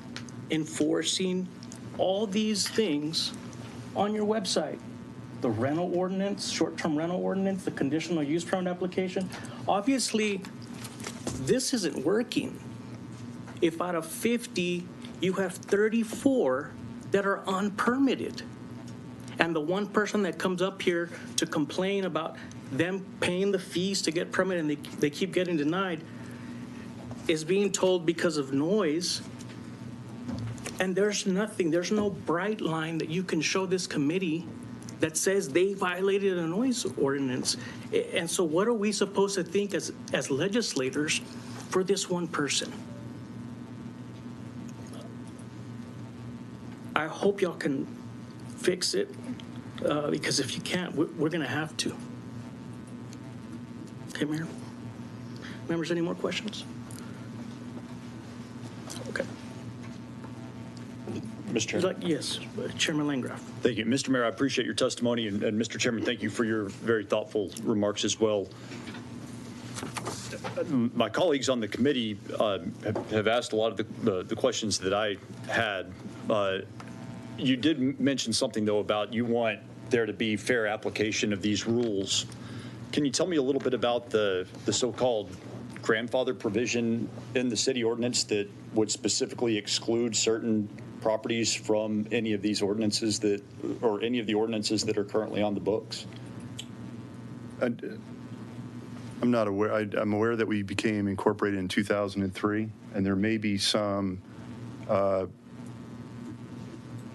enforcing all these things on your website. The rental ordinance, short-term rental ordinance, the conditional use permit application. Obviously, this isn't working. If out of 50, you have 34 that are unpermitted, and the one person that comes up here to complain about them paying the fees to get permit and they keep getting denied is being told because of noise. And there's nothing, there's no bright line that you can show this committee that says they violated a noise ordinance. And so what are we supposed to think as legislators for this one person? I hope y'all can fix it, because if you can't, we're going to have to. Okay, Mayor? Members, any more questions? Okay. Mr. Chairman. Yes, Chairman Landgraf. Thank you. Mr. Mayor, I appreciate your testimony, and Mr. Chairman, thank you for your very thoughtful remarks as well. My colleagues on the committee have asked a lot of the questions that I had. You did mention something, though, about you want there to be fair application of these rules. Can you tell me a little bit about the so-called grandfather provision in the city ordinance that would specifically exclude certain properties from any of these ordinances or any of the ordinances that are currently on the books? I'm not aware. I'm aware that we became incorporated in 2003, and there may be some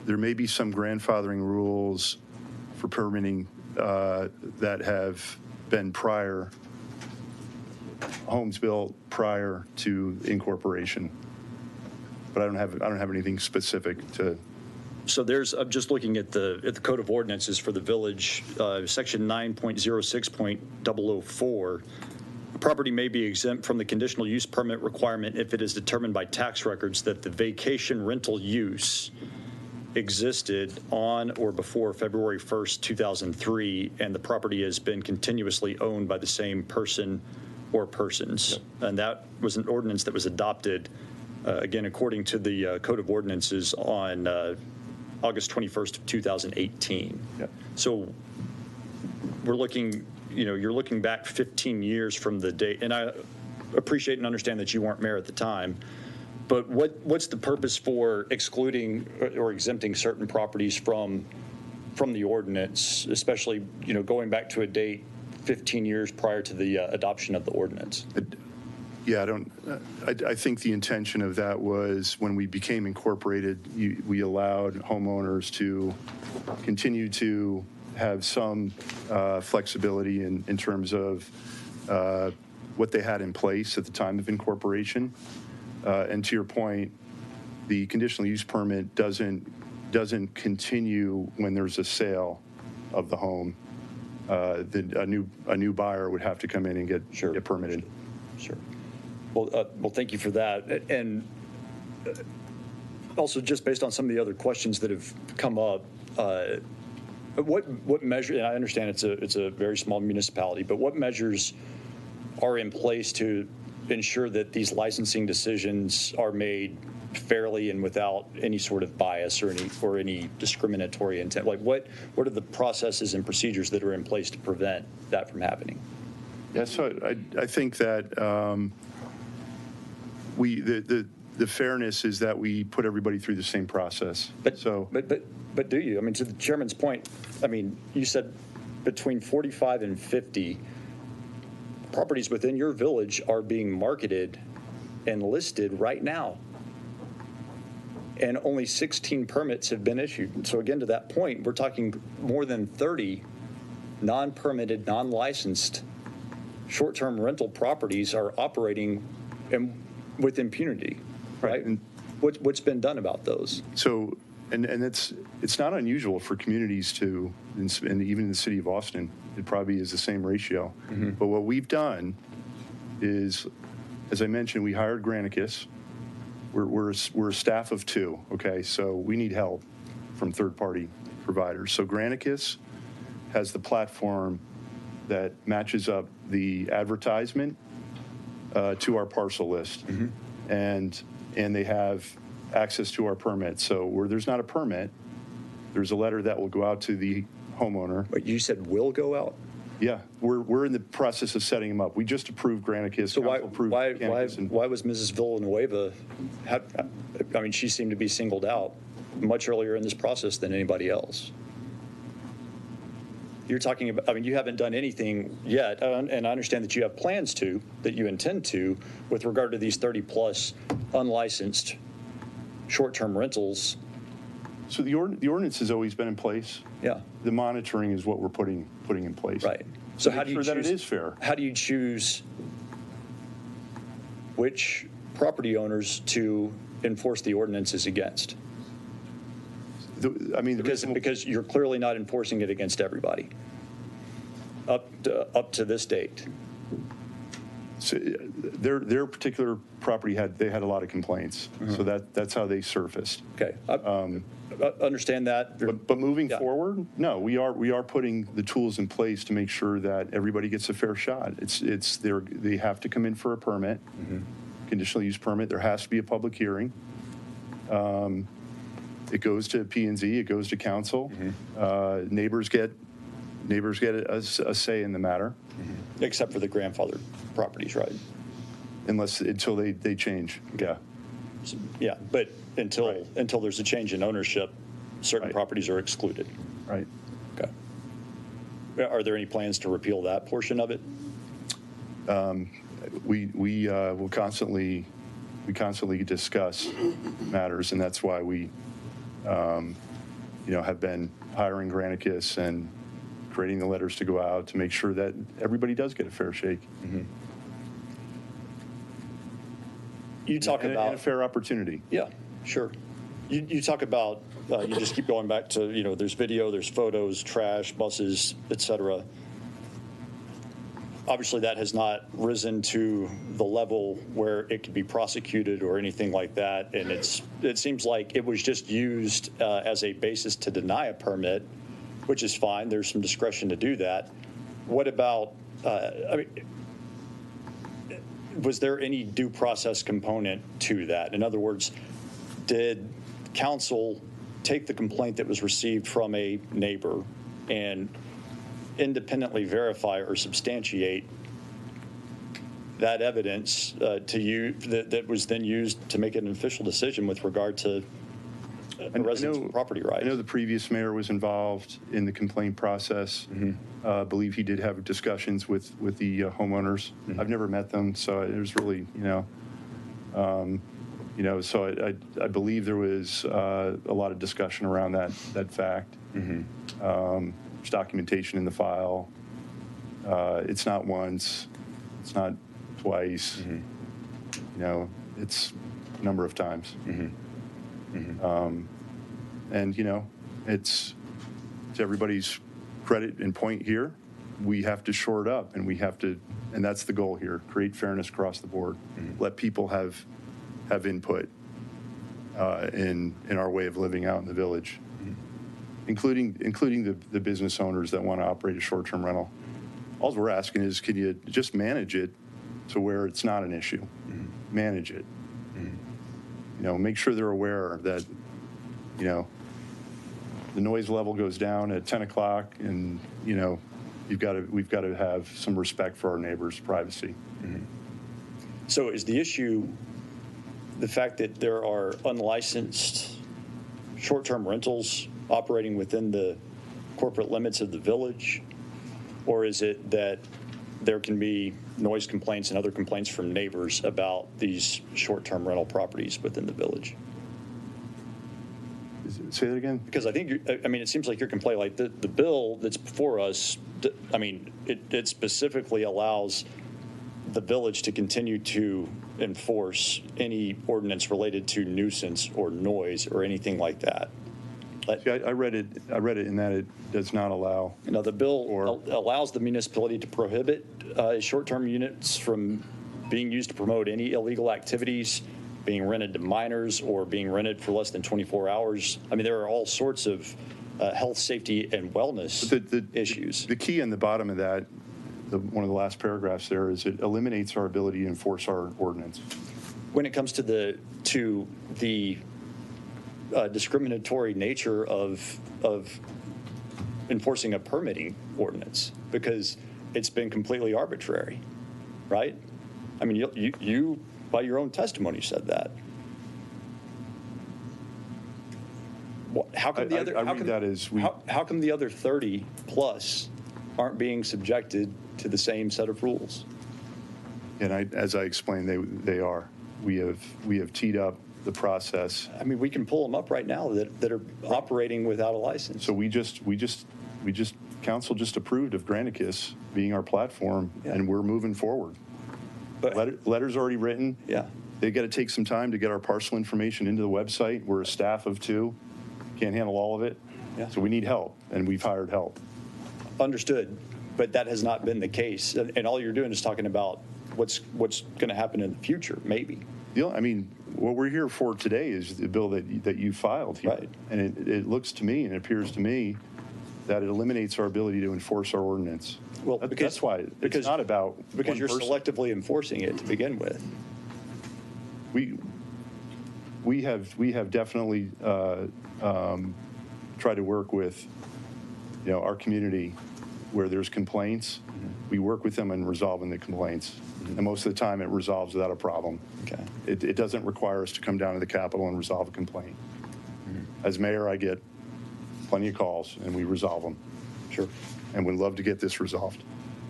grandfathering rules for permitting that have been prior, homes built prior to incorporation. But I don't have anything specific to. So I'm just looking at the Code of Ordinances for the village, section 9.06.004. Property may be exempt from the conditional use permit requirement if it is determined by tax records that the vacation rental use existed on or before February 1st, 2003, and the property has been continuously owned by the same person or persons. Yep. And that was an ordinance that was adopted, again, according to the Code of Ordinances on August 21st of 2018. Yep. So we're looking, you're looking back 15 years from the date, and I appreciate and understand that you weren't mayor at the time, but what's the purpose for excluding or exempting certain properties from the ordinance, especially going back to a date 15 years prior to the adoption of the ordinance? Yeah, I think the intention of that was when we became incorporated, we allowed homeowners to continue to have some flexibility in terms of what they had in place at the time of incorporation. And to your point, the conditional use permit doesn't continue when there's a sale of the home. A new buyer would have to come in and get permitted. Sure. Well, thank you for that. And also, just based on some of the other questions that have come up, what measure? And I understand it's a very small municipality, but what measures are in place to ensure that these licensing decisions are made fairly and without any sort of bias or any discriminatory intent? Like what are the processes and procedures that are in place to prevent that from happening? Yeah, so I think that the fairness is that we put everybody through the same process. But do you? I mean, to the chairman's point, I mean, you said between 45 and 50 properties within your village are being marketed and listed right now, and only 16 permits have been issued. So again, to that point, we're talking more than 30 non-permitted, non-licensed short-term rental properties are operating with impunity, right? And what's been done about those? So, and it's not unusual for communities to, and even in the city of Austin, it probably is the same ratio. Mm-hmm. But what we've done is as I mentioned, we hired Granicus. We're a staff of 2, okay? So we need help from third-party providers. So Granicus has the platform that matches up the advertisement to our parcel list. And they have access to our permit. So where there's not a permit, there's a letter that will go out to the homeowner. But you said will go out? Yeah, we're in the process of setting them up. We just approved Granicus. So why Granicus and- was Mrs. Villanueva, I mean, she seemed to be singled out much earlier in this process than anybody else. You're talking about, I mean, you haven't done anything yet, and I understand that you have plans to, that you intend to, with regard to these 30-plus unlicensed short-term rentals. So the ordinance has always been in place. Yeah. The monitoring is what we're putting in place. Right. So To how make do you sure choose, that it is fair? How do you choose which property owners to enforce the ordinances against? Because you're clearly not enforcing it against everybody up to this date. So their particular property had a lot of complaints. So that's how they surfaced. Okay. Understand that. But moving forward, no, we are putting the tools in place to make sure that everybody gets a fair shot. They have to come in for a permit, conditional use permit. There has to be a public hearing. It goes to P&Z, it goes to council. Neighbors get a say in the matter. Except for the grandfathered properties, right? Until they change, yeah. Yeah, but until there's a change in ownership, certain properties are excluded. Right. Okay. Are there any plans to repeal that portion of it? We will constantly discuss matters, and that's why we have been hiring Granicus and creating the letters to go out to make sure that everybody does get a fair shake. You talk and about a fair opportunity. Yeah, sure. You talk about you just keep going back to there's video, there's photos, trash, buses, etc. Obviously, that has not risen to the level where it could be prosecuted or anything like that, and it seems like it was just used as a basis to deny a permit, which is fine. There's some discretion to do that. What about? Was there any due process component to that? In other words, did council take the complaint that was received from a neighbor and independently verify or substantiate that evidence that was then used to make an official decision with regard to residents' property rights? I know the previous mayor was involved in the complaint process. I believe he did have discussions with the homeowners. I've never met them, so it was really, so I believe there was a lot of discussion around that fact. There's documentation in the file. It's not once, it's not twice. It's a number of times. And it's to everybody's credit and point here, we have to shore it up, and that's the goal here: create fairness across the board. Let people have input in our way of living out in the village, including the business owners that want to operate a short-term rental. All we're asking is, can you just manage it to where it's not an issue? Manage it. Make sure they're aware that the noise level goes down at 10 o'clock, and we've got to have some respect for our neighbors' privacy. So is the issue the fact that there are unlicensed short-term rentals operating within the corporate limits of the village, or is it that there can be noise complaints and other complaints from neighbors about these short-term rental properties within the village? Say that again? Because I think, it seems like your complaint, like the bill that's before us, it specifically allows the village to continue to enforce any ordinance related to nuisance or noise or anything like that. See, I read it in that it does not allow. The bill allows the municipality to prohibit short-term units from being used to promote any illegal activities, being rented to minors, or being rented for less than 24 hours. I mean, there are all sorts of health, safety, and wellness issues. The key in the bottom of that, one of the last paragraphs there, is it eliminates our ability to enforce our ordinance. When it comes to the discriminatory nature of enforcing a permitting ordinance, because it's been completely arbitrary, right? I mean, you by your own testimony said that. How come the other? How come the other 30 plus aren't being subjected to the same set of rules? And as I explained, they are. We have teed up the process. I mean, we can pull them up right now that are operating without a license. So council just approved of Granicus being our platform, and we're moving forward. But letters already written. Yeah. They got to take some time to get our parcel information into the website. We're a staff of 2. Can't handle all of it. Yeah. So we need help, and we've hired help. Understood. But that has not been the case. And all you're doing is talking about what's going to happen in the future, maybe. I mean, what we're here for today is the bill that you filed here. Right. And it looks to me, and it appears to me, that it eliminates our ability to enforce our ordinance. Well, that's why it's not about because you're person. selectively enforcing it to begin with. We have definitely tried to work with our community where there's complaints. Mm-hmm. We work with them in resolving the complaints, and most of the time it resolves without a problem. Okay. It doesn't require us to come down to the Capitol and resolve a complaint. Mm-hmm. As mayor, I get plenty of calls, and we resolve them. Sure. And we'd love to get this resolved.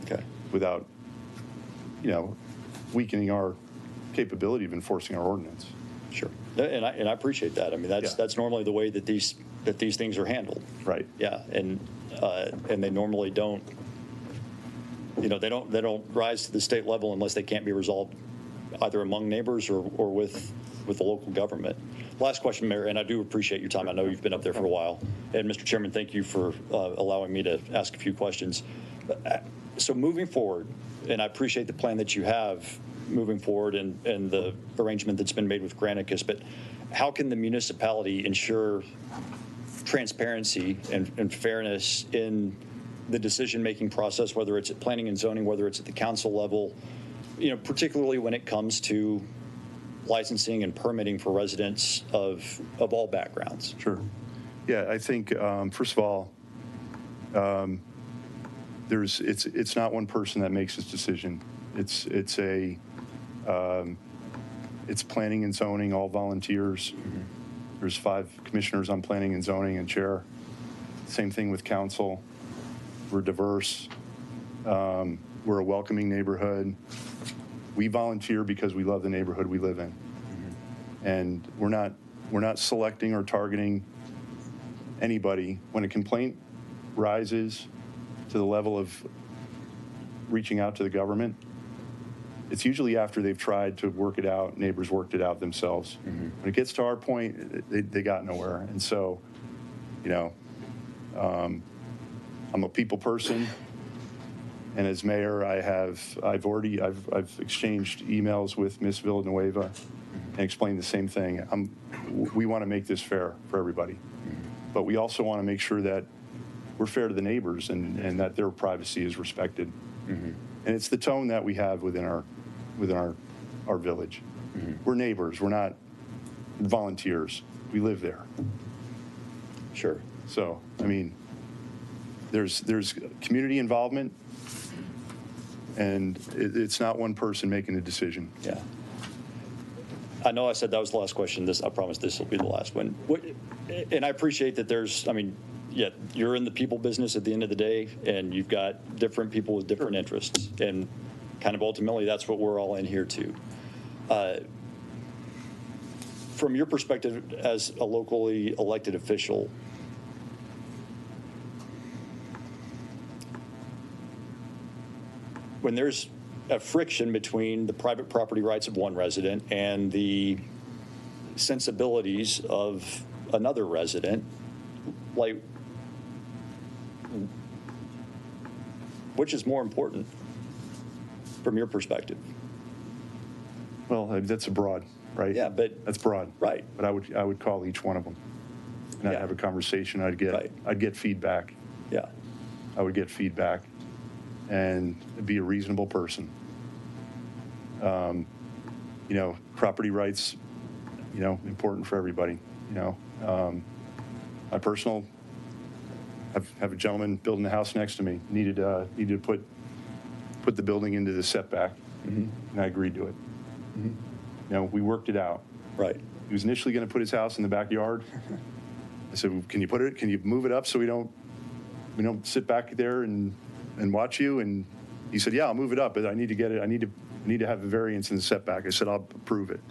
Okay. Without, weakening our capability of enforcing our ordinance. Sure. And I appreciate that. I mean, that's normally the way that these things are handled. Right. Yeah. And they normally don't. They don't rise to the state level unless they can't be resolved either among neighbors or with the local government. Last question, Mayor, and I do appreciate your time. I know you've been up there for a while. And Mr. Chairman, thank you for allowing me to ask a few questions. So moving forward, and I appreciate the plan that you have moving forward and the arrangement that's been made with Granicus, but how can the municipality ensure transparency and fairness in the decision-making process, whether it's at planning and zoning, whether it's at the council level, particularly when it comes to licensing and permitting for residents of all backgrounds? Sure. Yeah, I think, first of all, it's not one person that makes this decision. It's planning and zoning, all volunteers. Mm-hmm. There's 5 commissioners on planning and zoning and chair. Same thing with council. We're diverse. We're a welcoming neighborhood. We volunteer because we love the neighborhood we live in. Mm-hmm. And we're not selecting or targeting anybody. When a complaint rises to the level of reaching out to the government, it's usually after they've tried to work it out, neighbors worked it out themselves. Mm-hmm. When it gets to our point, they got nowhere. And so, I'm a people person. And as mayor, I've exchanged emails with Ms. Villanueva and explained the same thing. We want to make this fair for everybody. But we also want to make sure that we're fair to the neighbors and that their privacy is respected. Mm-hmm. And it's the tone that we have within our village. Mm-hmm. We're neighbors. We're not volunteers. We live there. Sure. So, I mean, there's community involvement, and it's not one person making a decision. Yeah. I know I said that was the last question. I promise this will be the last one. And I appreciate that you're in the people business at the end of the day, and you've got different people with different interests. And kind of ultimately, that's what we're all in here to. From your perspective as a locally elected official, when there's a friction between the private property rights of one resident and the sensibilities of another resident, which is more important from your perspective? Well, that's broad, right? Yeah, but That's broad. Right. But I would call each one of them. And I'd Yeah. have a conversation. I'd get feedback. yeah. I would get feedback and be a reasonable person. You know, property rights, you know, important for everybody, you know. My personal, have a gentleman building a house next to me, needed to put the building into the setback, and I agreed to it. You know, we worked it out. Right. He was initially going to put his house in the backyard. I said, can you move it up so we don't sit back there and watch you? And he said, yeah, I'll move it up, but I need to get it. I need to have a variance in the setback. I said, I'll approve it.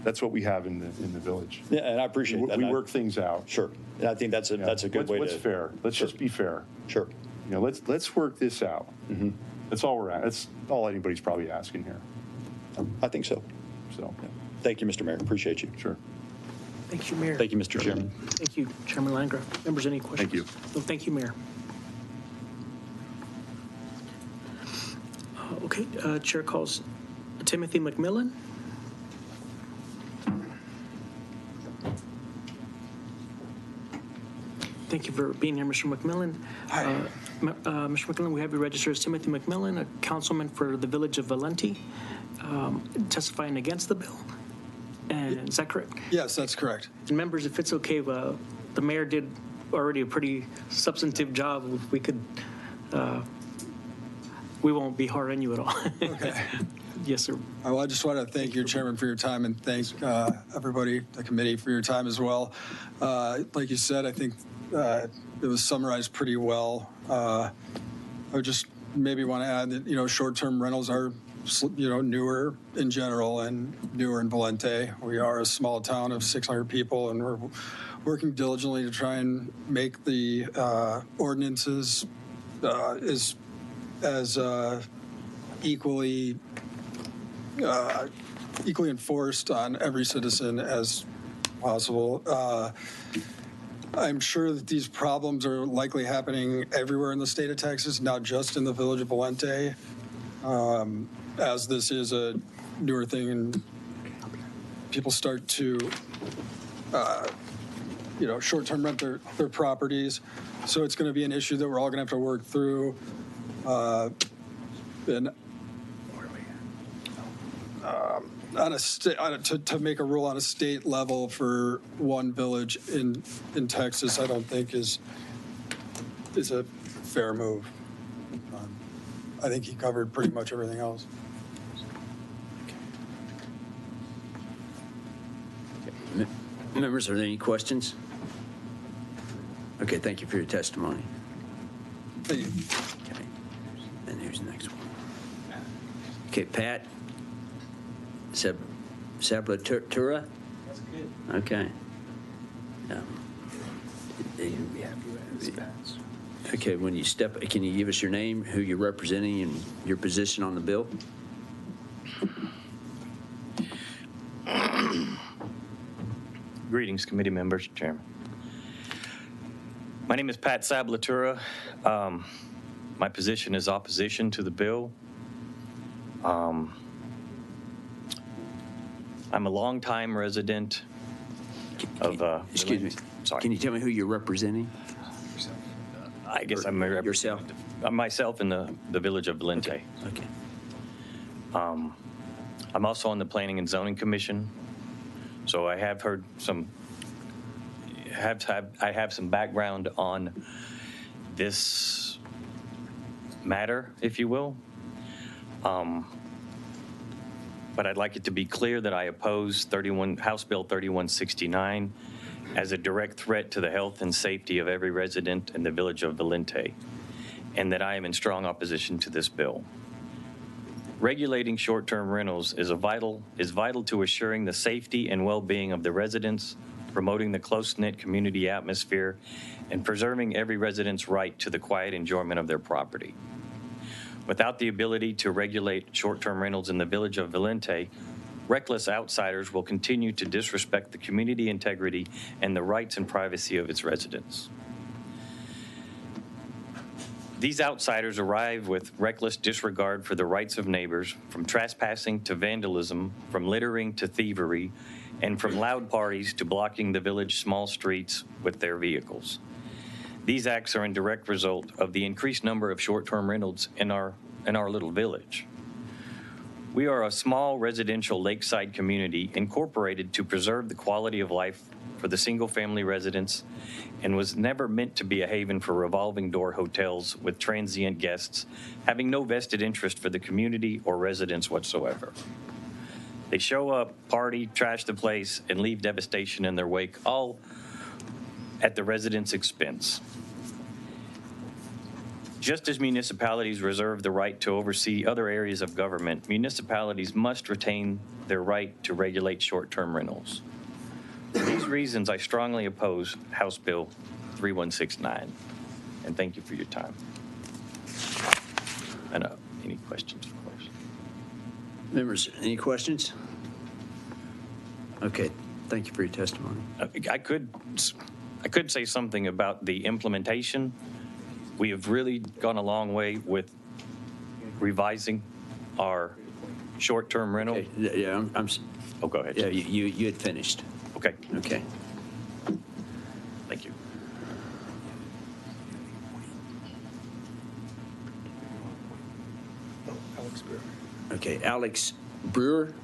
That's what we have in the village. Yeah, and I appreciate that. We work things out. Sure. And I think that's a good way to. What's fair? Let's just be fair. Sure. You know, let's work this out. That's all we're at. That's all anybody's probably asking here. I think so. So, Thank you, Mr. Mayor. Appreciate you. sure. Thank you, Mayor. Thank you, Mr. Chairman. Thank you, Chairman Landgraf. Members, any questions? Thank you. No, thank you, Mayor. Okay, Chair calls Timothy McMillan. Thank you for being here, Mr. McMillan. Mr. McMillan, we have you registered as Timothy McMillan, a councilman for the village of Valenti, testifying against the bill. And is that correct? Yes, that's correct. And members, if it's okay, the mayor did already a pretty substantive job. If we could, we won't be hard on you at all. Okay. Yes, sir. Well, I just want to thank you, Chairman, for your time, and thanks everybody, the committee, for your time as well. Like you said, I think it was summarized pretty well. I would just maybe want to add that, you know, short-term rentals are, you know, newer in general and newer in Valenti. We are a small town of 600 people, and we're working diligently to try and make the ordinances as equally enforced on every citizen as possible. I'm sure that these problems are likely happening everywhere in the state of Texas, not just in the village of Valenti, as this is a newer thing and people start to, you know, short-term rent their properties. So it's going to be an issue that we're all going to have to work through. And to make a rule on a state level for one village in Texas, I don't think is a fair move. I think he covered pretty much everything else. Members, are there any questions? Okay, thank you for your testimony. Thank you. Okay, and who's the next one? Okay, Pat Sablatura? That's good. Okay. Okay, when you step, can you give us your name, who you're representing, and your position on the bill? Greetings, committee members, Chairman. My name is Pat Sablatura. My position is opposition to the bill. I'm a longtime resident of. Excuse me. Sorry. Can you tell me who you're representing? I guess I'm yourself. Myself in the village of Valenti. Okay. I'm also on the Planning and Zoning Commission, so I have heard some. I have some background on this matter, if you will. But I'd like it to be clear that I oppose House Bill 3169 as a direct threat to the health and safety of every resident in the village of Valenti, and that I am in strong opposition to this bill. Regulating short-term rentals is vital to assuring the safety and well-being of the residents, promoting the close-knit community atmosphere, and preserving every resident's right to the quiet enjoyment of their property. Without the ability to regulate short-term rentals in the village of Valenti, reckless outsiders will continue to disrespect the community integrity and the rights and privacy of its residents. These outsiders arrive with reckless disregard for the rights of neighbors, from trespassing to vandalism, from littering to thievery, and from loud parties to blocking the village's small streets with their vehicles. These acts are in direct result of the increased number of short-term rentals in our little village. We are a small residential lakeside community incorporated to preserve the quality of life for the single-family residents and was never meant to be a haven for revolving door hotels with transient guests having no vested interest for the community or residents whatsoever. They show up, party, trash the place, and leave devastation in their wake, all at the residents' expense. Just as municipalities reserve the right to oversee other areas of government, municipalities must retain their right to regulate short-term rentals. For these reasons, I strongly oppose House Bill 3169, and thank you for your time. And any questions, of course? Members, any questions? Okay, thank you for your testimony. I could say something about the implementation. We have really gone a long way with revising our short-term rental. Okay, yeah, oh, go ahead. Yeah, you had finished. Okay. Okay. Thank you. Okay, Alex Brewer.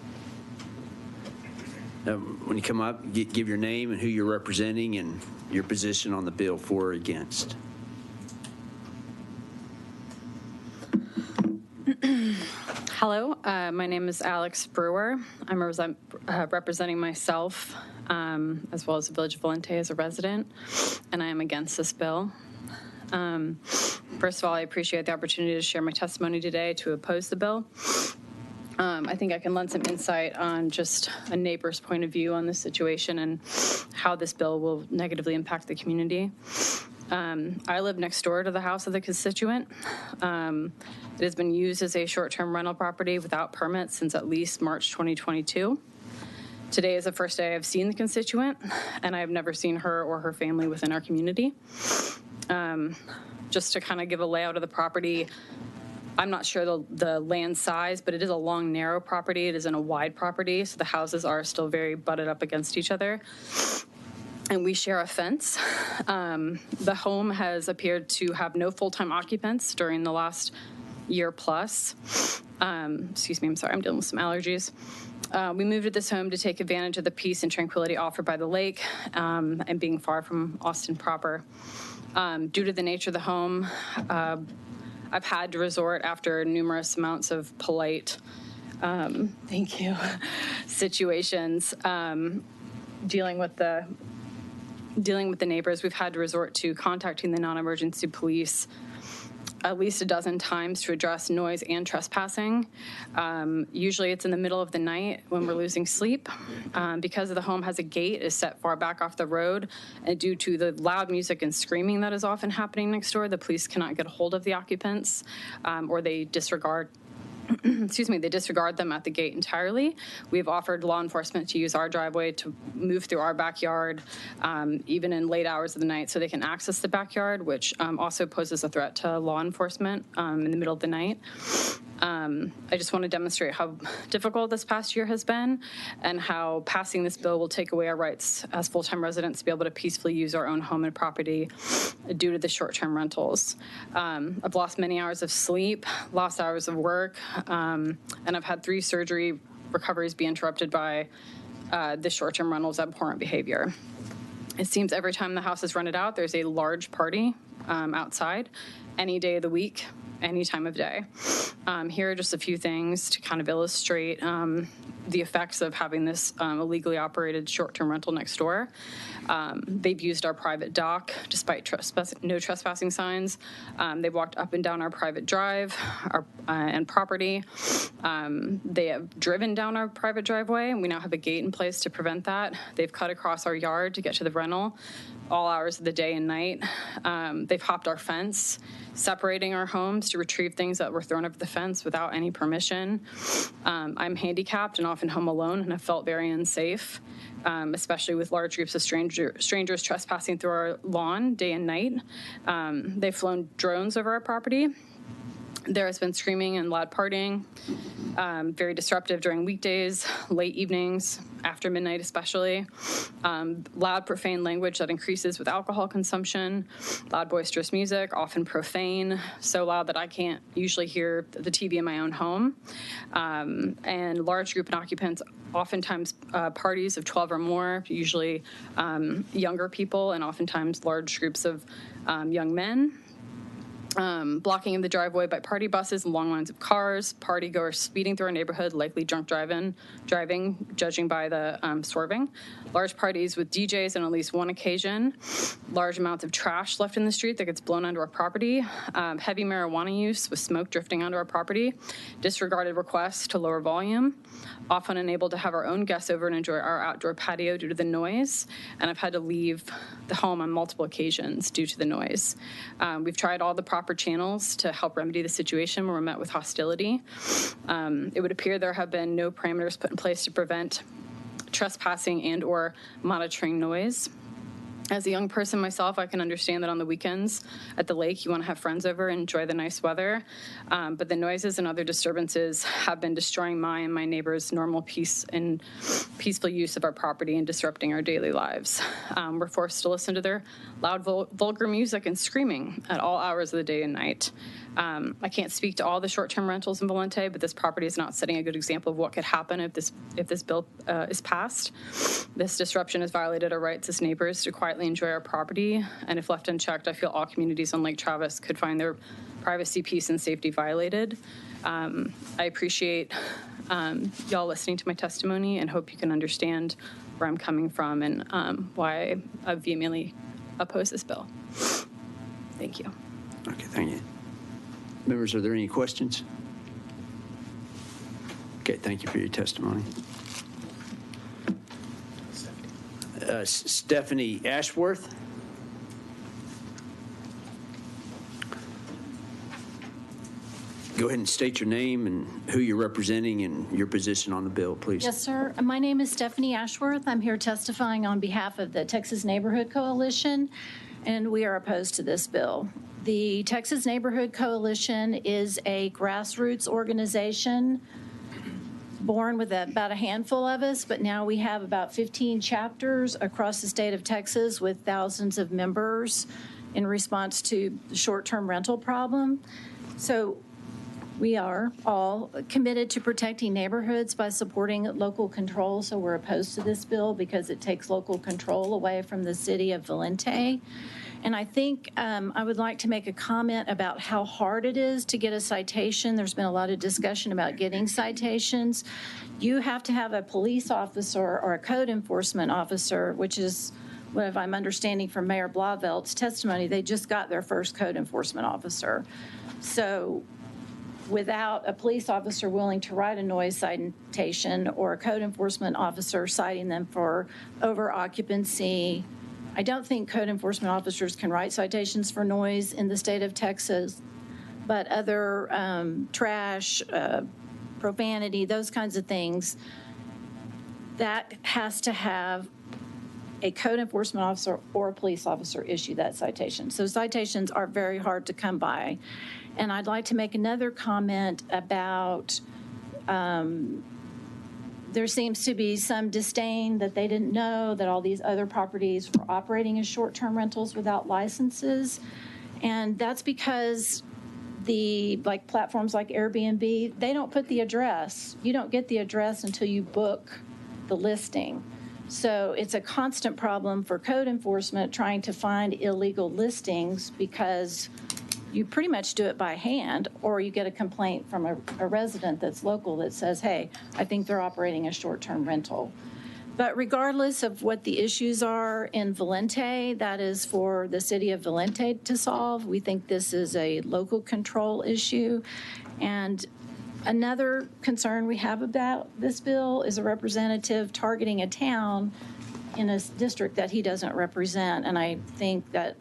When you come up, give your name and who you're representing and your position on the bill, for or against. Hello, my name is Alex Brewer. I'm representing myself as well as the Village of Valente as a resident, and I am against this bill. First of all, I appreciate the opportunity to share my testimony today to oppose the bill. I think I can lend some insight on just a neighbor's point of view on this situation and how this bill will negatively impact the community. I live next door to the house of the constituent. It has been used as a short-term rental property without permits since at least March 2022. Today is the first day I've seen the constituent, and I've never seen her or her family within our community. Just to kind of give a layout of the property, I'm not sure the land size, but it is a long, narrow property. It isn't a wide property, so the houses are still very butted up against each other. And we share a fence. The home has appeared to have no full-time occupants during the last year plus. Excuse me, I'm sorry, I'm dealing with some allergies. We moved to this home to take advantage of the peace and tranquility offered by the lake and being far from Austin proper. Due to the nature of the home, I've had to resort after numerous amounts of polite, thank you, situations, dealing with the neighbors. We've had to resort to contacting the non-emergency police at least a dozen times to address noise and trespassing. Usually it's in the middle of the night when we're losing sleep. Because the home has a gate, is set far back off the road, and due to the loud music and screaming that is often happening next door, the police cannot get a hold of the occupants, or they disregard excuse me, they disregard them at the gate entirely. We've offered law enforcement to use our driveway to move through our backyard, even in late hours of the night, so they can access the backyard, which also poses a threat to law enforcement in the middle of the night. I just want to demonstrate how difficult this past year has been and how passing this bill will take away our rights as full-time residents to be able to peacefully use our own home and property due to the short-term rentals. I've lost many hours of sleep, lost hours of work, and I've had 3 surgery recoveries be interrupted by the short-term rentals' abhorrent behavior. It seems every time the house is rented out, there's a large party outside any day of the week, any time of day. Here are just a few things to kind of illustrate the effects of having this illegally operated short-term rental next door. They've used our private dock despite no trespassing signs. They've walked up and down our private drive and property. They have driven down our private driveway, and we now have a gate in place to prevent that. They've cut across our yard to get to the rental all hours of the day and night. They've hopped our fence, separating our homes to retrieve things that were thrown over the fence without any permission. I'm handicapped and often home alone and have felt very unsafe, especially with large groups of strangers trespassing through our lawn day and night. They've flown drones over our property. There has been screaming and loud partying, very disruptive during weekdays, late evenings, after midnight especially. Loud, profane language that increases with alcohol consumption, loud, boisterous music, often profane, so loud that I can't usually hear the TV in my own home. And large group and occupants, oftentimes parties of 12 or more, usually younger people, and oftentimes large groups of young men. Blocking of the driveway by party buses and long lines of cars, party goers speeding through our neighborhood, likely drunk driving, judging by the swerving. Large parties with DJs on at least one occasion. Large amounts of trash left in the street that gets blown onto our property. Heavy marijuana use with smoke drifting onto our property. Disregarded requests to lower volume. Often unable to have our own guests over and enjoy our outdoor patio due to the noise. And I've had to leave the home on multiple occasions due to the noise. We've tried all the proper channels to help remedy the situation. We're met with hostility. It would appear there have been no parameters put in place to prevent trespassing and or monitoring noise. As a young person myself, I can understand that on the weekends at the lake, you want to have friends over and enjoy the nice weather. But the noises and other disturbances have been destroying my and my neighbors' normal peace and peaceful use of our property and disrupting our daily lives. We're forced to listen to their loud, vulgar music and screaming at all hours of the day and night. I can't speak to all the short-term rentals in Valente, but this property is not setting a good example of what could happen if this bill is passed. This disruption has violated our rights as neighbors to quietly enjoy our property, and if left unchecked, I feel all communities on Lake Travis could find their privacy, peace, and safety violated. I appreciate y'all listening to my testimony and hope you can understand where I'm coming from and why I vehemently oppose this bill. Thank you. Okay, thank you. Members, are there any questions? Okay, thank you for your testimony. Stephanie Ashworth. Go ahead and state your name and who you're representing and your position on the bill, please. Yes, sir. My name is Stephanie Ashworth. I'm here testifying on behalf of the Texas Neighborhood Coalition, and we are opposed to this bill. The Texas Neighborhood Coalition is a grassroots organization born with about a handful of us, but now we have about 15 chapters across the state of Texas with thousands of members in response to the short-term rental problem. So we are all committed to protecting neighborhoods by supporting local control. So we're opposed to this bill because it takes local control away from the city of Valente. And I think I would like to make a comment about how hard it is to get a citation. There's been a lot of discussion about getting citations. You have to have a police officer or a code enforcement officer, which is what I'm understanding from Mayor Blavelt's testimony. They just got their first code enforcement officer. So without a police officer willing to write a noise citation or a code enforcement officer citing them for over occupancy, I don't think code enforcement officers can write citations for noise in the state of Texas, but other trash, profanity, those kinds of things, that has to have a code enforcement officer or a police officer issue that citation. So citations are very hard to come by. And I'd like to make another comment about there seems to be some disdain that they didn't know that all these other properties were operating as short-term rentals without licenses. And that's because platforms like Airbnb, they don't put the address. You don't get the address until you book the listing. So it's a constant problem for code enforcement trying to find illegal listings because you pretty much do it by hand, or you get a complaint from a resident that's local that says, hey, I think they're operating a short-term rental. But regardless of what the issues are in Valente, that is for the city of Valente to solve. We think this is a local control issue. And another concern we have about this bill is a representative targeting a town in a district that he doesn't represent. And I think that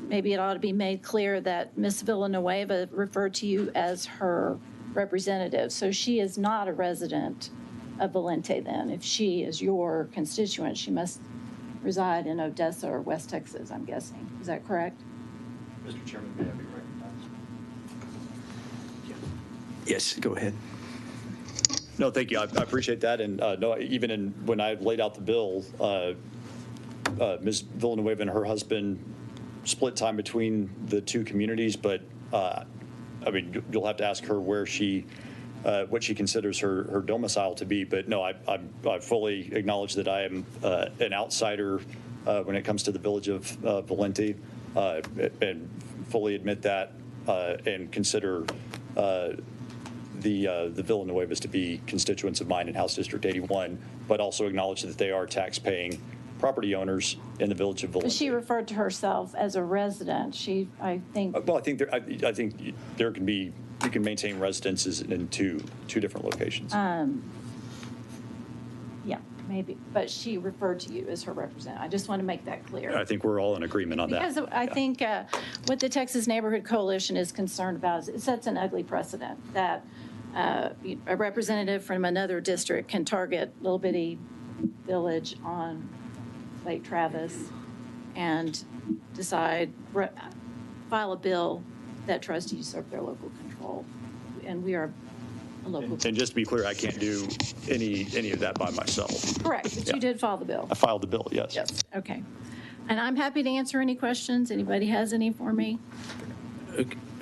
maybe it ought to be made clear that Ms. Villanueva referred to you as her representative. So she is not a resident of Valente then. If she is your constituent, she must reside in Odessa or West Texas, I'm guessing. Is that correct? Mr. Chairman, may I be recognized? Yes, go ahead. No, thank you. I appreciate that. And no, even when I laid out the bill, Ms. Villanueva and her husband split time between the two communities, but I mean, you'll have to ask her where she, what she considers her domicile to be. But no, I fully acknowledge that I am an outsider when it comes to the village of Valente, and fully admit that and consider the Villanuevas to be constituents of mine in House District 81, but also acknowledge that they are tax-paying property owners in the village of Valente. But she referred to herself as a resident. I think. Well, I think there can be, you can maintain residences in two different locations. Yeah, maybe. But she referred to you as her representative. I just want to make that clear. I think we're all in agreement on that. Because I think what the Texas Neighborhood Coalition is concerned about is it sets an ugly precedent that a representative from another district can target little bitty village on Lake Travis and decide, file a bill that tries to usurp their local control. And we are a local. And just to be clear, I can't do any of that by myself. Correct, but Yeah. you did file the bill. I filed the bill, yes. Yes, okay. And I'm happy to answer any questions. Anybody has any for me?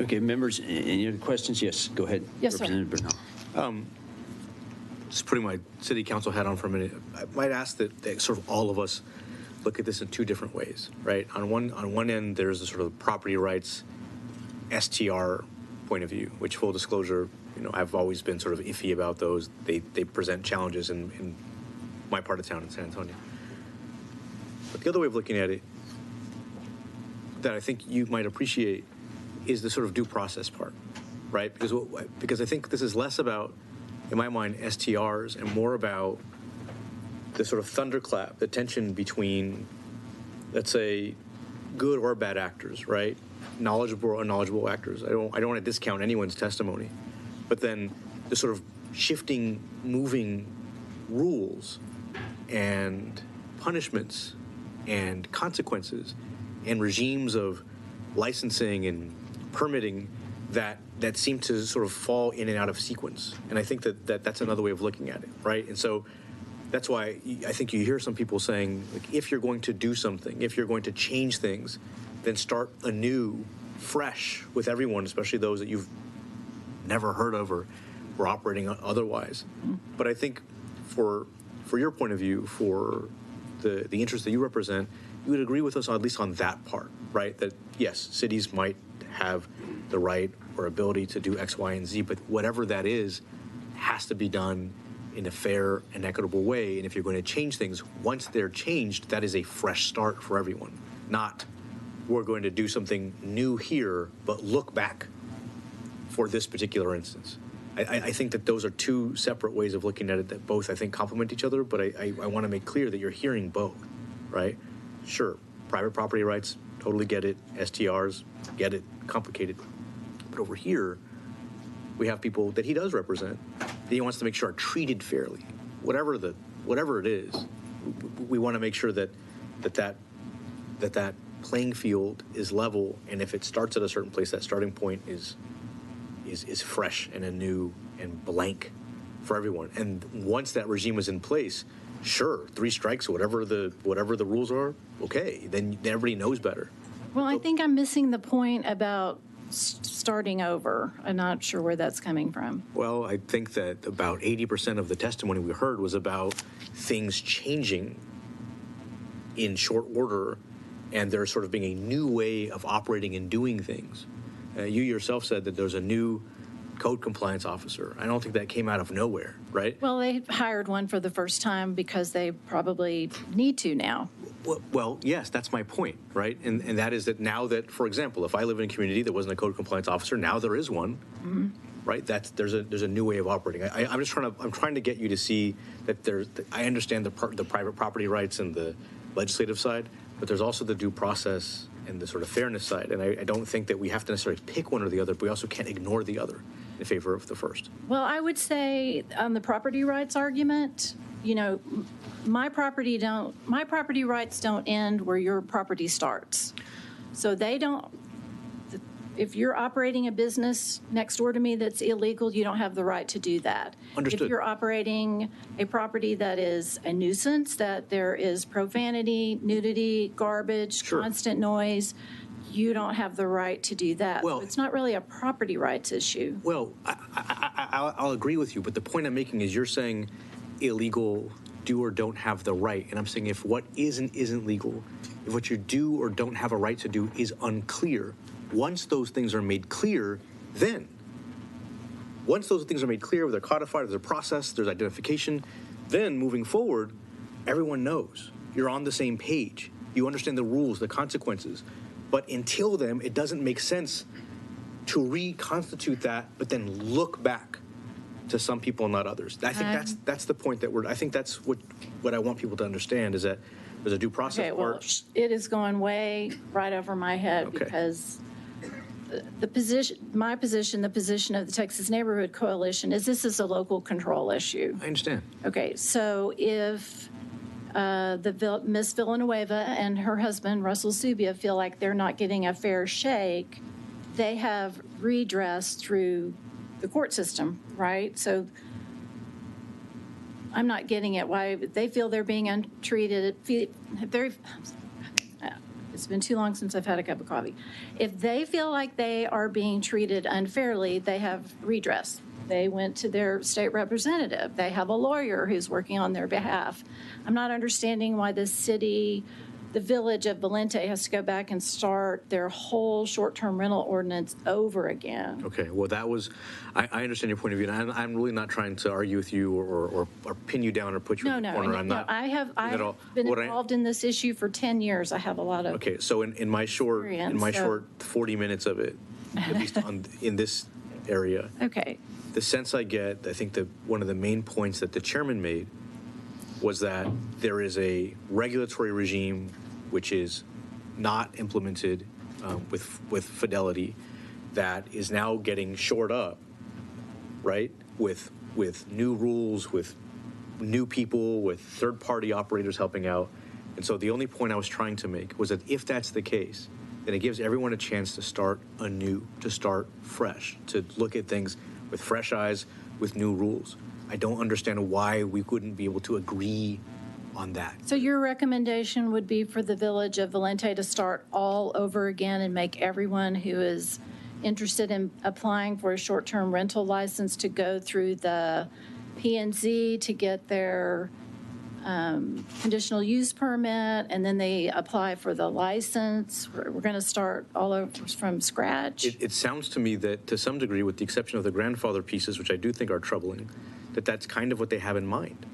Okay, members, any other questions? Yes, go ahead. Yes, sir. Representative Bernal. Just putting my city council hat on for a minute, I might ask that sort of all of us look at this in two different ways, right? On one end, there's the sort of property rights STR point of view, which, full disclosure, I've always been sort of iffy about those. They present challenges in my part of town in San Antonio. But the other way of looking at it that I think you might appreciate is the sort of due process part, right? Because I think this is less about, in my mind, STRs and more about the sort of thunderclap, the tension between, let's say, good or bad actors, right? Knowledgeable or unknowledgeable actors. I don't want to discount anyone's testimony, but then the sort of shifting, moving rules and punishments and consequences and regimes of licensing and permitting that seem to sort of fall in and out of sequence. And I think that's another way of looking at it, right? And so that's why I think you hear some people saying, like, if you're going to do something, if you're going to change things, then start anew, fresh with everyone, especially those that you've never heard of or operating otherwise. But I think for your point of view, for the interests that you represent, you would agree with us at least on that part, right? That yes, cities might have the right or ability to do X, Y, and Z, but whatever that is has to be done in a fair and equitable way. And if you're going to change things, once they're changed, that is a fresh start for everyone. Not we're going to do something new here, but look back for this particular instance. I think that those are two separate ways of looking at it that both, I think, complement each other, but I want to make clear that you're hearing both, right? Sure, private property rights, totally get it. STRs, get it, complicated. But over here, we have people that he does represent that he wants to make sure are treated fairly. Whatever it is, we want to make sure that playing field is level, and if it starts at a certain place, that starting point is fresh and anew and blank for everyone. And once that regime is in place, sure, 3 strikes, whatever the rules are, okay, then everybody knows better. Well, I think I'm missing the point about starting over. I'm not sure where that's coming from. Well, I think that about 80% of the testimony we heard was about things changing in short order, and there sort of being a new way of operating and doing things. You yourself said that there's a new code compliance officer. I don't think that came out of nowhere, right? Well, they hired one for the first time because they probably need to now. Well, yes, that's my point, right? And that is that now that, for example, if I live in a community that wasn't a code compliance officer, now there is one, right? There's a new way of operating. I'm trying to get you to see that I understand the private property rights and the legislative side, but there's also the due process and the sort of fairness side. And I don't think that we have to necessarily pick one or the other, but we also can't ignore the other. in favor of the first. Well, I would say on the property rights argument, you know, my property rights don't end where your property starts. So they don't, if you're operating a business next door to me that's illegal, you don't have the right to do that. Understood. If you're operating a property that is a nuisance, that there is profanity, nudity, garbage, constant noise, you don't have the right to do that. Well, so it's not really a property rights issue. Well, I'll agree with you, but the point I'm making is you're saying illegal do or don't have the right, and I'm saying if what isn't legal, if what you do or don't have a right to do is unclear, once those things are made clear, then once those things are made clear, they're codified, there's a process, there's identification, then moving forward, everyone knows. You're on the same page. You understand the rules, the consequences. But until then, it doesn't make sense to reconstitute that, but then look back to some people and not others. I think that's the point that I think that's what I want people to understand is that there's a due process. Okay, well, it is going way right over my head because my position, the position of the Texas Neighborhood Coalition is this is a local control issue. I understand. Okay, so if Miss Villanueva and her husband, Russell Subia, feel like they're not getting a fair shake, they have redress through the court system, right? So I'm not getting it, why they feel they're being untreated. It's been too long since I've had a cup of coffee. If they feel like they are being treated unfairly, they have redress. They went to their state representative. They have a lawyer who's working on their behalf. I'm not understanding why the village of Valente has to go back and start their whole short-term rental ordinance over again. Okay, well, I understand your point of view, and I'm really not trying to argue with you or pin you down or put you in the corner. No, I have been involved in this issue for 10 years. I have a lot of Okay, so in my short 40 minutes of it, at least in this area, okay, the sense I get, I think that one of the main points that the chairman made was that there is a regulatory regime which is not implemented with fidelity that is now getting shored up, right? With new rules, with new people, with third-party operators helping out. And so the only point I was trying to make was that if that's the case, then it gives everyone a chance to start anew, to start fresh, to look at things with fresh eyes, with new rules. I don't understand why we couldn't be able to agree on that. So your recommendation would be for the village of Valente to start all over again and make everyone who is interested in applying for a short-term rental license to go through the P&Z to get their conditional use permit, and then they apply for the license. We're going to start all over from scratch. It sounds to me that to some degree, with the exception of the grandfather pieces, which I do think are troubling, that's kind of what they have in mind,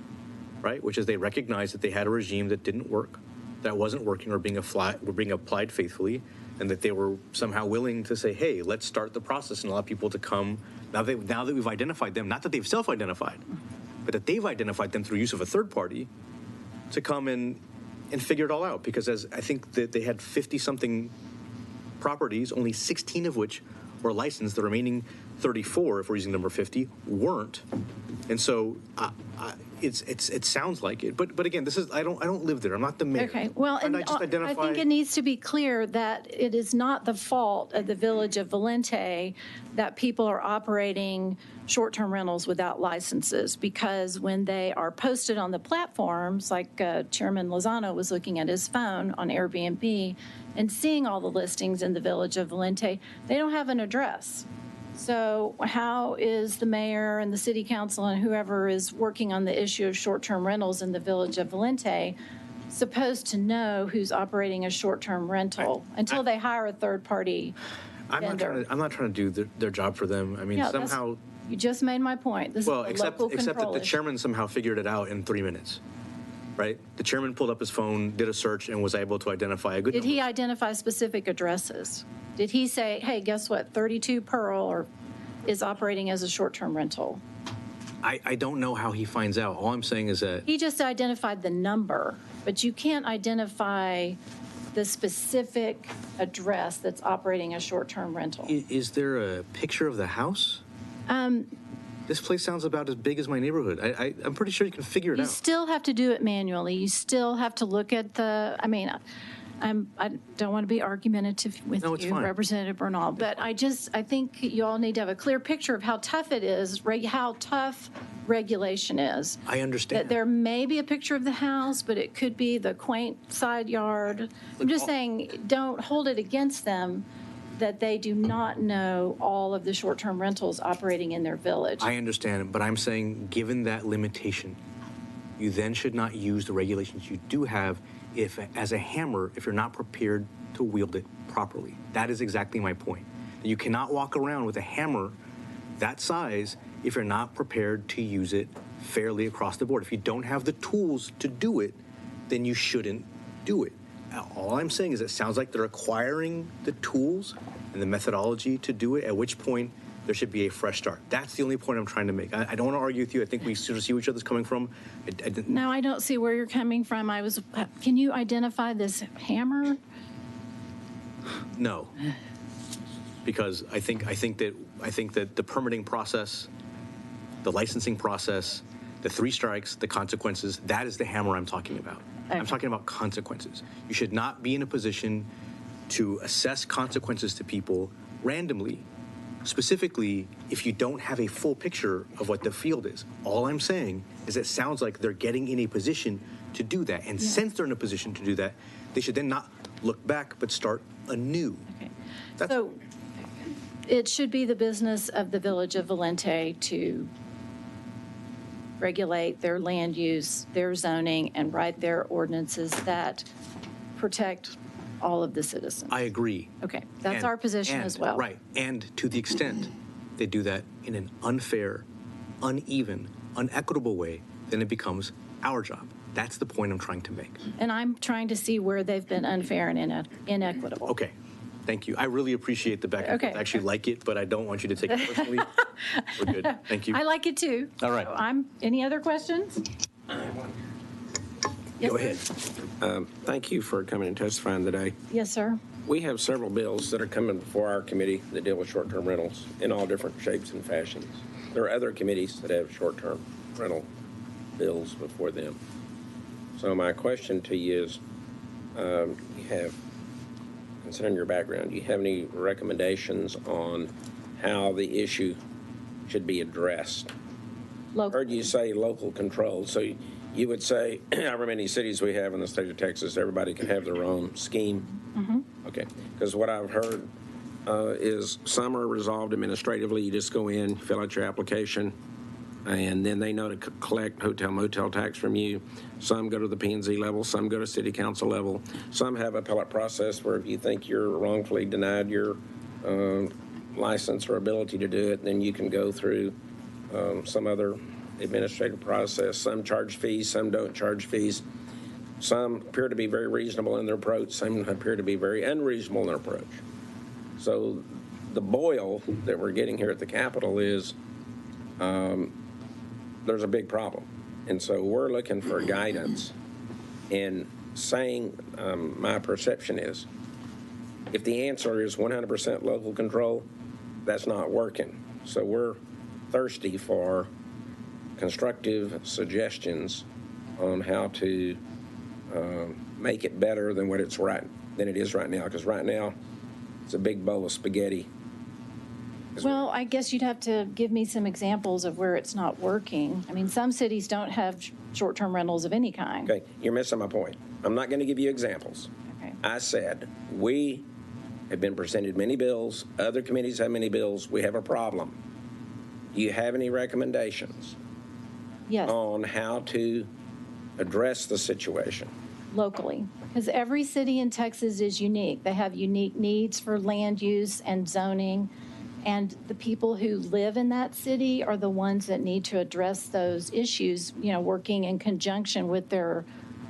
right? Which is they recognize that they had a regime that didn't work, that wasn't working or being applied faithfully, and that they were somehow willing to say, hey, let's start the process and allow people to come, now that we've identified them, not that they've self-identified, but that they've identified them through use of a third party, to come and figure it all out. Because as I think that they had 50-something properties, only 16 of which were licensed, the remaining 34, if we're using number 50, weren't. And so it sounds like it. But again, I don't live there. I'm not the mayor. Okay, well, and I think it needs to be clear that it is not the fault of the village of Valente that people are operating short-term rentals without licenses, because when they are posted on the platforms, like Chairman Lozano was looking at his phone on Airbnb and seeing all the listings in the village of Valente, they don't have an address. So how is the mayor and the city council and whoever is working on the issue of short-term rentals in the village of Valente supposed to know who's operating a short-term rental until they hire a third-party vendor? I'm not trying to do their job for them. I mean, Yeah, somehow. You just made my point. This is a local except that the issue. chairman somehow figured it out in 3 minutes, right? The chairman pulled up his phone, did a search, and was able to identify a good Did he identify specific addresses? Did he say, hey, guess what, 32 Pearl is operating as a short-term rental? I don't know how he finds out. All I'm saying is that He just identified the number, but you can't identify the specific address that's operating a short-term rental. Is there a picture of the house? This place sounds about as big as my neighborhood. I'm pretty sure you can figure it You out. still have to do it manually. You still have to look at the, I mean, I don't want to be argumentative with No, it's you, fine. Representative Bernal, but I think you all need to have a clear picture of how tough it is, how tough regulation is. I understand. That there may be a picture of the house, but it could be the quaint side yard. I'm just saying, don't hold it against them that they do not know all of the short-term rentals operating in their village. I understand, but I'm saying, given that limitation, you then should not use the regulations you do have as a hammer if you're not prepared to wield it properly. That is exactly my point. You cannot walk around with a hammer that size if you're not prepared to use it fairly across the board. If you don't have the tools to do it, then you shouldn't do it. All I'm saying is it sounds like they're acquiring the tools and the methodology to do it, at which point there should be a fresh start. That's the only point I'm trying to make. I don't want to argue with you. I think we sort of see where each other's coming from. No, I don't see where you're coming from. Can you identify this hammer? No, because I think that the permitting process, the licensing process, the 3 strikes, the consequences, that is the hammer I'm talking about. Okay. I'm talking about consequences. You should not be in a position to assess consequences to people randomly, specifically if you don't have a full picture of what the field is. All I'm saying is it sounds like they're getting in a position to do that. And since they're in a position to do that, they should then not look back, but start anew. Okay. So it should be the business of the Village of Valente to regulate their land use, their zoning, and write their ordinances that protect all of the citizens. I agree. Okay, that's our position as well. Right, and to the extent they do that in an unfair, uneven, unequitable way, then it becomes our job. That's the point I'm trying to make. And I'm trying to see where they've been unfair and inequitable. Okay, thank you. I really appreciate the back and forth. Okay. I actually like it, but I don't want you to take it personally. We're good. Thank you. I like it too. All right. So any other questions? Yes, Go sir. ahead. Thank you for coming and testifying today. Yes, sir. We have several bills that are coming before our committee that deal with short-term rentals in all different shapes and fashions. There are other committees that have short-term rental bills before them. So my question to you is, considering your background, do you have any recommendations on how the issue should be addressed? I heard you say local control. So you would say, however many cities we have in the state of Texas, everybody can have their own scheme? Mm-hmm. Okay. Because what I've heard is some are resolved administratively. You just go in, fill out your application, and then they know to collect hotel motel tax from you. Some go to the P&Z level, some go to city council level. Some have appellate process where if you think you're wrongfully denied your license or ability to do it, then you can go through some other administrative process. Some charge fees, some don't charge fees. Some appear to be very reasonable in their approach. Some appear to be very unreasonable in their approach. So the boil that we're getting here at the Capitol is there's a big problem. And so we're looking for guidance in saying, my perception is, if the answer is 100% local control, that's not working. So we're thirsty for constructive suggestions on how to make it better than what it's than it is right now. Because right now, it's a big bowl of spaghetti. Well, I guess you'd have to give me some examples of where it's not working. I mean, some cities don't have short-term rentals of any kind. Okay, you're missing my point. I'm not going to give you examples. Okay. I said we have been presented many bills. Other committees have many bills. We have a problem. Do you have any recommendations Yes, on how to address the situation? locally. Because every city in Texas is unique. They have unique needs for land use and zoning. And the people who live in that city are the ones that need to address those issues, working in conjunction with their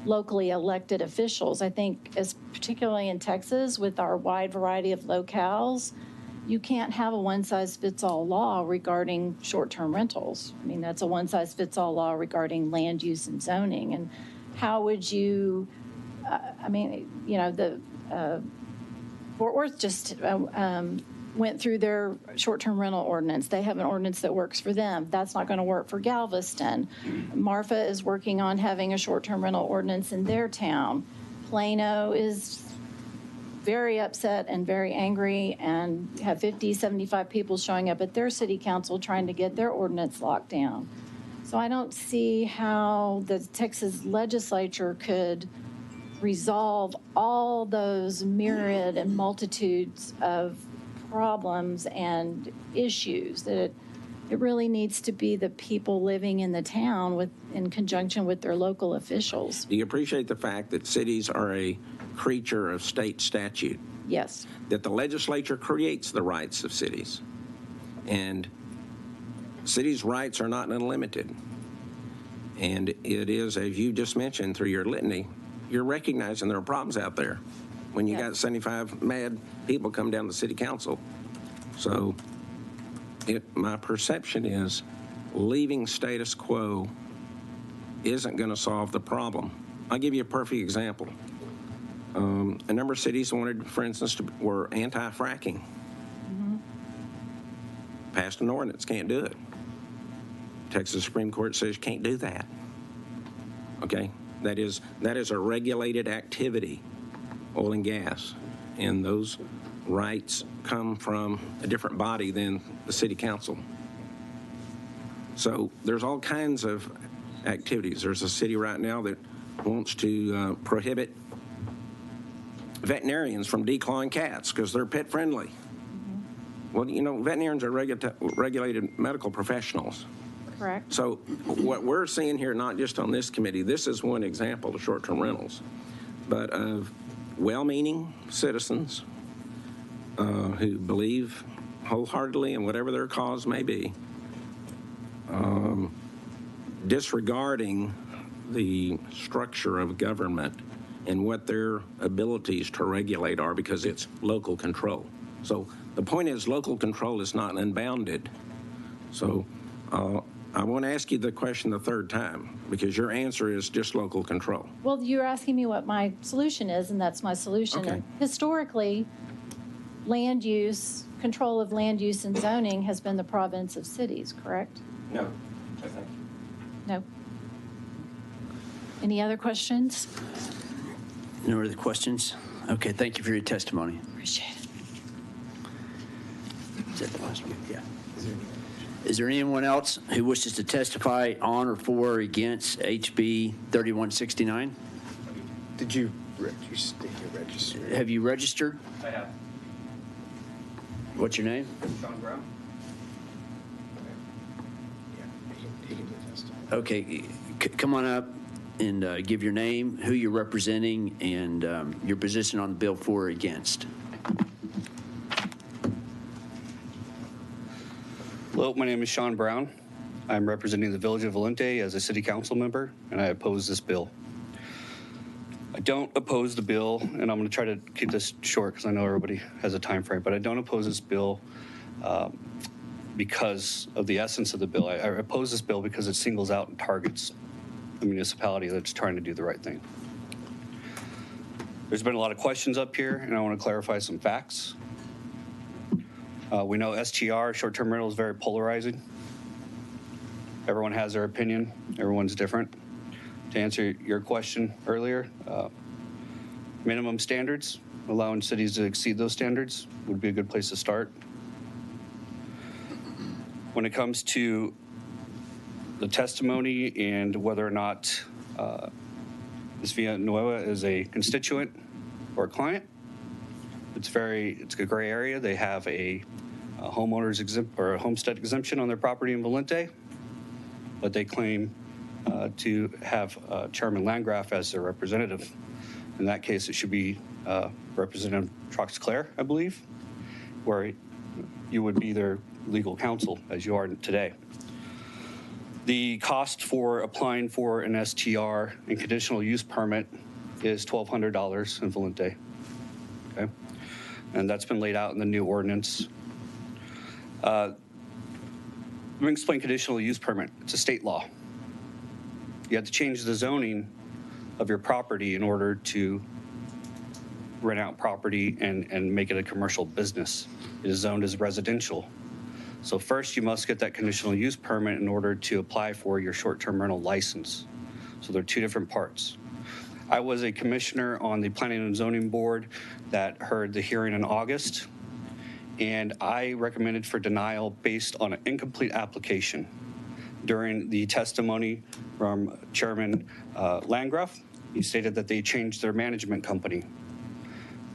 locally elected officials. I think, particularly in Texas, with our wide variety of locales, you can't have a one-size-fits-all law regarding short-term rentals. I mean, that's a one-size-fits-all law regarding land use and zoning. And how would you, Fort Worth just went through their short-term rental ordinance. They have an ordinance that works for them. That's not going to work for Galveston. Marfa is working on having a short-term rental ordinance in their town. Plano is very upset and very angry and have 50, 75 people showing up at their city council trying to get their ordinance locked down. So I don't see how the Texas legislature could resolve all those myriad and multitudes of problems and issues. That it really needs to be the people living in the town in conjunction with their local officials. Do you appreciate the fact that cities are a creature of state statute? Yes. That the legislature creates the rights of cities. And cities' rights are not unlimited. And it is, as you just mentioned through your litany, you're recognizing there are problems out there when you got 75 mad people come down to city council. So my perception is leaving status quo isn't going to solve the problem. I'll give you a perfect example. A number of cities wanted, for instance, were anti-fracking. Passed an ordinance, can't do it. Texas Supreme Court says you can't do that. Okay? That is a regulated activity, oil and gas, and those rights come from a different body than the city council. So there's all kinds of activities. There's a city right now that wants to prohibit veterinarians from declawing cats because they're pet friendly. Well, you know, veterinarians are regulated medical professionals. Correct. So what we're seeing here, not just on this committee, this is one example of short-term rentals, but of well-meaning citizens who believe wholeheartedly in whatever their cause may be, disregarding the structure of government and what their abilities to regulate are because it's local control. So the point is local control is not unbounded. So I want to ask you the question the third time because your answer is just local control. Well, you're asking me what my solution is, and that's my solution. Okay. And historically, land use, control of land use and zoning has been the province of cities, correct? No, I think. No. Any other questions? No other questions? Okay, thank you for your testimony. Appreciate it. Is that the last one? Yeah. Is there anyone else who wishes to testify on or for or against HB 3169? Did you register? Have you registered? I have. What's your name? Sean Brown. Okay, come on up and give your name, who you're representing, and your position on the bill for or against. Hello, my name is Sean Brown. I'm representing the Village of Valente as a city council member, and I oppose this bill. I don't oppose the bill, and I'm going to try to keep this short because I know everybody has a time frame, but I don't oppose this bill because of the essence of the bill. I oppose this bill because it singles out and targets a municipality that's trying to do the right thing. There's been a lot of questions up here, and I want to clarify some facts. We know STR, short-term rental, is very polarizing. Everyone has their opinion. Everyone's different. To answer your question earlier, minimum standards, allowing cities to exceed those standards would be a good place to start. When it comes to the testimony and whether or not Ms. Villanueva is a constituent or a client, it's a gray area. They have a homeowner's or a homestead exemption on their property in Valente, but they claim to have Chairman Landgraf as their representative. In that case, it should be Representative Troxclair, I believe, where you would be their legal counsel as you are today. The cost for applying for an STR and conditional use permit is $1,200 in Valente. Okay, and that's been laid out in the new ordinance. Let me explain conditional use permit. It's a state law. You have to change the zoning of your property in order to rent out property and make it a commercial business. It is zoned as residential. So first, you must get that conditional use permit in order to apply for your short-term rental license. So they're two different parts. I was a commissioner on the Planning and Zoning Board that heard the hearing in August, and I recommended for denial based on an incomplete application. During the testimony from Chairman Landgraf, he stated that they changed their management company.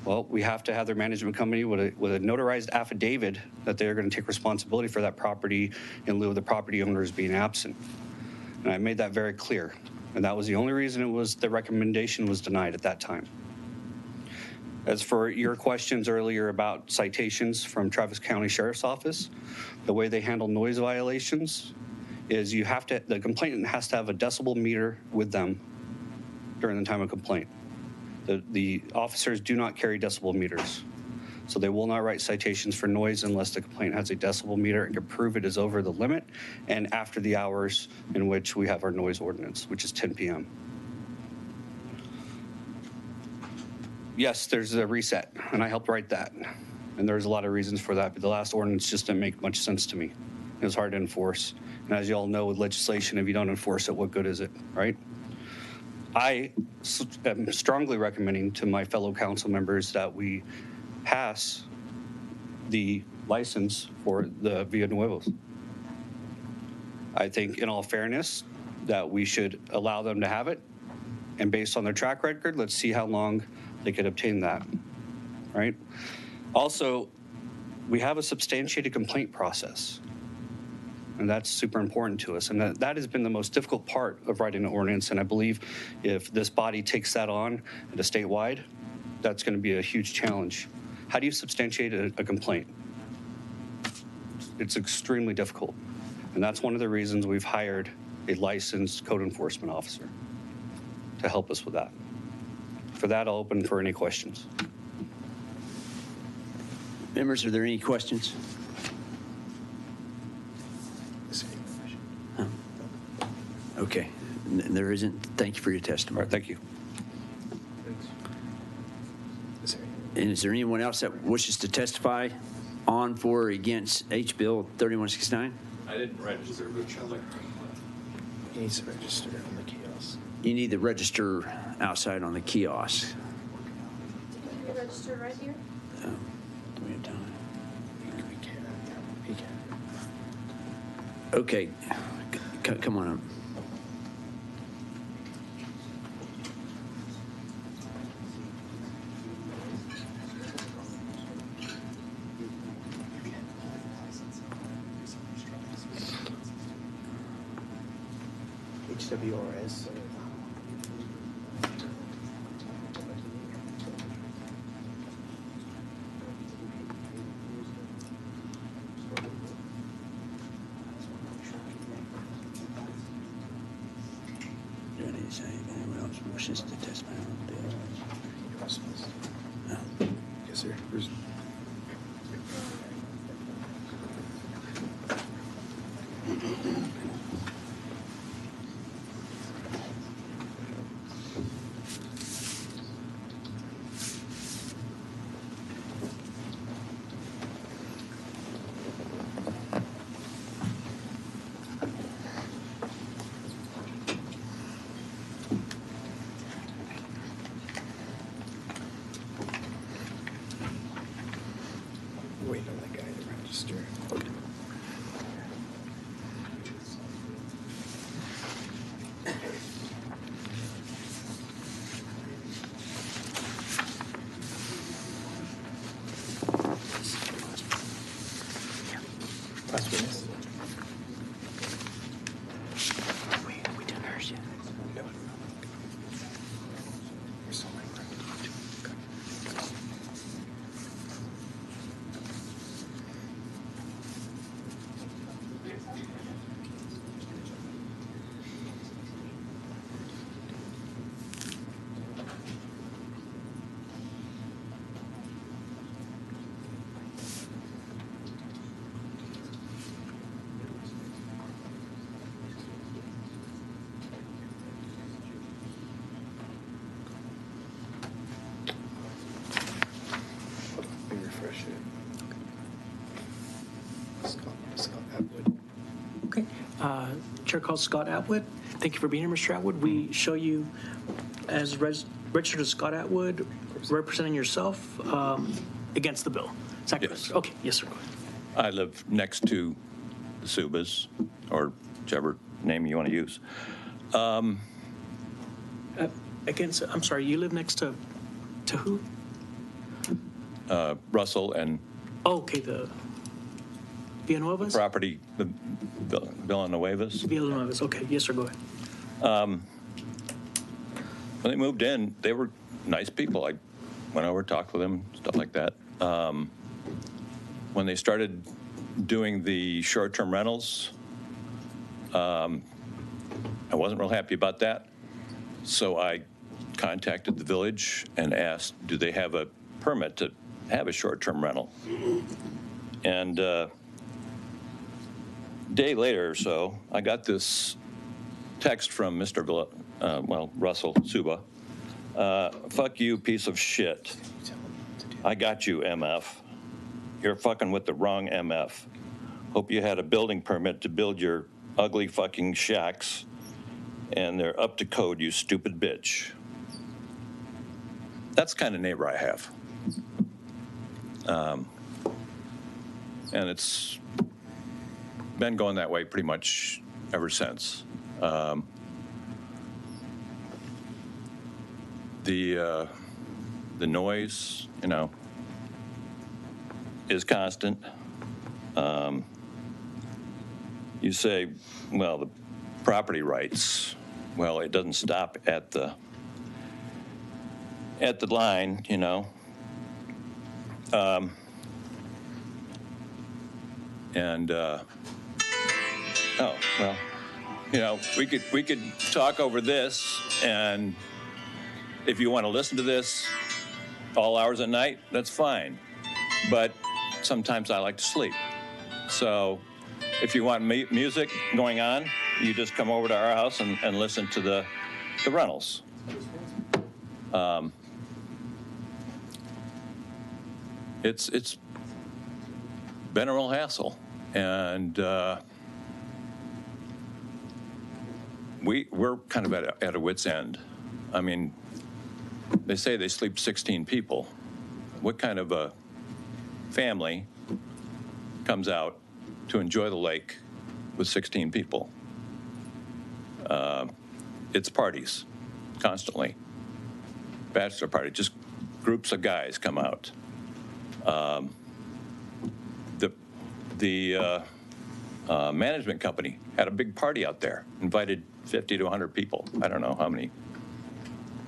Well, we have to have their management company with a notarized affidavit that they're going to take responsibility for that property in lieu of the property owners being absent. And I made that very clear. And that was the only reason the recommendation was denied at that time. As for your questions earlier about citations from Travis County Sheriff's Office, the way they handle noise violations is the complainant has to have a decibel meter with them during the time of complaint. The officers do not carry decibel meters, so they will not write citations for noise unless the complaint has a decibel meter and can prove it is over the limit and after the hours in which we have our noise ordinance, which is 10 p.m. Yes, there's a reset, and I helped write that, and there's a lot of reasons for that, but the last ordinance just didn't make much sense to me. It was hard to enforce, and as you all know with legislation, if you don't enforce it, what good is it, right? I am strongly recommending to my fellow council members that we pass the license for the Villa Nuevos. I think in all fairness that we should allow them to have it, and based on their track record, let's see how long they could obtain that, right? Also, we have a substantiated complaint process. And that's super important to us. And that has been the most difficult part of writing an ordinance. And I believe if this body takes that on at a statewide, that's going to be a huge challenge. How do you substantiate a complaint? It's extremely difficult. And that's one of the reasons we've hired a licensed code enforcement officer to help us with that. For that, I'll open for any questions. Members, are there any questions? Okay, there isn't. Thank you for your testimony. All right, thank you. And is there anyone else that wishes to testify on, for, or against H. Bill 3169? I didn't register, but He needs to register on the kiosk. You need to register outside on the kiosk. Can you register right here? Do we have time? He can. Okay, come on up. HWRS. Do I need to say anyone else wishes to testify on the bill? No. Yes, sir. Where's- Waiting on that guy to register. Last witness. We didn't hers yet. No. There's so many. Chair calls Scott Atwood. Thank you for being here, Mr. Atwood. We show you as registered as Scott Atwood, representing yourself against the bill. Is that correct? Okay, yes, sir. Go ahead. I live next to the Subas, or whichever name you want to use. Against, I'm sorry, you live next to who? Russell and Okay, the Villanuevas? property, the Villanuevas. Villanuevas, okay, yes, sir, go ahead. When they moved in, they were nice people. I went over, talked with them, stuff like that. When they started doing the short-term rentals, I wasn't real happy about that. So I contacted the village and asked, do they have a permit to have a short-term rental? And a day later or so, I got this text from Mr. Russell Suba. Fuck you, piece of shit. I got you, MF. You're fucking with the wrong MF. Hope you had a building permit to build your ugly fucking shacks, and they're up to code, you stupid bitch. That's the kind of neighbor I have. And it's been going that way pretty much ever since. The noise, is constant. You say, well, the property rights, well, it doesn't stop at the line, oh, well, we could talk over this, and if you want to listen to this all hours at night, that's fine. But sometimes I like to sleep. So if you want music going on, you just come over to our house and listen to the rentals. It's been a real hassle, and we're kind of at a wit's end. I mean, they say they sleep 16 people. What kind of a family comes out to enjoy the lake with 16 people? It's parties constantly. Bachelor party, just groups of guys come out. The management company had a big party out there, invited 50 to 100 people. I don't know how many.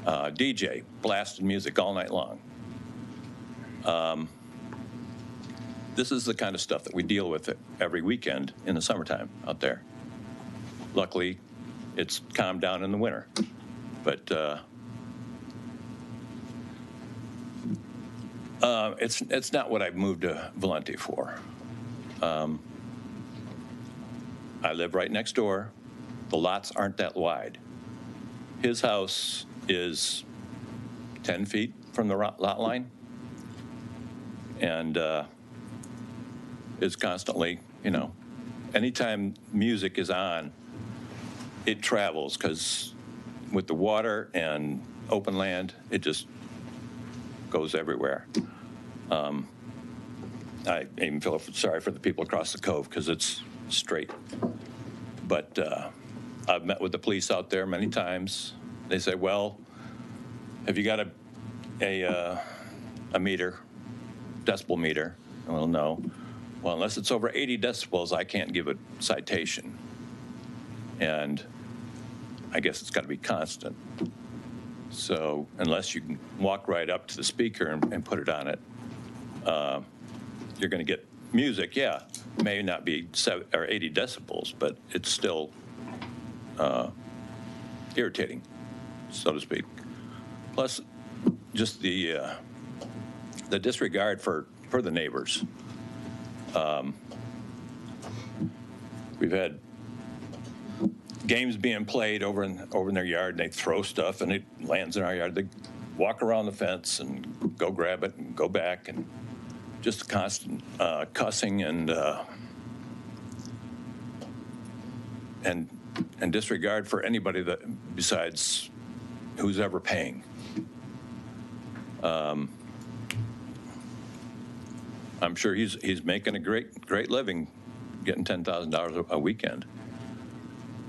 DJ blasted music all night long. This is the kind of stuff that we deal with every weekend in the summertime out there. Luckily, it's calmed down in the winter, but it's not what I moved to Valenti for. I live right next door. The lots aren't that wide. His house is 10 feet from the lot line, and is constantly, anytime music is on, it travels, because with the water and open land, it just goes everywhere. I even feel sorry for the people across the cove, because it's straight. But I've met with the police out there many times. They say, well, have you got a meter, decibel meter? Well, no. Well, unless it's over 80 decibels, I can't give a citation. And I guess it's got to be constant. So unless you can walk right up to the speaker and put it on it, you're going to get music, yeah. May not be 7 or 80 decibels, but it's still irritating, so to speak. Plus, just the disregard for the neighbors. We've had games being played over in their yard, and they throw stuff, and it lands in our yard. They walk around the fence and go grab it and go back, and just constant cussing and and disregard for anybody that besides who's ever paying. I'm sure he's making a great living, getting $10,000 a weekend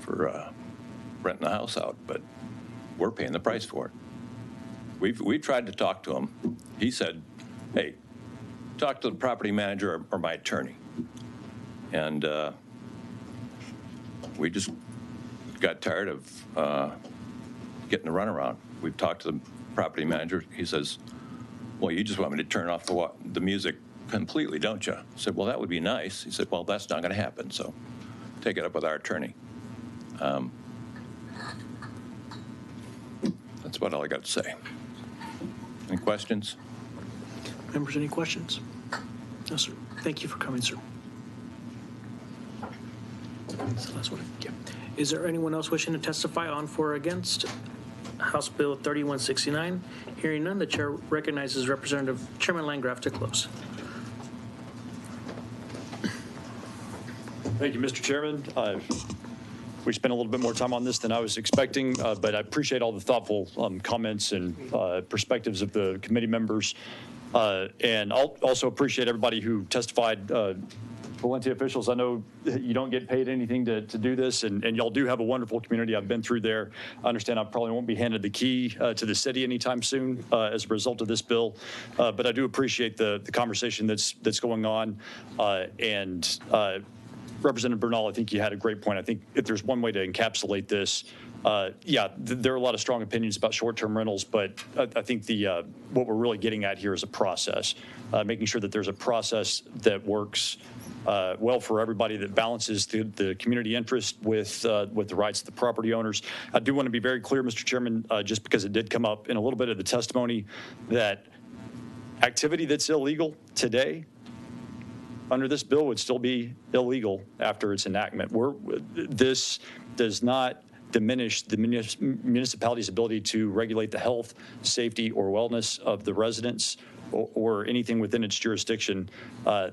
for renting the house out, but we're paying the price for it. We tried to talk to him. He said, "Hey, talk to the property manager or my attorney," and we just got tired of getting the runaround. We've talked to the property manager. He says, "Well, you just want me to turn off the music completely, don't you?" I said, "Well, that would be nice." He said, "Well, that's not going to happen, so take it up with our attorney." That's about all I got to say. Any questions? Members, any questions? No, sir. Thank you for coming, sir. That's the last one. Yeah. Is there anyone else wishing to testify on, for, or against House Bill 3169? Hearing none, the chair recognizes Representative Chairman Landgraf to close. Thank you, Mr. Chairman. We spent a little bit more time on this than I was expecting, but I appreciate all the thoughtful comments and perspectives of the committee members. And I'll also appreciate everybody who testified. Valenti officials, I know you don't get paid anything to do this, and y'all do have a wonderful community. I've been through there. I understand I probably won't be handed the key to the city anytime soon as a result of this bill, but I do appreciate the conversation that's going on. Representative Bernal, I think you had a great point. I think if there's one way to encapsulate this, there are a lot of strong opinions about short-term rentals, but I think what we're really getting at here is a process, making sure that there's a process that works well for everybody, that balances the community interest with the rights of the property owners. I do want to be very clear, Mr. Chairman, just because it did come up in a little bit of the testimony, that activity that's illegal today under this bill would still be illegal after its enactment. This does not diminish the municipality's ability to regulate the health, safety, or wellness of the residents or anything within its jurisdiction.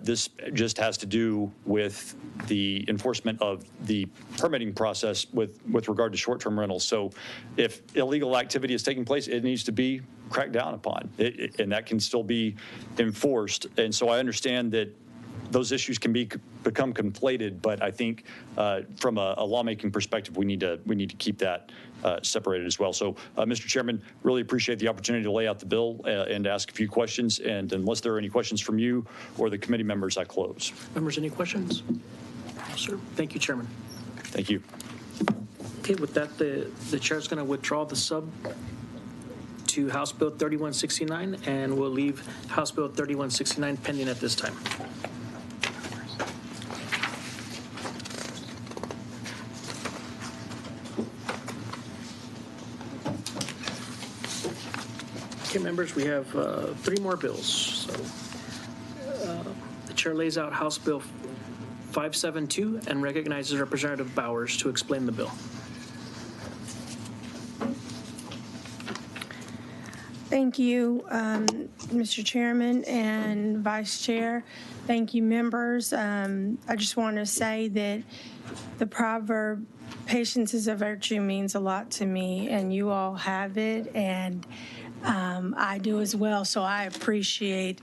This just has to do with the enforcement of the permitting process with regard to short-term rentals. So if illegal activity is taking place, it needs to be cracked down upon, and that can still be enforced. And so I understand that those issues can become conflated, but I think from a lawmaking perspective, we need to keep that separated as well. So, Mr. Chairman, really appreciate the opportunity to lay out the bill and ask a few questions. And unless there are any questions from you or the committee members, I close. Members, any questions? No, sir. Thank you, Chairman. Thank you. Okay, with that, the chair is going to withdraw the sub to House Bill 3169, and we'll leave House Bill 3169 pending at this time. Okay, members, we have 3 more bills. So the chair lays out House Bill 572 and recognizes Representative Bowers to explain the bill. Thank you, Mr. Chairman and Vice Chair. Thank you, members. I just want to say that the proverb, patience is a virtue, means a lot to me, and you all have it, and I do as well. So I appreciate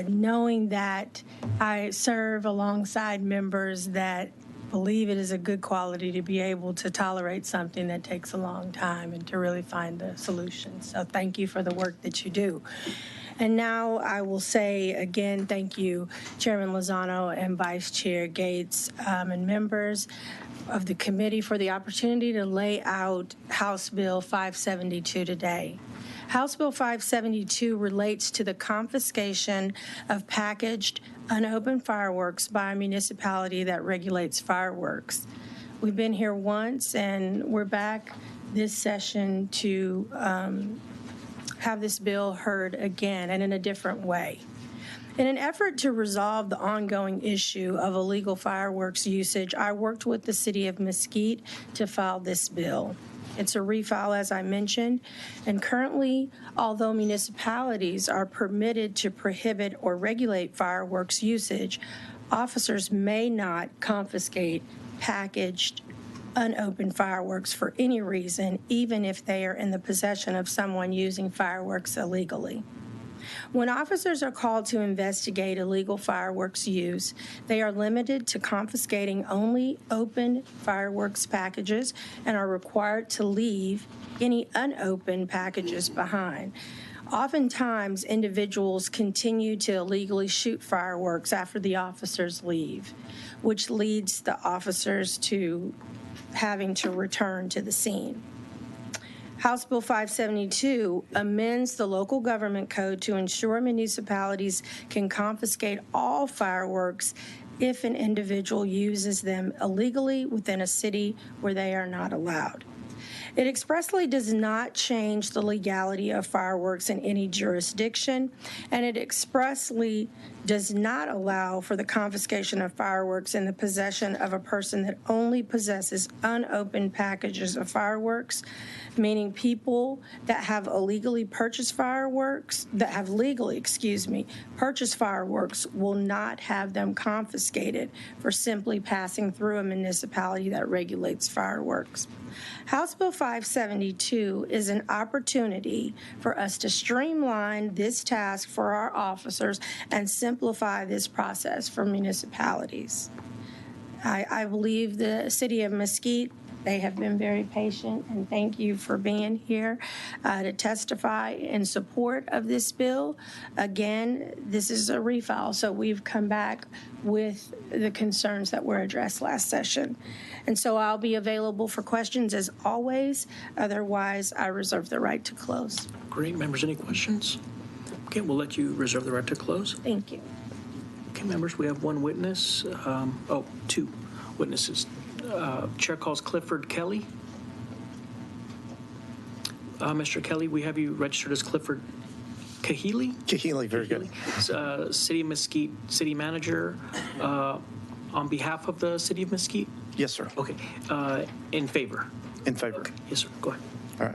knowing that I serve alongside members that believe it is a good quality to be able to tolerate something that takes a long time and to really find the solution. So thank you for the work that you do. And now I will say again, thank you, Chairman Lozano and Vice Chair Gates and members of the committee for the opportunity to lay out House Bill 572 today. House Bill 572 relates to the confiscation of packaged, unopened fireworks by a municipality that regulates fireworks. We've been here once, and we're back this session to have this bill heard again and in a different way. In an effort to resolve the ongoing issue of illegal fireworks usage, I worked with the City of Mesquite to file this bill. It's a refile, as I mentioned, and currently, although municipalities are permitted to prohibit or regulate fireworks usage, officers may not confiscate packaged, unopened fireworks for any reason, even if they are in the possession of someone using fireworks illegally. When officers are called to investigate illegal fireworks use, they are limited to confiscating only open fireworks packages and are required to leave any unopened packages behind. Oftentimes, individuals continue to illegally shoot fireworks after the officers leave, which leads the officers to having to return to the scene. House Bill 572 amends the local government code to ensure municipalities can confiscate all fireworks if an individual uses them illegally within a city where they are not allowed. It expressly does not change the legality of fireworks in any jurisdiction, and it expressly does not allow for the confiscation of fireworks in the possession of a person that only possesses unopened packages of fireworks, meaning people that have illegally purchased fireworks, purchased fireworks will not have them confiscated for simply passing through a municipality that regulates fireworks. House Bill 572 is an opportunity for us to streamline this task for our officers and simplify this process for municipalities. I believe the city of Mesquite, they have been very patient, and thank you for being here to testify in support of this bill. Again, this is a refile, so we've come back with the concerns that were addressed last session. And so I'll be available for questions as always. Otherwise, I reserve the right to close. Great. Members, any questions? Okay, we'll let you reserve the right to close. Thank you. Okay, members, we have one witness. Two witnesses. Chair calls Clifford Kelly. Mr. Kelly, we have you registered as Clifford Kahili? Kahili, very good. City of Mesquite City Manager on behalf of the City of Mesquite? Yes, sir. Okay. In favor? In favor. Okay. Yes, sir. Go ahead. All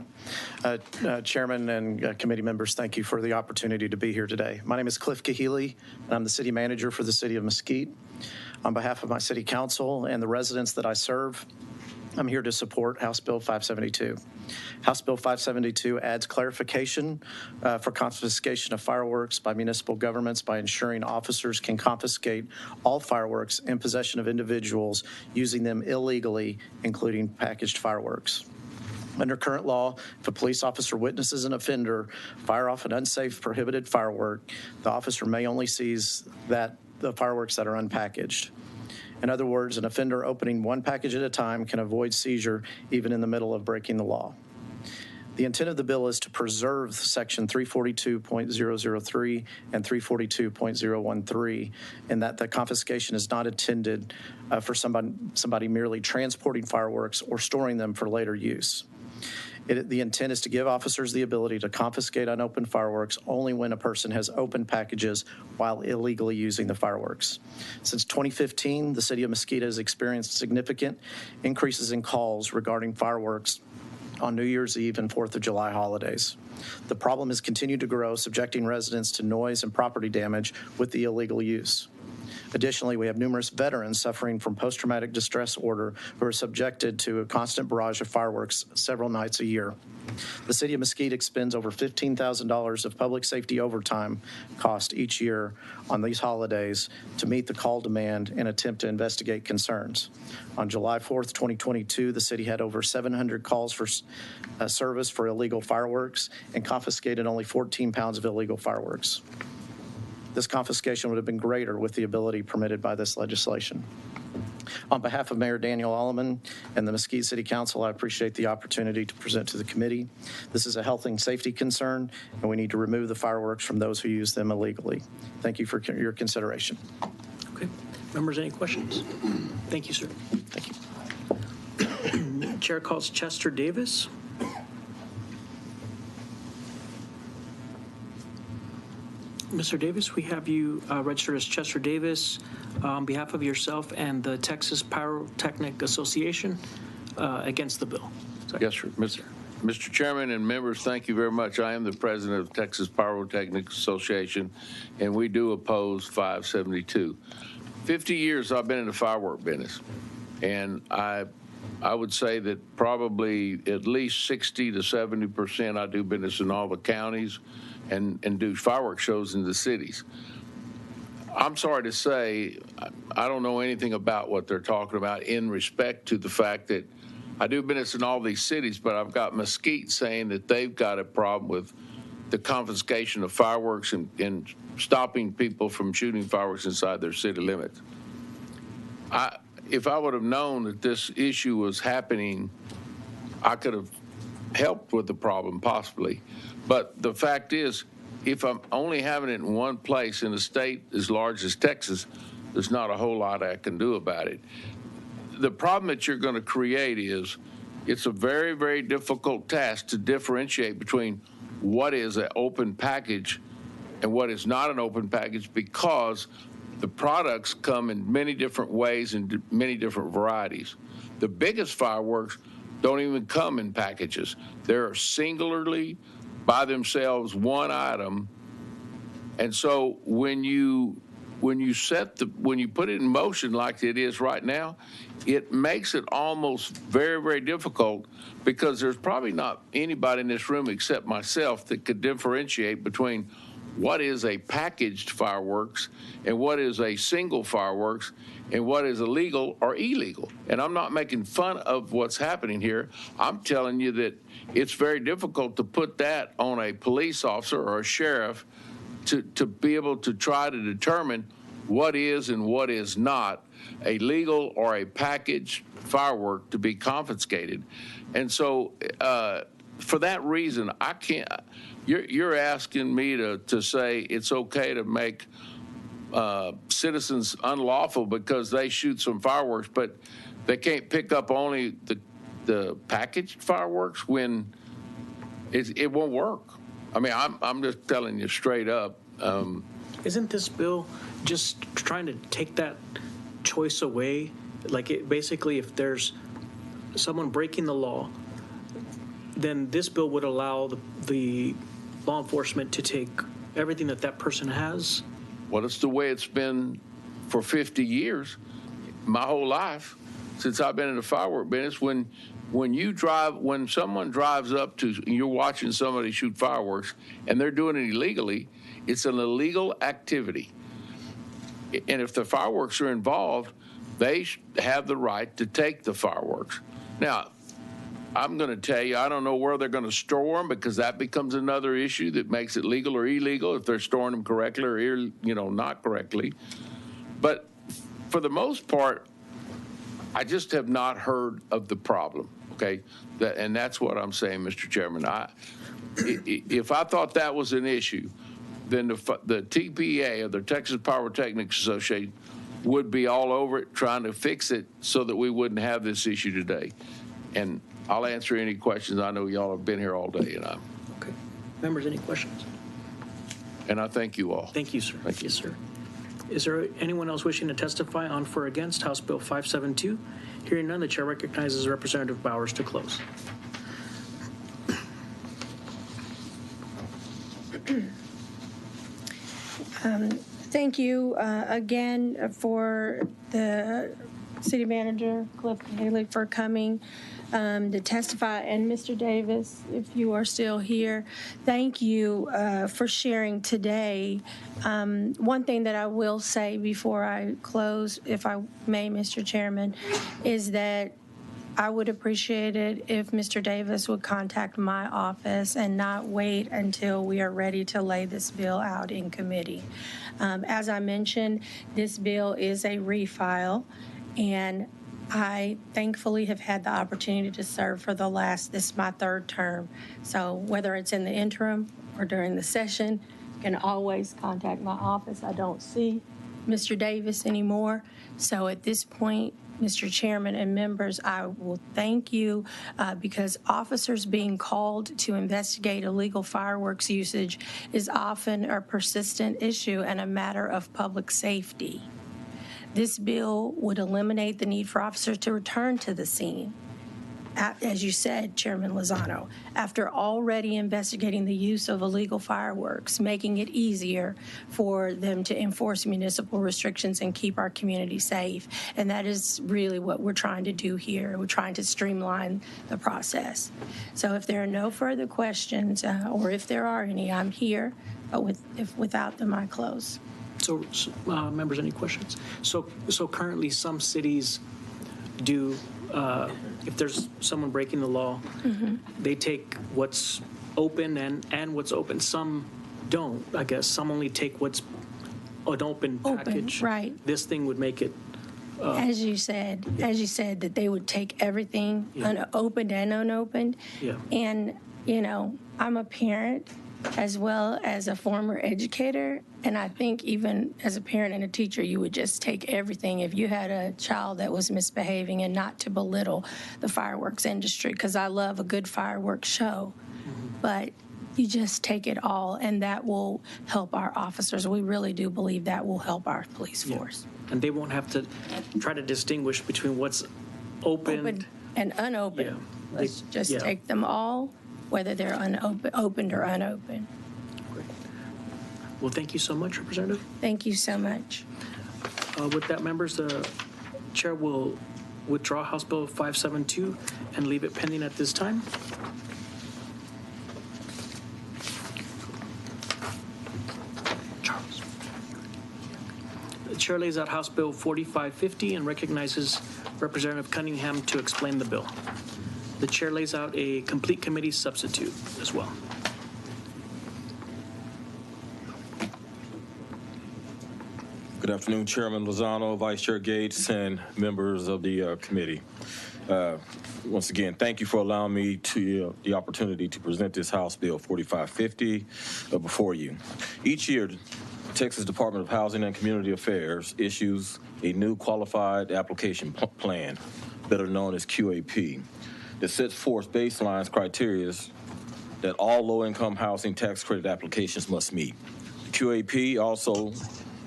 right. Chairman and committee members, thank you for the opportunity to be here today. My name is Cliff Kahili, and I'm the city manager for the City of Mesquite. On behalf of my city council and the residents that I serve, I'm here to support House Bill 572. House Bill 572 adds clarification for confiscation of fireworks by municipal governments by ensuring officers can confiscate all fireworks in possession of individuals using them illegally, including packaged fireworks. Under current law, if a police officer witnesses an offender fire off an unsafe, prohibited firework, the officer may only seize the fireworks that are unpackaged. In other words, an offender opening one package at a time can avoid seizure even in the middle of breaking the law. The intent of the bill is to preserve Section 342.003 and 342.013, in that the confiscation is not intended for somebody merely transporting fireworks or storing them for later use. The intent is to give officers the ability to confiscate unopened fireworks only when a person has opened packages while illegally using the fireworks. Since 2015, the City of Mesquite has experienced significant increases in calls regarding fireworks on New Year's Eve and 4th of July holidays. The problem has continued to grow, subjecting residents to noise and property damage with the illegal use. Additionally, we have numerous veterans suffering from post-traumatic distress disorder who are subjected to a constant barrage of fireworks several nights a year. The City of Mesquite expends over $15,000 of public safety overtime cost each year on these holidays to meet the call demand and attempt to investigate concerns. On July 4th, 2022, the city had over 700 calls for service for illegal fireworks and confiscated only 14 pounds of illegal fireworks. This confiscation would have been greater with the ability permitted by this legislation. On behalf of Mayor Daniel Alleman and the Mesquite City Council, I appreciate the opportunity to present to the committee. This is a health and safety concern, and we need to remove the fireworks from those who use them illegally. Thank you for your consideration. Okay. Members, any questions? Thank you, sir. Thank you. Chair calls Chester Davis. Mr. Davis, we have you registered as Chester Davis on behalf of yourself and the Texas Pyrotechnic Association against the bill. Sorry. Yes, sir. Mr. Chairman and members, thank you very much. I am the president of Texas Pyrotechnic Association, and we do oppose 572. 50 years I've been in the firework business, and I I would say that probably at least 60 to 70%, I do business in all the counties and do fireworks shows in the cities. I'm sorry to say, I don't know anything about what they're talking about in respect to the fact that I do business in all these cities, but I've got Mesquite saying that they've got a problem with the confiscation of fireworks and stopping people from shooting fireworks inside their city limits. If I would have known that this issue was happening, I could have helped with the problem possibly. But the fact is, if I'm only having it in one place in a state as large as Texas, there's not a whole lot I can do about it. The problem that you're going to create is it's a very, very difficult task to differentiate between what is an open package and what is not an open package, because the products come in many different ways and many different varieties. The biggest fireworks don't even come in packages. They're singularly, by themselves, one item. And so when you put it in motion like it is right now, it makes it almost very, very difficult, because there's probably not anybody in this room except myself that could differentiate between what is a packaged fireworks and what is a single fireworks and what is illegal or illegal. And I'm not making fun of what's happening here. I'm telling you that it's very difficult to put that on a police officer or a sheriff to be able to try to determine what is and what is not a legal or a packaged firework to be confiscated. And so for that reason, I can't. You're asking me to say it's okay to make citizens unlawful because they shoot some fireworks, but they can't pick up only the packaged fireworks when it won't work. I mean, I'm just telling you straight up. Isn't this bill just trying to take that choice away? Like, basically, if there's someone breaking the law, then this bill would allow the law enforcement to take everything that person has? Well, it's the way it's been for 50 years, my whole life, since I've been in the firework business. When someone drives up to, you're watching somebody shoot fireworks and they're doing it illegally, it's an illegal activity. And if the fireworks are involved, they have the right to take the fireworks. Now, I'm going to tell you, I don't know where they're going to store them, because that becomes another issue that makes it legal or illegal if they're storing them correctly or not correctly. But for the most part, I just have not heard of the problem, okay? And that's what I'm saying, Mr. Chairman. If I thought that was an issue, then the TPA, or the Texas Pyrotechnics Association, would be all over it trying to fix it so that we wouldn't have this issue today. And I'll answer any questions. I know y'all have been here all day, and Okay. Members, any questions? And I thank you all. Thank you, sir. Thank you, sir. Is there anyone else wishing to testify on for or against House Bill 572? Hearing none, the chair recognizes Representative Bowers to close. Thank you again for the City Manager, Cliff Haley, for coming to testify. And Mr. Davis, if you are still here, thank you for sharing today. One thing that I will say before I close, if I may, Mr. Chairman, is that I would appreciate it if Mr. Davis would contact my office and not wait until we are ready to lay this bill out in committee. As I mentioned, this bill is a refile, and I thankfully have had the opportunity to serve for this is my third term. So whether it's in the interim or during the session, you can always contact my office. I don't see Mr. Davis anymore. So at this point, Mr. Chairman and members, I will thank you because officers being called to investigate illegal fireworks usage is often a persistent issue and a matter of public safety. This bill would eliminate the need for officers to return to the scene. as you said, Chairman Lozano, after already investigating the use of illegal fireworks, making it easier for them to enforce municipal restrictions and keep our community safe. And that is really what we're trying to do here. We're trying to streamline the process. So if there are no further questions, or if there are any, I'm here, but without them, I close. So, members, any questions? So currently, some cities do, if there's someone breaking the law, they take what's open and what's open. Some don't, I guess. Some only take what's an open package. Right. This thing would make it. As you said, that they would take everything, unopened and unopened. Yeah. And, you know, I'm a parent as well as a former educator. And I think even as a parent and a teacher, you would just take everything if you had a child that was misbehaving, and not to belittle the fireworks industry, because I love a good fireworks show. But you just take it all, and that will help our officers. We really do believe that will help our police force. And they won't have to try to distinguish between what's open and unopened. Yeah. Let's just take them all, whether they're opened or unopened. Well, thank you so much, Representative. Thank you so much. With that, members, the chair will withdraw House Bill 572 and leave it pending at this time. Charles. The chair lays out House Bill 4550 and recognizes Representative Cunningham to explain the bill. The chair lays out a complete committee substitute as well. Good afternoon, Chairman Lozano, Vice Chair Gates, and members of the committee. Once again, thank you for allowing me the opportunity to present this House Bill 4550 before you. Each year, the Texas Department of Housing and Community Affairs issues a new qualified application plan, better known as QAP, that sets forth baselines criteria that all low-income housing tax credit applications must meet. The QAP also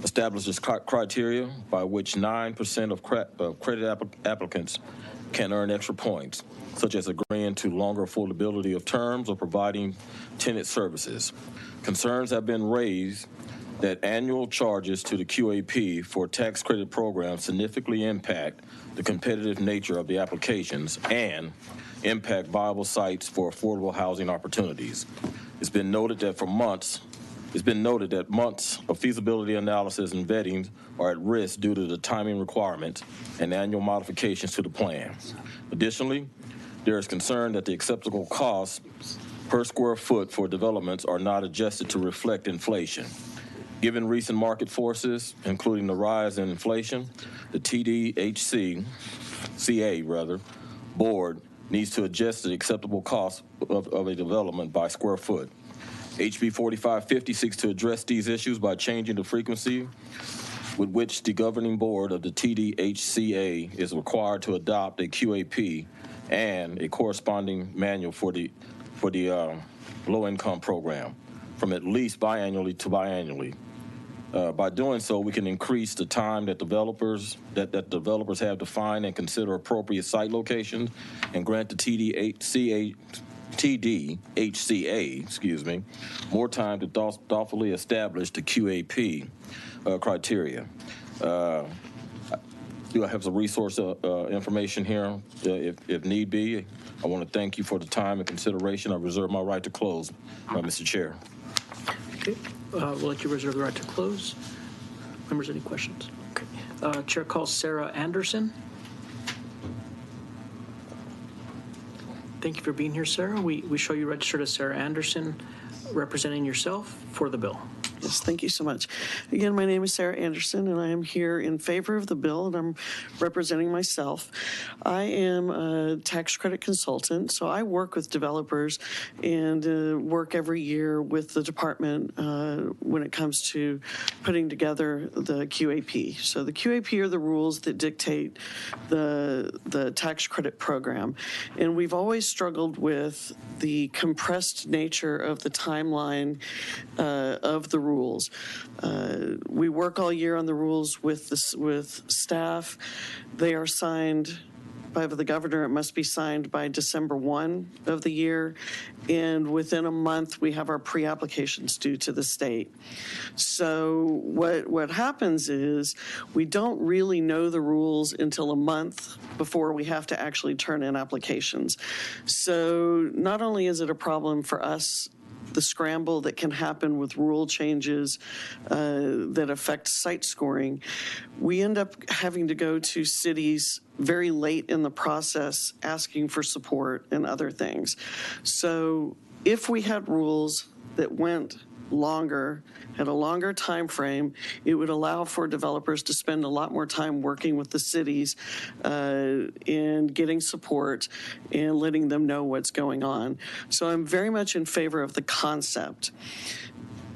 establishes criteria by which 9% of credit applicants can earn extra points, such as agreeing to longer affordability of terms or providing tenant services. Concerns have been raised that annual charges to the QAP for tax credit programs significantly impact the competitive nature of the applications and impact viable sites for affordable housing opportunities. It's been noted that months of feasibility analysis and vetting are at risk due to the timing requirements and annual modifications to the plan. Additionally, there is concern that the acceptable costs per square foot for developments are not adjusted to reflect inflation. Given recent market forces, including the rise in inflation, the TDHCA board needs to adjust the acceptable cost of a development by square foot. HB 4550 seeks to address these issues by changing the frequency with which the governing board of the TDHCA is required to adopt a QAP and a corresponding manual for the low-income program from at least biannually to biannually. By doing so, we can increase the time that developers have to find and consider appropriate site locations and grant the TDHCA, more time to thoughtfully establish the QAP criteria. Do I have some resource information here if need be? I want to thank you for the time and consideration. I reserve my right to close, Mr. Chair. Okay, we'll let you reserve the right to close. Members, any questions? Okay. Chair calls Sarah Anderson. Thank you for being here, Sarah. We show you registered as Sarah Anderson, representing yourself for the bill. Yes, thank you so much. Again, my name is Sarah Anderson, and I am here in favor of the bill, and I'm representing myself. I am a tax credit consultant, so I work with developers and work every year with the department when it comes to putting together the QAP. So the QAP are the rules that dictate the tax credit program, and we've always struggled with the compressed nature of the timeline of the rules. We work all year on the rules with staff. They are signed by the governor, it must be signed by December 1 of the year. And within a month, we have our pre-applications due to the state. So what happens is we don't really know the rules until a month before we have to actually turn in applications. So not only is it a problem for us, the scramble that can happen with rule changes that affect site scoring, we end up having to go to cities very late in the process asking for support and other things. So if we had rules that went longer, had a longer time frame, it would allow for developers to spend a lot more time working with the cities and getting support and letting them know what's going on. So I'm very much in favor of the concept.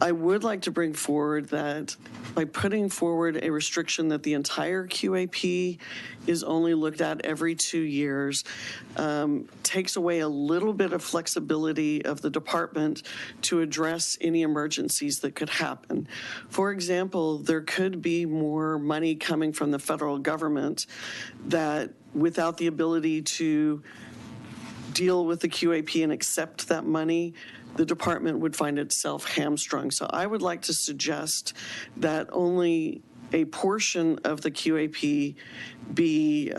I would like to bring forward that by putting forward a restriction that the entire QAP is only looked at every 2 years, takes away a little bit of flexibility of the department to address any emergencies that could happen. For example, there could be more money coming from the federal government that, without the ability to deal with the QAP and accept that money, the department would find itself hamstrung. So I would like to suggest that only a portion of the QAP be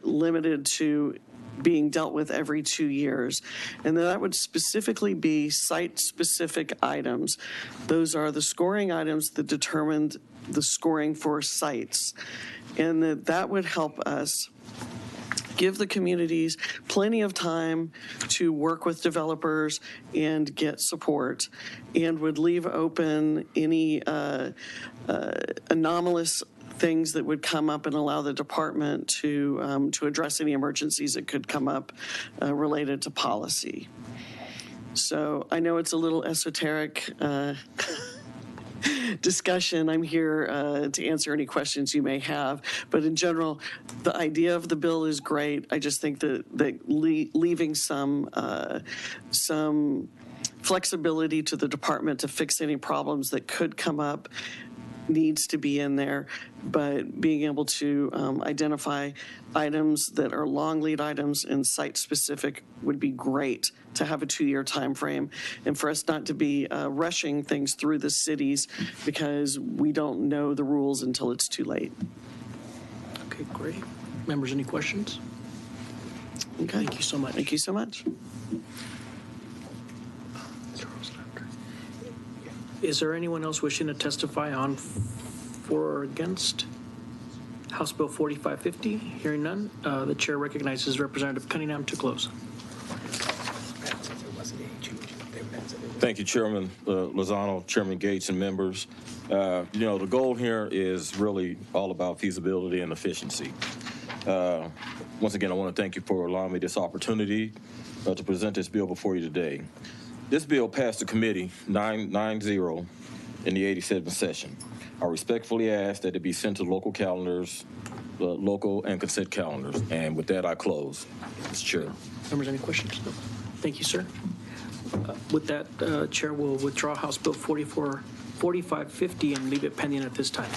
limited to being dealt with every 2 years. And that would specifically be site-specific items. Those are the scoring items that determined the scoring for sites. And that would help us give the communities plenty of time to work with developers and get support, and would leave open any anomalous things that would come up and allow the department to address any emergencies that could come up related to policy. So I know it's a little esoteric discussion. I'm here to answer any questions you may have. But in general, the idea of the bill is great. I just think that leaving some flexibility to the department to fix any problems that could come up needs to be in there, but being able to identify items that are long lead items and site specific would be great to have a 2-year time frame, and for us not to be rushing things through the cities because we don't know the rules until it's too late. Okay, great. Members, any questions? Okay. Thank you so much. Thank you so much. Is there anyone else wishing to testify on for or against House Bill 4550? Hearing none, the chair recognizes Representative Cunningham to close. Thank you, Chairman Lozano, Chairman Gates, and members. The goal here is really all about feasibility and efficiency. Once again, I want to thank you for allowing me this opportunity to present this bill before you today. This bill passed the committee 9-0 in the 87th session. I respectfully ask that it be sent to local calendars, local and consent calendars. And with that, I close. Mr. Chair. Members, any questions? No. Thank you, sir. With that, Chair will withdraw House Bill 4550 and leave it pending at this time.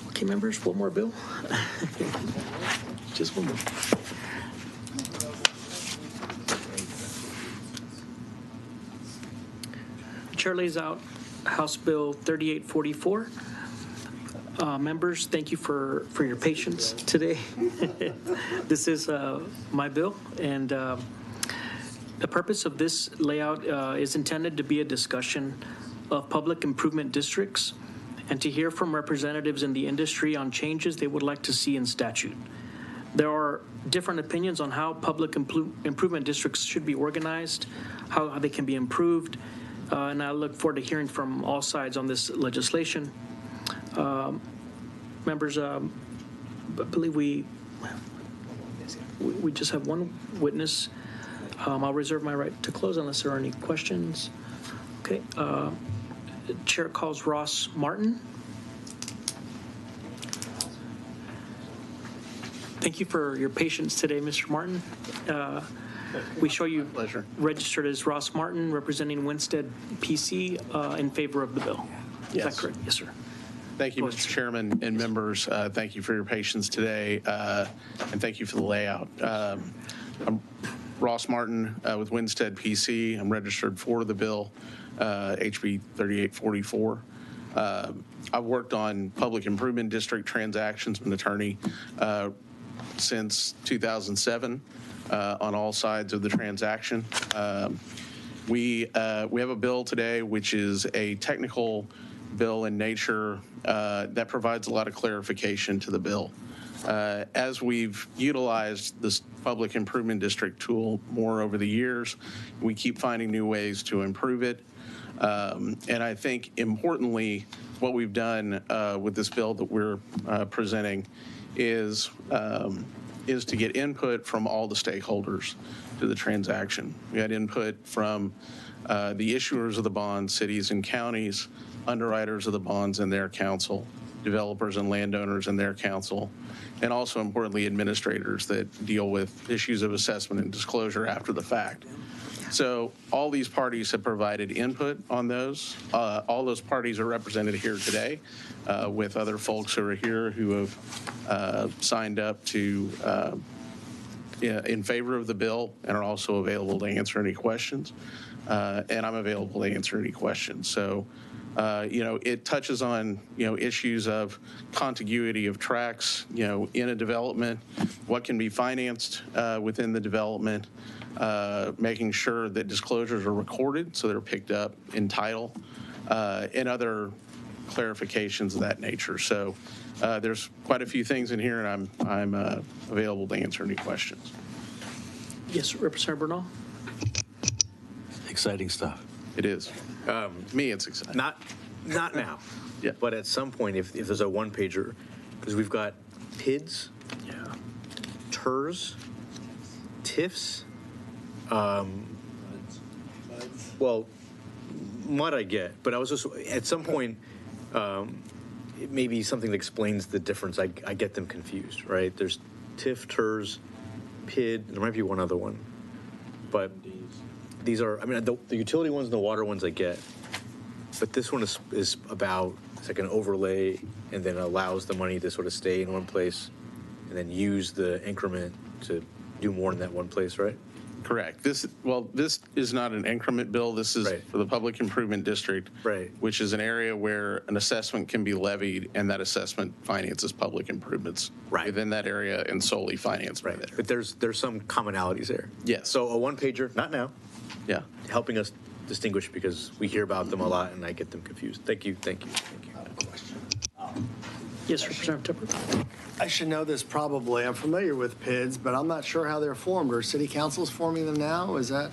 Okay, members, one more bill? Just one more. Chair lays out House Bill 3844. Members, thank you for your patience today. This is my bill, and the purpose of this layout is intended to be a discussion of public improvement districts and to hear from representatives in the industry on changes they would like to see in statute. There are different opinions on how public improvement districts should be organized, how they can be improved, and I look forward to hearing from all sides on this legislation. Members, I believe we just have one witness. I'll reserve my right to close unless there are any questions. Okay. Chair calls Ross Martin. Thank you for your patience today, Mr. Martin. We show you registered as Ross Martin, representing Winstead PC, in favor of the bill. Is that correct? Yes, sir. Thank you, Mr. Chairman and members. Thank you for your patience today, and thank you for the layout. I'm Ross Martin with Winstead PC. I'm registered for the bill, HB 3844. I've worked on public improvement district transactions, been an attorney since 2007 on all sides of the transaction. We have a bill today which is a technical bill in nature that provides a lot of clarification to the bill. As we've utilized this public improvement district tool more over the years, we keep finding new ways to improve it. And I think importantly, what we've done with this bill that we're presenting is to get input from all the stakeholders to the transaction. We had input from the issuers of the bonds, cities and counties, underwriters of the bonds and their counsel, developers and landowners and their counsel, and also importantly administrators that deal with issues of assessment and disclosure after the fact. So all these parties have provided input on those. All those parties are represented here today with other folks who are here who have signed up to in favor of the bill and are also available to answer any questions. And I'm available to answer any questions. So, it touches on, issues of contiguity of tracks, in a development, what can be financed within the development, making sure that disclosures are recorded so they're picked up in title, and other clarifications of that nature. So there's quite a few things in here, and I'm available to answer any questions. Yes, Representative Bernal. Exciting stuff. It is. Me, it's exciting. Not now. Yeah. But at some point, if there's a one-pager, because we've got PIDs, TERS, TIFs, well, MUD I get, but I was just, at some point, it may be something that explains the difference. I get them confused, right? There's TIF, TERS, PID, there might be one other one. But these are, the utility ones and the water ones I get. But this one is about, it's like an overlay and then allows the money to sort of stay in one place and then use the increment to do more in that one place, right? Correct. This is not an increment bill. This is for the Public Improvement District, which is an area where an assessment can be levied, and that assessment finances public improvements within that area and solely financed by that. But there's some commonalities there. Yes. So a one-pager, not now. Yeah. Helping us distinguish because we hear about them a lot and I get them confused. Thank you. Yes, Representative Tupper. I should know this probably. I'm familiar with PIDs, but I'm not sure how they're formed. Are city councils forming them now? Is that?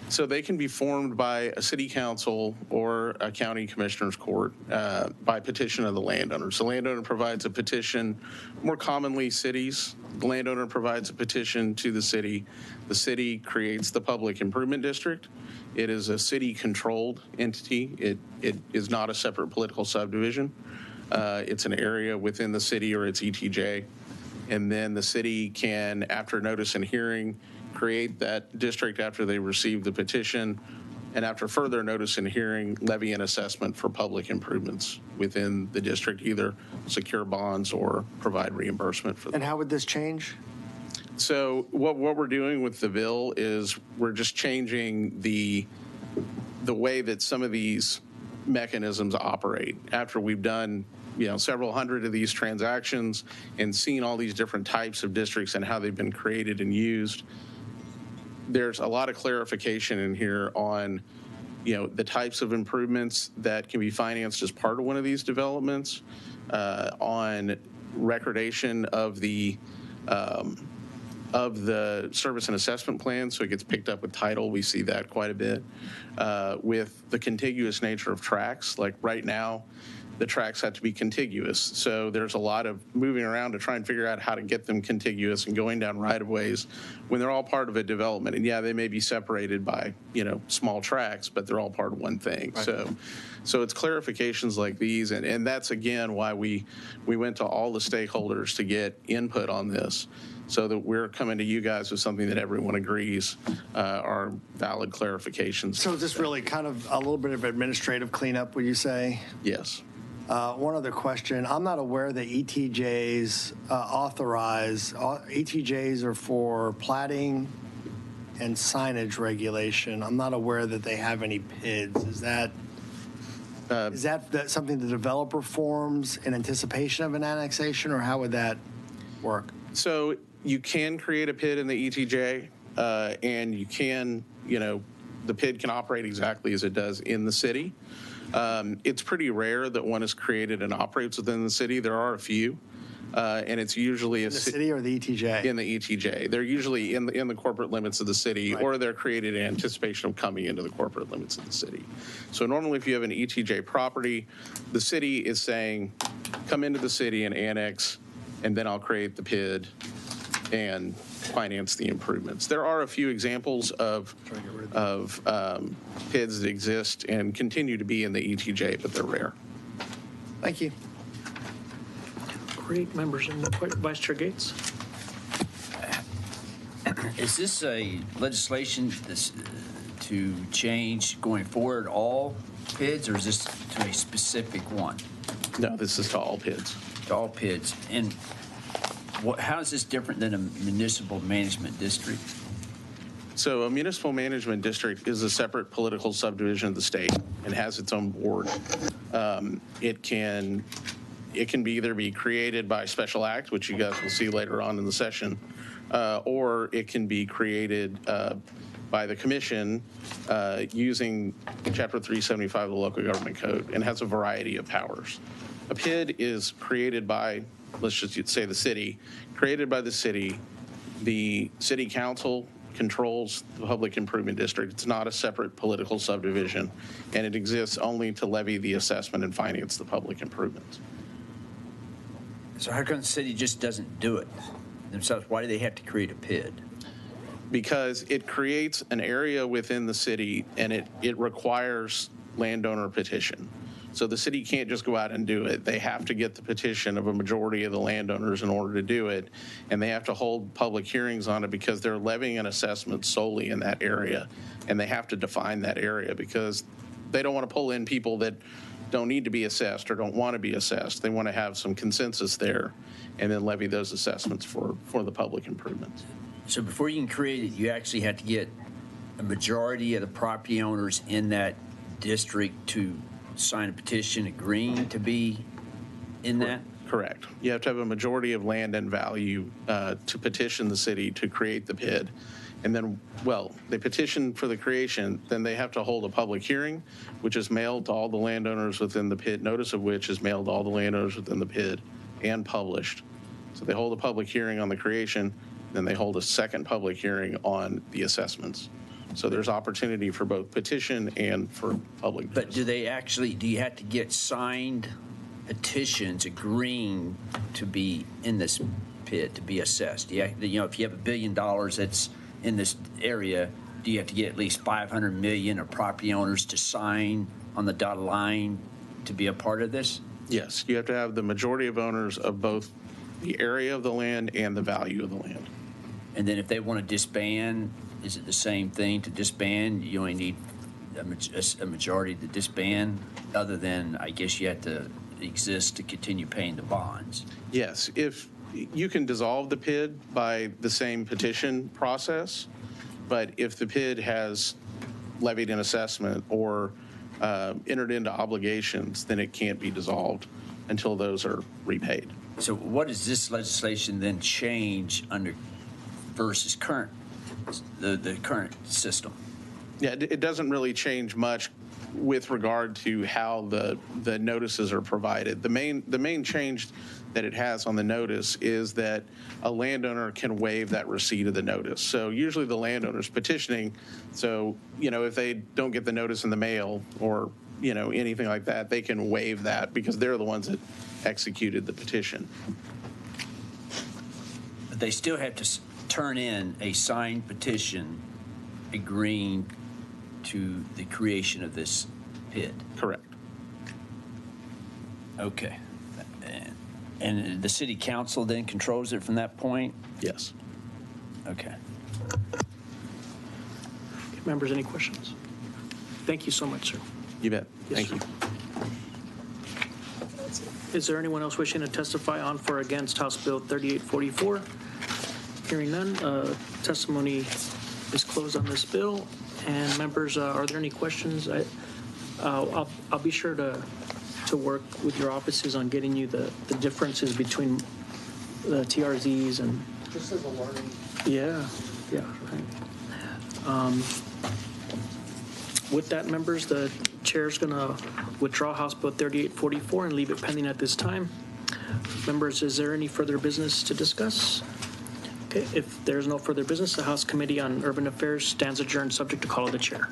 So they can be formed by a city council or a county commissioner's court by petition of the landowner. So the landowner provides a petition, more commonly cities. The landowner provides a petition to the city. The city creates the public improvement district. It is a city-controlled entity. It is not a separate political subdivision. It's an area within the city or its ETJ. And then the city can, after notice and hearing, create that district after they receive the petition, and after further notice and hearing, levy an assessment for public improvements within the district, either secure bonds or provide reimbursement for them. And how would this change? So what we're doing with the bill is we're just changing the way that some of these mechanisms operate. After we've done several hundred of these transactions and seen all these different types of districts and how they've been created and used, there's a lot of clarification in here on, the types of improvements that can be financed as part of one of these developments, on recordation of the service and assessment plan, so it gets picked up with title. We see that quite a bit. With the contiguous nature of tracks, like right now, the tracks have to be contiguous. So there's a lot of moving around to try and figure out how to get them contiguous and going down right-of-ways when they're all part of a development. And yeah, they may be separated by, small tracks, but they're all part of one thing. Right. So it's clarifications like these. And that's, again, why we went to all the stakeholders to get input on this, so that we're coming to you guys with something that everyone agrees are valid clarifications. So is this really kind of a little bit of administrative cleanup, would you say? Yes. One other question. I'm not aware that ETJs ETJs are for plating and signage regulation. I'm not aware that they have any PIDs. Is that something the developer forms in anticipation of an annexation, or how would that work? So you can create a PID in the ETJ, and you can, the PID can operate exactly as it does in the city. It's pretty rare that one is created and operates within the city. There are a few, and it's usually in the city or the ETJ? In the ETJ. They're usually in the corporate limits of the city, right, or they're created in anticipation of coming into the corporate limits of the city. So normally if you have an ETJ property, the city is saying, come into the city and annex, and then I'll create the PID and finance the improvements. There are a few examples of PIDs that exist and continue to be in the ETJ, but they're rare. Thank you. Great. Members, and Vice Chair Gates. Is this a legislation to change going forward all PIDs, or is this to a specific one? No, this is to all PIDs. To all PIDs. And how is this different than a municipal management district? So a municipal management district is a separate political subdivision of the state and has its own board. It can either be created by special act, which you guys will see later on in the session, or it can be created by the commission using Chapter 375 of the Local Government Code, and has a variety of powers. A PID is created by, let's just say the city, created by the city. The city council controls the public improvement district. It's not a separate political subdivision, and it exists only to levy the assessment and finance the public improvements. So how come the city just doesn't do it themselves? Why do they have to create a PID? Because it creates an area within the city, and it requires landowner petition. So the city can't just go out and do it. They have to get the petition of a majority of the landowners in order to do it, and they have to hold public hearings on it because they're levying an assessment solely in that area, and they have to define that area because they don't want to pull in people that don't need to be assessed or don't want to be assessed. They want to have some consensus there and then levy those assessments for the public improvements. So before you can create it, you actually have to get a majority of the property owners in that district to sign a petition agreeing to be in that? Correct. You have to have a majority of land and value to petition the city to create the PID. And then, well, they petition for the creation, then they have to hold a public hearing, which is mailed to all the landowners within the PID, notice of which is mailed to all the landowners within the PID and published. So they hold a public hearing on the creation, then they hold a second public hearing on the assessments. So there's opportunity for both petition and for public. But do you have to get signed petitions agreeing to be in this PID, to be assessed? If you have $1 billion that's in this area, do you have to get at least 500 million of property owners to sign on the dotted line to be a part of this? Yes, you have to have the majority of owners of both the area of the land and the value of the land. And then if they want to disband, is it the same thing to disband? You only need a majority to disband, other than, I guess, you have to exist to continue paying the bonds. Yes, if you can dissolve the PID by the same petition process, but if the PID has levied an assessment or entered into obligations, then it can't be dissolved until those are repaid. So what does this legislation then change under versus the current system? Yeah, it doesn't really change much with regard to how the notices are provided. The main change that it has on the notice is that a landowner can waive that receipt of the notice. So usually the landowner's petitioning, so if they don't get the notice in the mail or anything like that, they can waive that because they're the ones that executed the petition. But they still have to turn in a signed petition agreeing to the creation of this PID. Correct. Okay. And the city council then controls it from that point? Yes. Okay. Members, any questions? Thank you so much, sir. You bet. Yes, Thank sir. you. Is there anyone else wishing to testify on for or against House Bill 3844? Hearing none, testimony is closed on this bill. And members, are there any questions? I'll be sure to work with your offices on getting you the differences between the TRZs and. Just as a learning. Yeah. With that, members, the chair's going to withdraw House Bill 3844 and leave it pending at this time. Members, is there any further business to discuss? Okay, if there's no further business, the House Committee on Urban Affairs stands adjourned, subject to call of the chair.